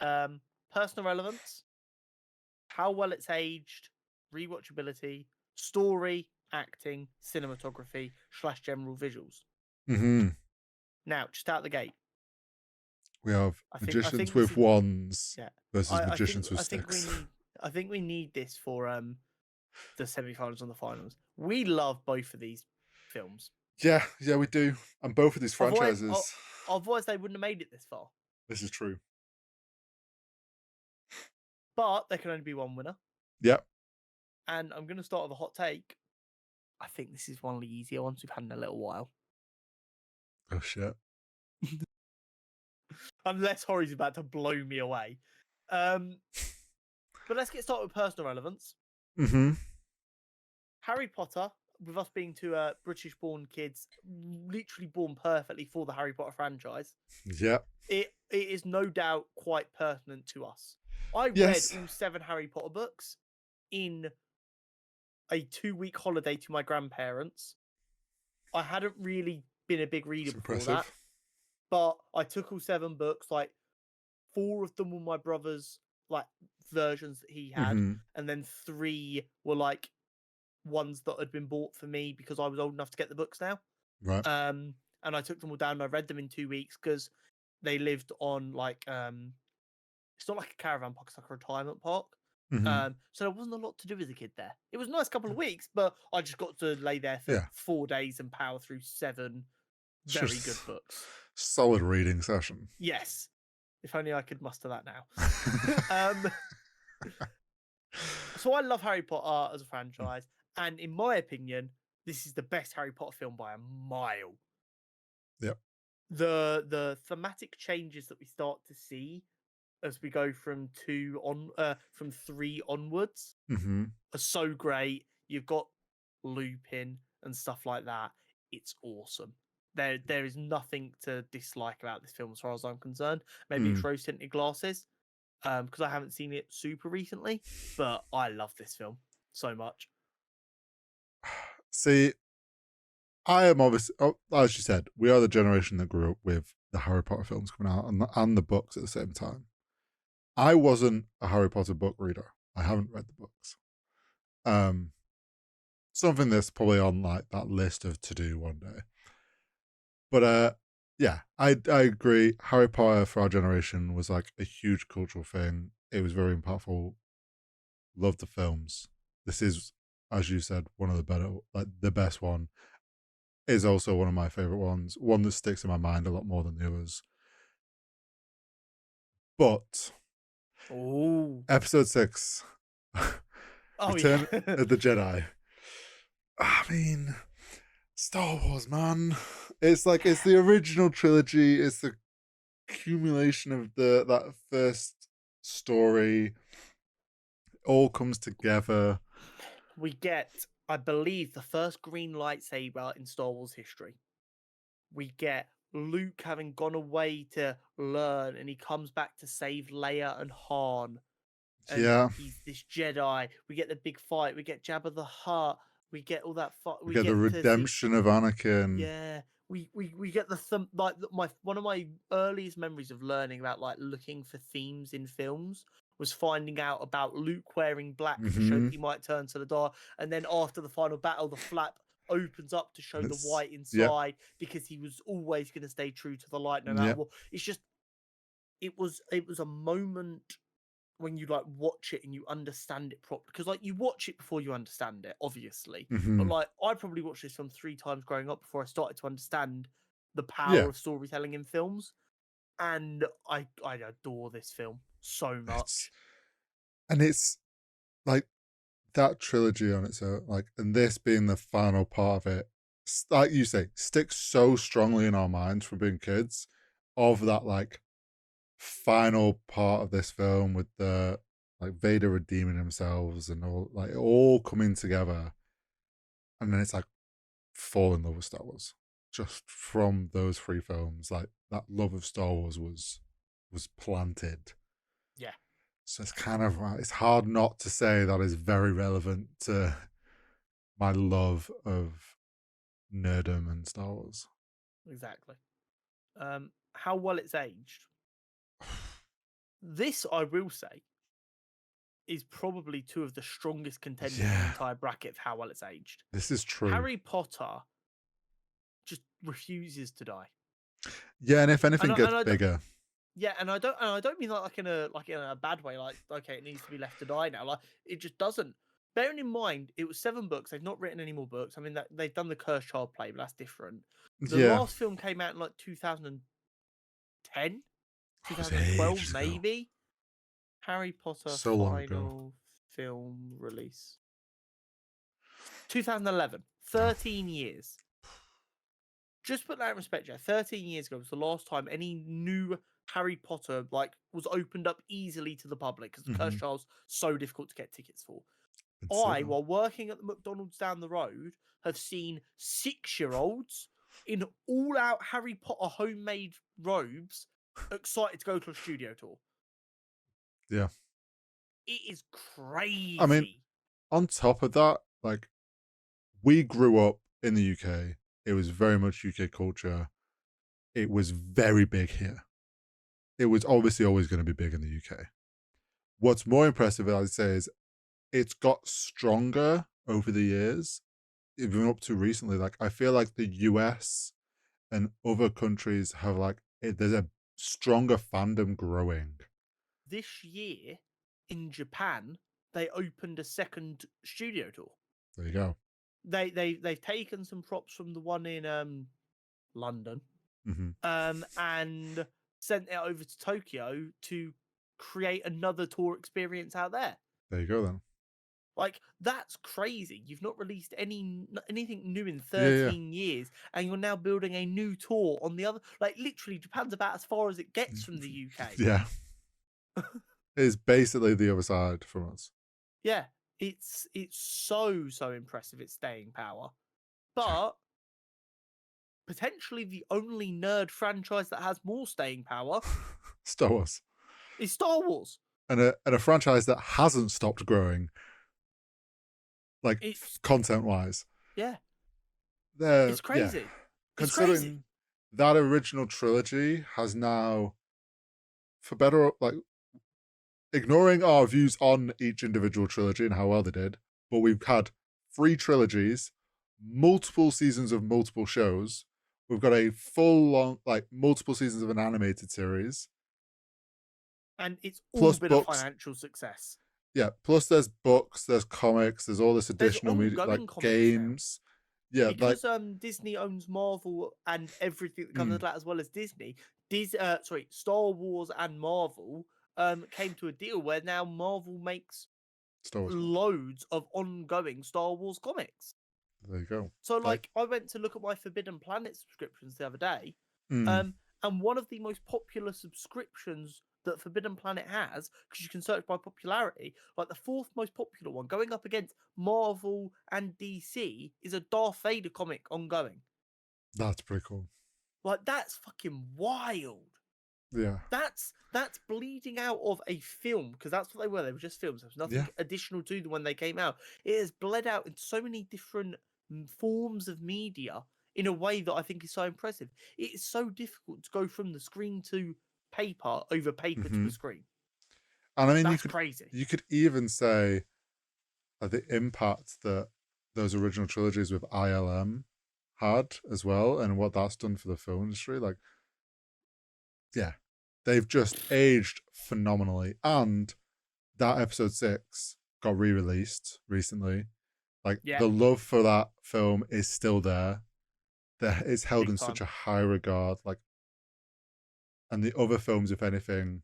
A: Personal relevance, how well it's aged, rewatchability, story, acting, cinematography / general visuals. Now, just out the gate,
B: we have magicians with wands versus magicians with sticks.
A: I think we need this for the semi-finals and the finals. We love both of these films.
B: Yeah, we do. And both of these franchises.
A: Otherwise, they wouldn't have made it this far.
B: This is true.
A: But there can only be one winner.
B: Yep.
A: And I'm going to start with a hot take. I think this is one of the easier ones we've had in a little while.
B: Oh, shit.
A: Unless Hori's about to blow me away. But let's get started with personal relevance. Harry Potter, with us being 2 British-born kids, literally born perfectly for the Harry Potter franchise.
B: Yeah.
A: It is no doubt quite pertinent to us. I read all 7 Harry Potter books in a 2-week holiday to my grandparents. I hadn't really been a big reader before that. But I took all 7 books, like 4 of them were my brother's like versions that he had,
B: Mm-hmm.
A: and then 3 were like ones that had been bought for me because I was old enough to get the books now.
B: Right.
A: And I took them all down and I read them in 2 weeks because they lived on like it's not like a caravan park, it's like a retirement park.
B: Mm-hmm.
A: So there wasn't a lot to do as a kid there. It was a nice couple of weeks, but I just got to lay there for
B: Yeah.
A: 4 days and power through 7
B: It's
A: very
B: just
A: good books.
B: solid reading session.
A: Yes. If only I could muster that now. So I love Harry Potter as a franchise, and in my opinion, this is the best Harry Potter film by a mile.
B: Yep.
A: The thematic changes that we start to see as we go from 3 onwards
B: Mm-hmm.
A: are so great. You've got Lupin and stuff like that. It's awesome. There is nothing to dislike about this film as far as I'm concerned. Maybe it's rose tinted glasses, because I haven't seen it super recently, but I love this film so much.
B: See, I am obviously, as you said, we are the generation that grew up with the Harry Potter films coming out and the books at the same time. I wasn't a Harry Potter book reader. I haven't read the books. Something that's probably on like that list of to do one day. But yeah, I agree. Harry Potter for our generation was like a huge cultural thing. It was very impactful. Loved the films. This is, as you said, one of the better, like the best one. Is also one of my favorite ones. One that sticks in my mind a lot more than the others. But episode 6, Return of the Jedi. I mean, Star Wars, man. It's like it's the original trilogy. It's the accumulation of that first story. It all comes together.
A: We get, I believe, the first green lightsaber in Star Wars history. We get Luke having gone away to learn, and he comes back to save Leia and Han. And
B: yeah,
A: he's this Jedi. We get the big fight. We get Jabba the Hutt. We get all that fight.
B: we get the redemption of Anakin.
A: Yeah, we get the one of my earliest memories of learning about like looking for themes in films was finding out about Luke wearing black to show that he might turn to the dark, and then after the final battle, the flap opens up to show the white inside because he was always going to stay true to the light no matter what. It's just it was a moment when you like watch it and you understand it properly, because like you watch it before you understand it, obviously, but like I probably watched this film 3 times growing up before I started to understand the power of storytelling in films, and I adore this film so much.
B: It's like that trilogy on its own, like, and this being the final part of it, like you say, sticks so strongly in our minds from being kids, of that like final part of this film with the like Vader redeeming themselves and all like all coming together, and then it's like fall in love with Star Wars just from those 3 films. Like that love of Star Wars was planted.
A: Yeah.
B: So it's kind of, it's hard not to say that is very relevant to my love of nerdom and Star Wars.
A: Exactly. How well it's aged. This, I will say, is probably 2 of the strongest contenders in the entire bracket of how well it's aged.
B: This is true.
A: Harry Potter just refuses to die.
B: Yeah, and if anything gets bigger.
A: Yeah, and I don't mean that like in a bad way. Like, okay, it needs to be left to die now. Like, it just doesn't. Bearing in mind, it was 7 books. They've not written any more books. I mean, they've done the Cursed Child play, but that's different. The last film came out in like 2010, 2012, maybe. Harry Potter final film release. 2011. 13 years. Just put that in respect, Joe. 13 years ago was the last time any new Harry Potter like was opened up easily to the public, because the Cursed Child's so difficult to get tickets for. While working at the McDonald's down the road, have seen 6-year-olds in all-out Harry Potter homemade robes excited to go to a studio tour.
B: Yeah.
A: It is crazy.
B: I mean, on top of that, like, we grew up in the UK. It was very much UK culture. It was very big here. It was obviously always going to be big in the UK. What's more impressive, I'd say, is it's got stronger over the years, even up to recently. Like, I feel like the US and other countries have there's a stronger fandom growing.
A: This year in Japan, they opened a second studio tour.
B: There you go.
A: They've taken some props from the one in London, and sent it over to Tokyo to create another tour experience out there.
B: There you go then.
A: Like, that's crazy. You've not released anything new in
B: Yeah, yeah.
A: 13 years, and you're now building a new tour on the other. Like, literally, Japan's about as far as it gets from the UK.
B: Yeah. It's basically the other side from us.
A: Yeah, it's so impressive. Its staying power, but potentially the only nerd franchise that has more staying power
B: Star Wars.
A: is Star Wars.
B: And a franchise that hasn't stopped growing, like, content-wise.
A: Yeah.
B: It's
A: It's crazy.
B: Yeah.
A: It's
B: Considering
A: crazy.
B: that original trilogy has now, for better, like, ignoring our views on each individual trilogy and how well they did, but we've had 3 trilogies, multiple seasons of multiple shows. We've got a full-on, like, multiple seasons of an animated series.
A: And it's all
B: Plus
A: been
B: books.
A: a financial success.
B: Yeah, plus there's books, there's comics, there's all this additional media, like games.
A: Now. Yeah, because Disney owns Marvel and everything that comes with that, as well as Disney. Star Wars and Marvel came to a deal where now Marvel makes loads of ongoing Star Wars comics.
B: There you go.
A: So, like, I went to look at my Forbidden Planet subscriptions the other day, and one of the most popular subscriptions that Forbidden Planet has, because you can search by popularity, like the 4th most popular one, going up against Marvel and DC, is a Darth Vader comic ongoing.
B: That's pretty cool.
A: Like, that's fucking wild.
B: Yeah.
A: That's bleeding out of a film, because that's what they were. They were just films. There was nothing additional to them when they came out. It has bled out in so many different forms of media in a way that I think is so impressive. It is so difficult to go from the screen to paper over paper to a screen.
B: And I mean,
A: that's crazy.
B: You could even say the impact that those original trilogies with ILM had as well, and what that's done for the film industry. Like, yeah, they've just aged phenomenally. And that episode 6 got re-released recently. Like, the love for that film is still there. It's held in such a high regard. Like, and the other films, if anything,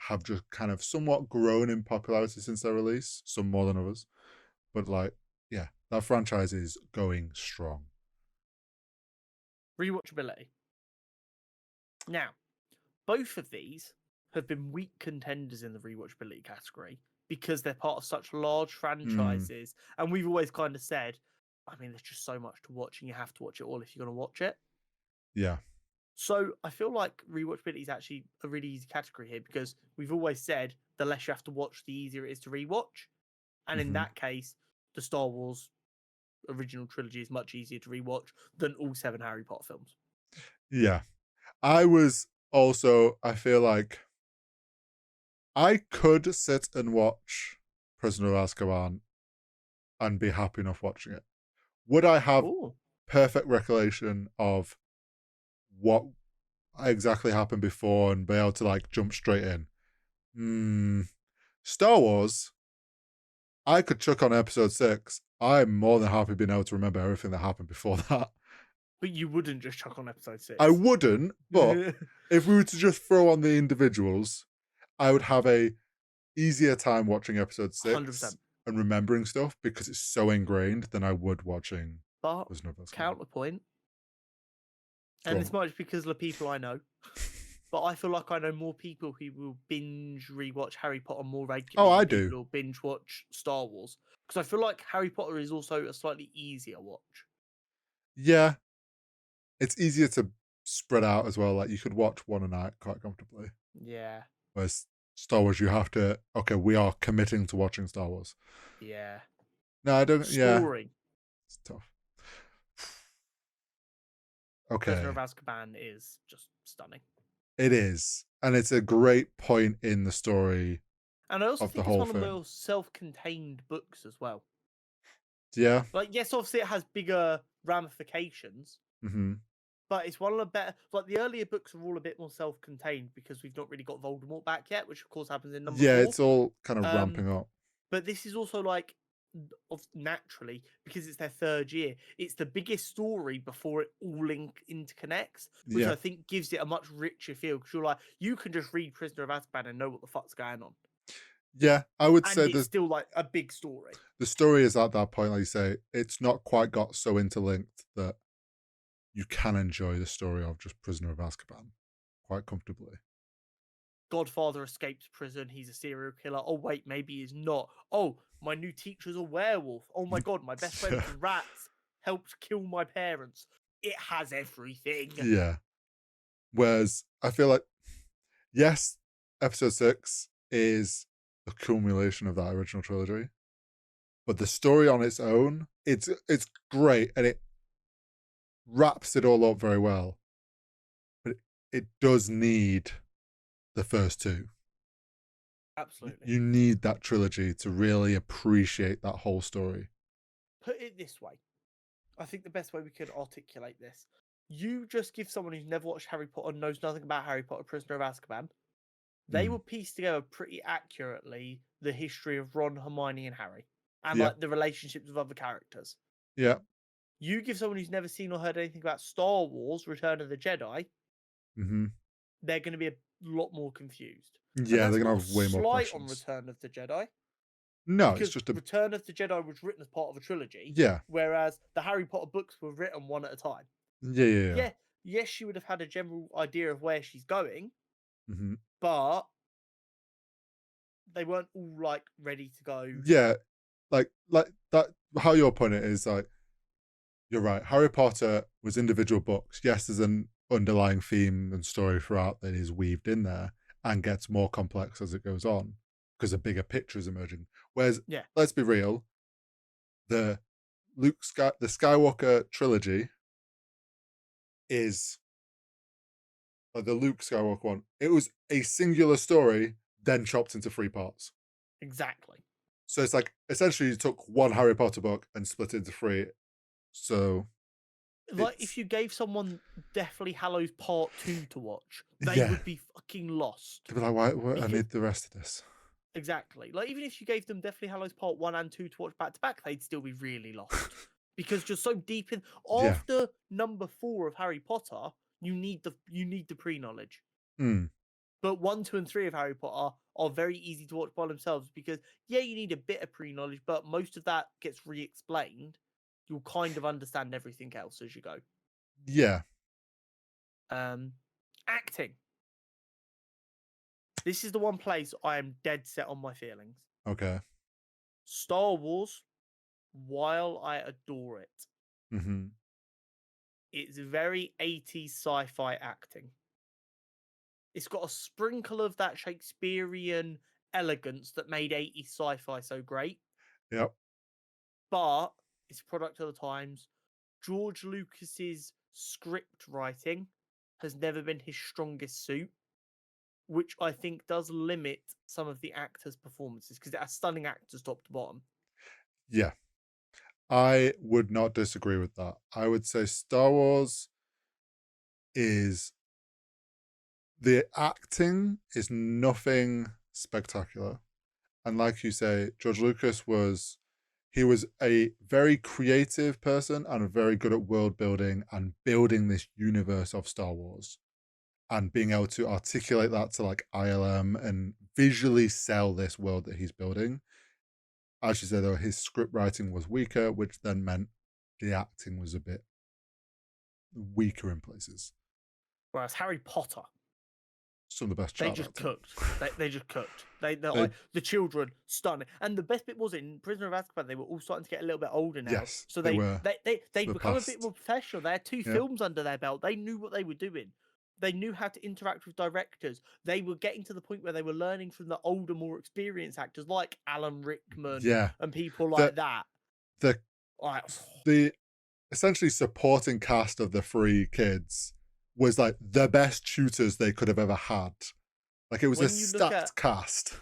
B: have just kind of somewhat grown in popularity since their release, some more than others. But, like, yeah, that franchise is going strong.
A: Rewatchability. Now, both of these have been weak contenders in the rewatchability category because they're part of such large franchises. And we've always kind of said, I mean, there's just so much to watch and you have to watch it all if you're going to watch it.
B: Yeah.
A: So I feel like rewatchability is actually a really easy category here, because we've always said the less you have to watch, the easier it is to rewatch. And in that case, the Star Wars original trilogy is much easier to rewatch than all 7 Harry Potter films.
B: Yeah. I feel like I could sit and watch Prisoner of Azkaban and be happy enough watching it. Would I have perfect recollection of what exactly happened before and be able to, like, jump straight in? Star Wars, I could chuck on episode 6. I'm more than happy being able to remember everything that happened before that.
A: But you wouldn't just chuck on episode 6.
B: I wouldn't, but if we were to just throw on the individuals, I would have a easier time watching episode 6 100%. And remembering stuff, because it's so ingrained, than I would watching.
A: But counterpoint, and this might be because of the people I know, but I feel like I know more people who will binge rewatch Harry Potter more regularly.
B: Oh, I do.
A: Will binge watch Star Wars, because I feel like Harry Potter is also a slightly easier watch.
B: Yeah, it's easier to spread out as well. Like, you could watch one a night quite comfortably.
A: Yeah.
B: Whereas Star Wars, you have to. Okay, we are committing to watching Star Wars.
A: Yeah.
B: No, I don't.
A: Story.
B: Yeah. It's tough. Okay.
A: Prisoner of Azkaban is just stunning.
B: It is, and it's a great point in the story.
A: And I also
B: of the
A: think it's
B: whole
A: one of the
B: thing.
A: more self-contained books as well.
B: Yeah.
A: Like, yes, obviously it has bigger ramifications,
B: Mm-hmm.
A: but it's one of the better. Like, the earlier books are all a bit more self-contained because we've not really got Voldemort back yet, which of course happens in number
B: Yeah,
A: 4.
B: it's all kind of
A: Um,
B: ramping up.
A: But this is also like, naturally, because it's their 3rd year, it's the biggest story before it all interconnects, which
B: Yeah.
A: I think gives it a much richer feel. Because you're like, you can just read Prisoner of Azkaban and know what the fuck's going on,
B: Yeah, I would
A: and
B: say
A: it's still like a big story.
B: the story is at that point, like you say, it's not quite got so interlinked that you can enjoy the story of just Prisoner of Azkaban quite comfortably.
A: Godfather escapes prison. He's a serial killer. Oh, wait, maybe he's not. Oh, my new teacher's a werewolf. Oh my god, my best friend's rats helped kill my parents. It has everything.
B: Yeah. Whereas I feel like, yes, episode 6 is a culmination of that original trilogy, but the story on its own, it's great and it wraps it all up very well. But it does need the first 2.
A: Absolutely.
B: You need that trilogy to really appreciate that whole story.
A: Put it this way. I think the best way we could articulate this. You just give someone who's never watched Harry Potter, knows nothing about Harry Potter, Prisoner of Azkaban. They will piece together pretty accurately the history of Ron, Hermione, and Harry. And like the relationships with other characters.
B: Yeah.
A: You give someone who's never seen or heard anything about Star Wars, Return of the Jedi, they're going to be a lot more confused.
B: Yeah, they're going to have way more questions.
A: On Return of the Jedi.
B: No,
A: because
B: it's just a...
A: Return of the Jedi was written as part of a trilogy.
B: Yeah.
A: Whereas the Harry Potter books were written one at a time.
B: Yeah.
A: Yes, she would have had a general idea of where she's going,
B: Mm-hmm.
A: but they weren't all like ready to go.
B: Yeah, like that. How you're putting it is like, you're right. Harry Potter was individual books. Yes, there's an underlying theme and story throughout that is weaved in there and gets more complex as it goes on because a bigger picture is emerging. Whereas, let's be real, the Skywalker trilogy is like the Luke Skywalker one. It was a singular story, then chopped into 3 parts.
A: Exactly.
B: So it's like essentially you took one Harry Potter book and split it into 3. So,
A: like, if you gave someone Deathly Hallows Part 2 to watch, they would be fucking lost.
B: They'd be like, why? I need the rest of this.
A: Exactly. Like, even if you gave them Deathly Hallows Part 1 and 2 to watch back to back, they'd still be really lost. Because you're so deep in... After number 4 of Harry Potter, you need the pre-knowledge. But 1, 2, and 3 of Harry Potter are very easy to watch by themselves because, you need a bit of pre-knowledge, but most of that gets re-explained. You'll kind of understand everything else as you go.
B: Yeah.
A: Acting. This is the one place I am dead set on my feelings.
B: Okay.
A: Star Wars, while I adore it, it's very 80s sci-fi acting. It's got a sprinkle of that Shakespearean elegance that made 80s sci-fi so great.
B: Yep.
A: But it's a product of the times. George Lucas's script writing has never been his strongest suit, which I think does limit some of the actors' performances because it has stunning actors top to bottom.
B: Yeah. I would not disagree with that. I would say Star Wars is... the acting is nothing spectacular. And like you say, George Lucas was a very creative person and very good at world building and building this universe of Star Wars and being able to articulate that to like ILM and visually sell this world that he's building. As you said, though, his script writing was weaker, which then meant the acting was a bit weaker in places.
A: Whereas Harry Potter,
B: some of the best.
A: They just cooked. They just cooked. The children stunning. And the best bit was in Prisoner of Azkaban, they were all starting to get a little bit older now.
B: Yes,
A: so they'd become a bit more professional. They had 2 films under their belt. They knew what they were doing. They knew how to interact with directors. They were getting to the point where they were learning from the older, more experienced actors like Alan Rickman and people like that.
B: The essentially supporting cast of the 3 kids was like the best tutors they could have ever had. Like, it was a stacked cast.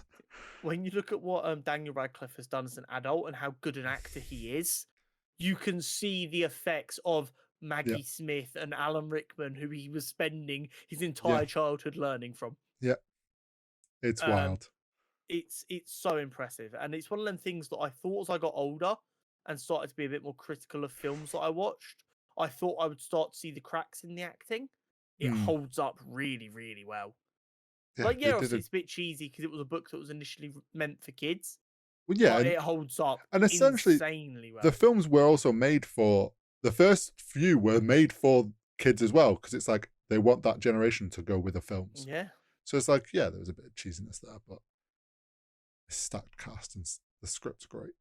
A: when you look at what Daniel Radcliffe has done as an adult and how good an actor he is, you can see the effects of Maggie Smith and Alan Rickman, who he was spending his entire childhood learning from.
B: Yeah. It's wild.
A: It's so impressive. And it's one of them things that I thought as I got older and started to be a bit more critical of films that I watched, I thought I would start to see the cracks in the acting. It holds up really, really well.
B: Yeah,
A: obviously it's a bit cheesy because it was a book that was initially meant for kids.
B: Well, yeah,
A: but it holds up
B: and essentially
A: insanely well.
B: The films were also made for the first few were made for kids as well, because it's like they want that generation to go with the films.
A: Yeah.
B: So it's like, yeah, there was a bit of cheesiness there, but it's stacked cast and the script's great.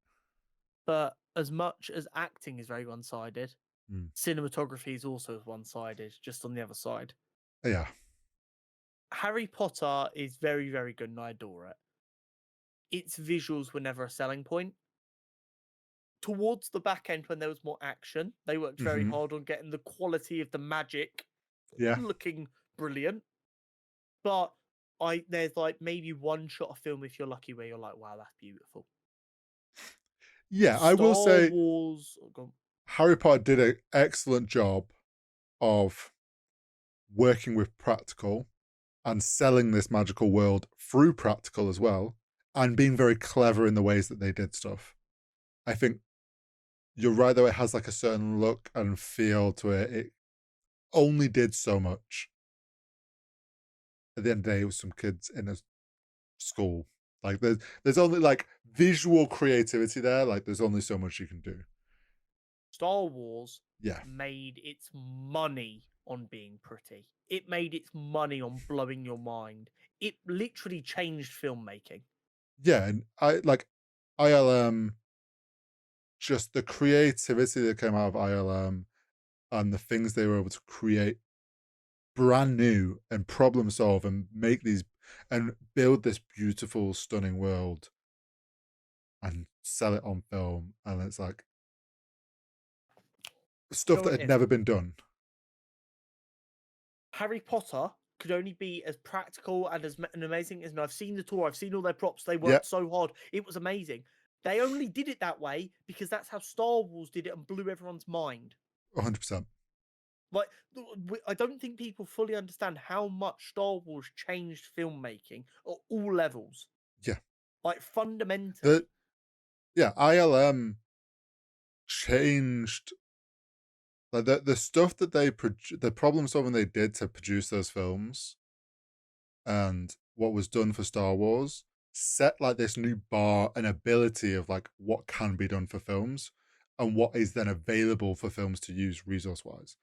A: But as much as acting is very one-sided, cinematography is also one-sided, just on the other side.
B: Yeah.
A: Harry Potter is very, very good and I adore it. Its visuals were never a selling point. Towards the back end, when there was more action, they worked very hard on getting the quality of the magic looking brilliant. But there's like maybe one shot of film, if you're lucky, where you're like, wow, that's beautiful.
B: Yeah, I will say Harry Potter did an excellent job of working with practical and selling this magical world through practical as well, and being very clever in the ways that they did stuff. I think you're right, though, it has like a certain look and feel to it. It only did so much. At the end of the day, it was some kids in a school. Like there's only like visual creativity there. Like there's only so much you can do.
A: Star Wars made its money on being pretty. It made its money on blowing your mind. It literally changed filmmaking.
B: Yeah, and ILM, just the creativity that came out of ILM and the things they were able to create brand new and problem solve and make these and build this beautiful, stunning world and sell it on film. And it's like stuff that had never been done.
A: Harry Potter could only be as practical and as amazing as, and I've seen the tour, I've seen all their props, they worked so hard. It was amazing. They only did it that way because that's how Star Wars did it and blew everyone's mind.
B: 100%.
A: Like, I don't think people fully understand how much Star Wars changed filmmaking at all levels.
B: Yeah.
A: Like, fundamentally.
B: ILM changed like the stuff that the problem solving they did to produce those films and what was done for Star Wars set like this new bar and ability of like what can be done for films and what is then available for films to use resource wise.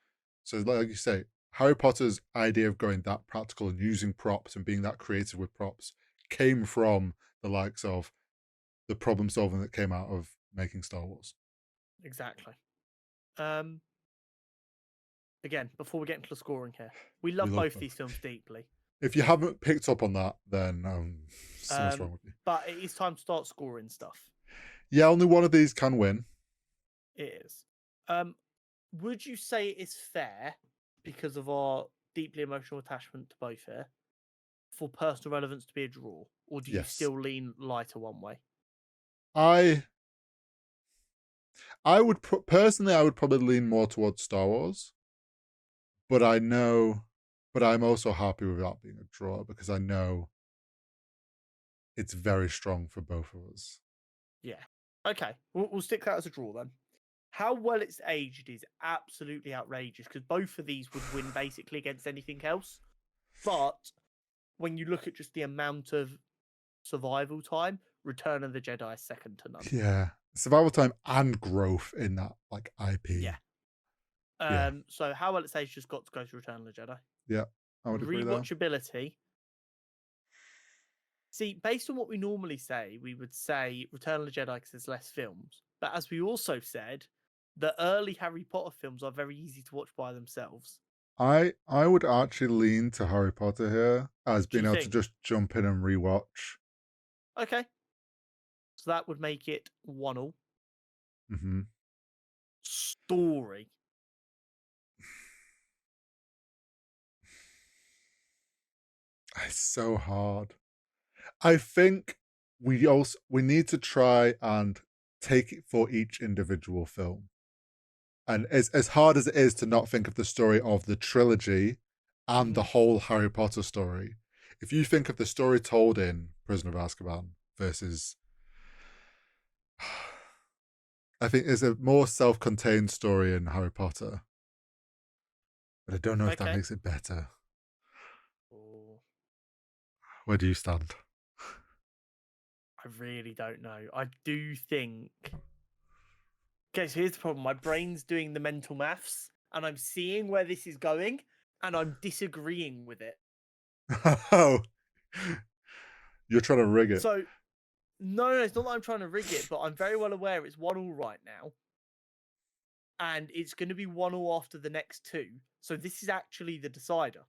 B: So like you say, Harry Potter's idea of going that practical and using props and being that creative with props came from the likes of the problem solving that came out of making Star Wars.
A: Exactly. Again, before we get into the scoring here, we love both these films deeply.
B: If you haven't picked up on that, then something's wrong with you.
A: But it is time to start scoring stuff.
B: Yeah, only one of these can win.
A: It is. Would you say it is fair, because of our deeply emotional attachment to both here, for personal relevance to be a draw? Or do you still lean lighter one way?
B: I would personally, I would probably lean more towards Star Wars. But I'm also happy with that being a draw because I know it's very strong for both of us.
A: Yeah. Okay. We'll stick that as a draw then. How well it's aged is absolutely outrageous because both of these would win basically against anything else. But when you look at just the amount of survival time, Return of the Jedi is second to none.
B: Yeah. Survival time and growth in that like IP.
A: Yeah. So how well it's aged just got to go to Return of the Jedi.
B: Yeah. I would agree there.
A: Rewatchability. See, based on what we normally say, we would say Return of the Jedi because there's less films. But as we also said, the early Harry Potter films are very easy to watch by themselves.
B: I would actually lean to Harry Potter here as being able to just jump in and rewatch.
A: Okay. So that would make it 1-1.
B: Mm-hmm.
A: Story.
B: It's so hard. I think we need to try and take it for each individual film. And as hard as it is to not think of the story of the trilogy and the whole Harry Potter story, if you think of the story told in Prisoner of Azkaban versus, I think there's a more self-contained story in Harry Potter, but I don't know if that makes it better.
A: Oh.
B: Where do you stand?
A: I really don't know. I do think. Okay, so here's the problem. My brain's doing the mental maths, and I'm seeing where this is going, and I'm disagreeing with it.
B: Oh, you're trying to rig it.
A: So, no, it's not that I'm trying to rig it, but I'm very well aware it's 1-1 right now, and it's going to be 1-1 after the next two. So this is actually the decider.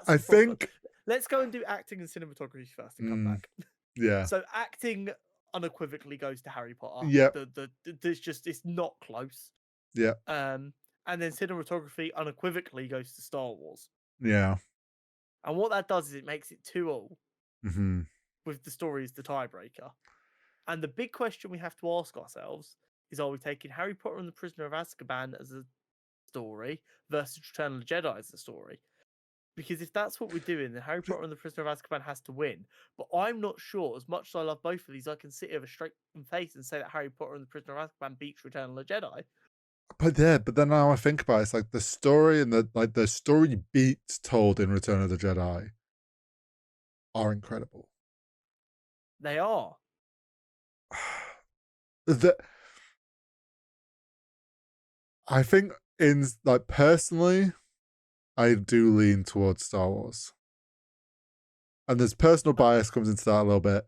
B: I think.
A: Let's go and do acting and cinematography first and come back.
B: Yeah.
A: So acting unequivocally goes to Harry Potter.
B: Yeah.
A: It's not close.
B: Yeah.
A: And then cinematography unequivocally goes to Star Wars.
B: Yeah.
A: And what that does is it makes it 2-2 with the story as the tiebreaker. And the big question we have to ask ourselves is, are we taking Harry Potter and the Prisoner of Azkaban as a story versus Return of the Jedi as a story? Because if that's what we're doing, then Harry Potter and the Prisoner of Azkaban has to win. But I'm not sure, as much as I love both of these, I can sit here with a straight face and say that Harry Potter and the Prisoner of Azkaban beats Return of the Jedi.
B: But then now I think about it, it's like the story and the story beats told in Return of the Jedi are incredible.
A: They are.
B: I think personally, I do lean towards Star Wars. And there's personal bias comes into that a little bit.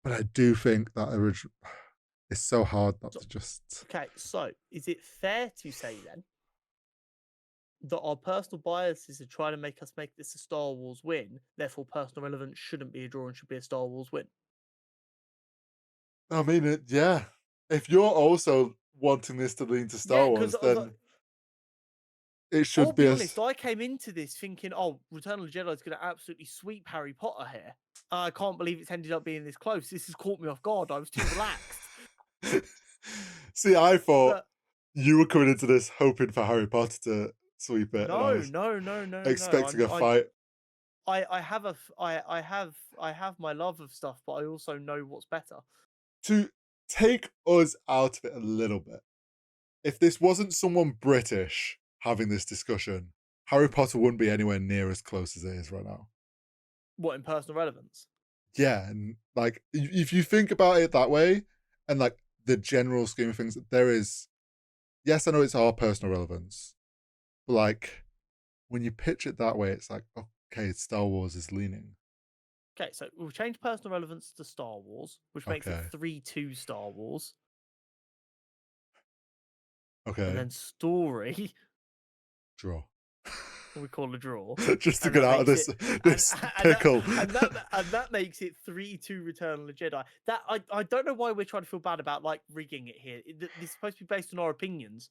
B: But I do think that original, it's so hard not to just...
A: Okay, so is it fair to say then that our personal biases are trying to make us make this a Star Wars win, therefore personal relevance shouldn't be a draw and should be a Star Wars win?
B: I mean, yeah. If you're also wanting this to lean to Star Wars, then it should be.
A: I'll be honest, I came into this thinking, oh, Return of the Jedi is going to absolutely sweep Harry Potter here. I can't believe it's ended up being this close. This has caught me off guard. I was too relaxed.
B: See, I thought you were coming into this hoping for Harry Potter to sweep it.
A: No.
B: Expecting a fight.
A: I have my love of stuff, but I also know what's better.
B: To take us out of it a little bit, if this wasn't someone British having this discussion, Harry Potter wouldn't be anywhere near as close as it is right now.
A: What, in personal relevance?
B: Yeah, and like if you think about it that way, and like the general scheme of things, there is, yes, I know it's our personal relevance, but like when you pitch it that way, it's like, okay, Star Wars is leaning.
A: Okay, so we'll change personal relevance to Star Wars, which makes it 3-2 Star Wars.
B: Okay.
A: And then story.
B: Draw.
A: We call a draw.
B: Just to get out of this pickle.
A: And that makes it 3-2 Return of the Jedi. That I don't know why we're trying to feel bad about like rigging it here. This is supposed to be based on our opinions.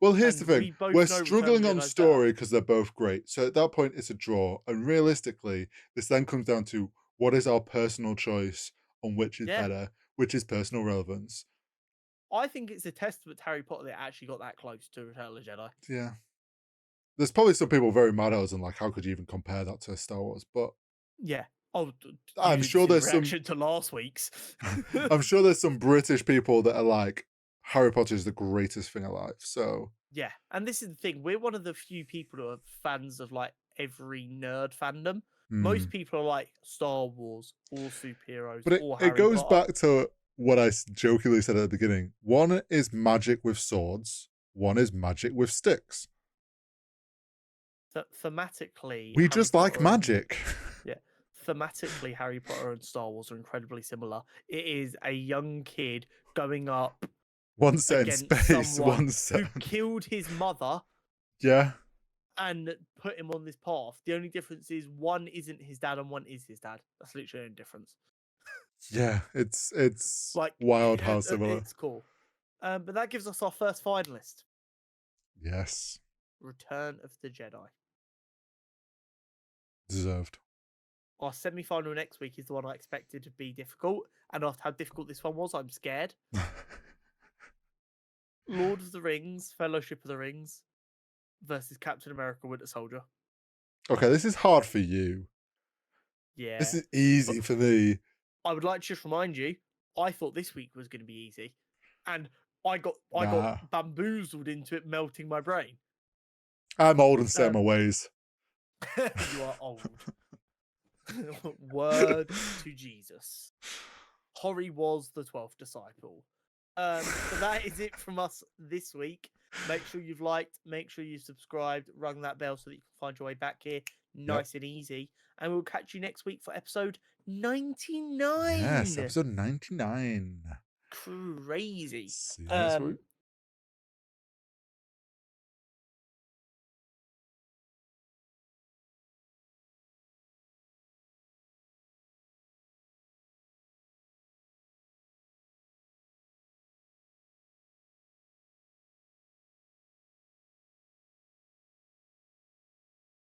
B: Well, here's the thing. We're struggling on story because they're both great. So at that point, it's a draw. And realistically, this then comes down to what is our personal choice on which is better, which is personal relevance.
A: I think it's a testament to Harry Potter that actually got that close to Return of the Jedi.
B: Yeah. There's probably some people very mad at us and like, how could you even compare that to Star Wars? But
A: yeah. Oh,
B: I'm sure there's some
A: reaction to last week's.
B: I'm sure there's some British people that are like, Harry Potter is the greatest thing alive. So
A: yeah, and this is the thing. We're one of the few people who are fans of like every nerd fandom. Most people are like Star Wars, all superheroes,
B: but
A: all Harry
B: it goes
A: Potter.
B: back to what I jokingly said at the beginning. One is magic with swords. One is magic with sticks.
A: Thematically,
B: we just like magic.
A: Yeah. Thematically, Harry Potter and Star Wars are incredibly similar. It is a young kid going up.
B: One set in space, one set
A: who killed his mother.
B: Yeah.
A: And put him on this path. The only difference is one isn't his dad and one is his dad. That's literally the only difference.
B: Yeah, it's like wild how similar.
A: It's cool. But that gives us our first finalist.
B: Yes.
A: Return of the Jedi.
B: Deserved.
A: Our semi-final next week is the one I expected to be difficult, and after how difficult this one was, I'm scared. Lord of the Rings, Fellowship of the Rings versus Captain America Winter Soldier.
B: Okay, this is hard for you.
A: Yeah.
B: This is easy for me.
A: I would like to just remind you, I thought this week was going to be easy. And I got bamboozled into it, melting my brain.
B: I'm old and set in my ways.
A: You are old. Word to Jesus. Hori was the 12th disciple. So that is it from us this week. Make sure you've liked, make sure you've subscribed, rung that bell so that you can find your way back here nice and easy. And we'll catch you next week for episode 99.
B: Yes, episode 99.
A: Crazy.
B: See you next week.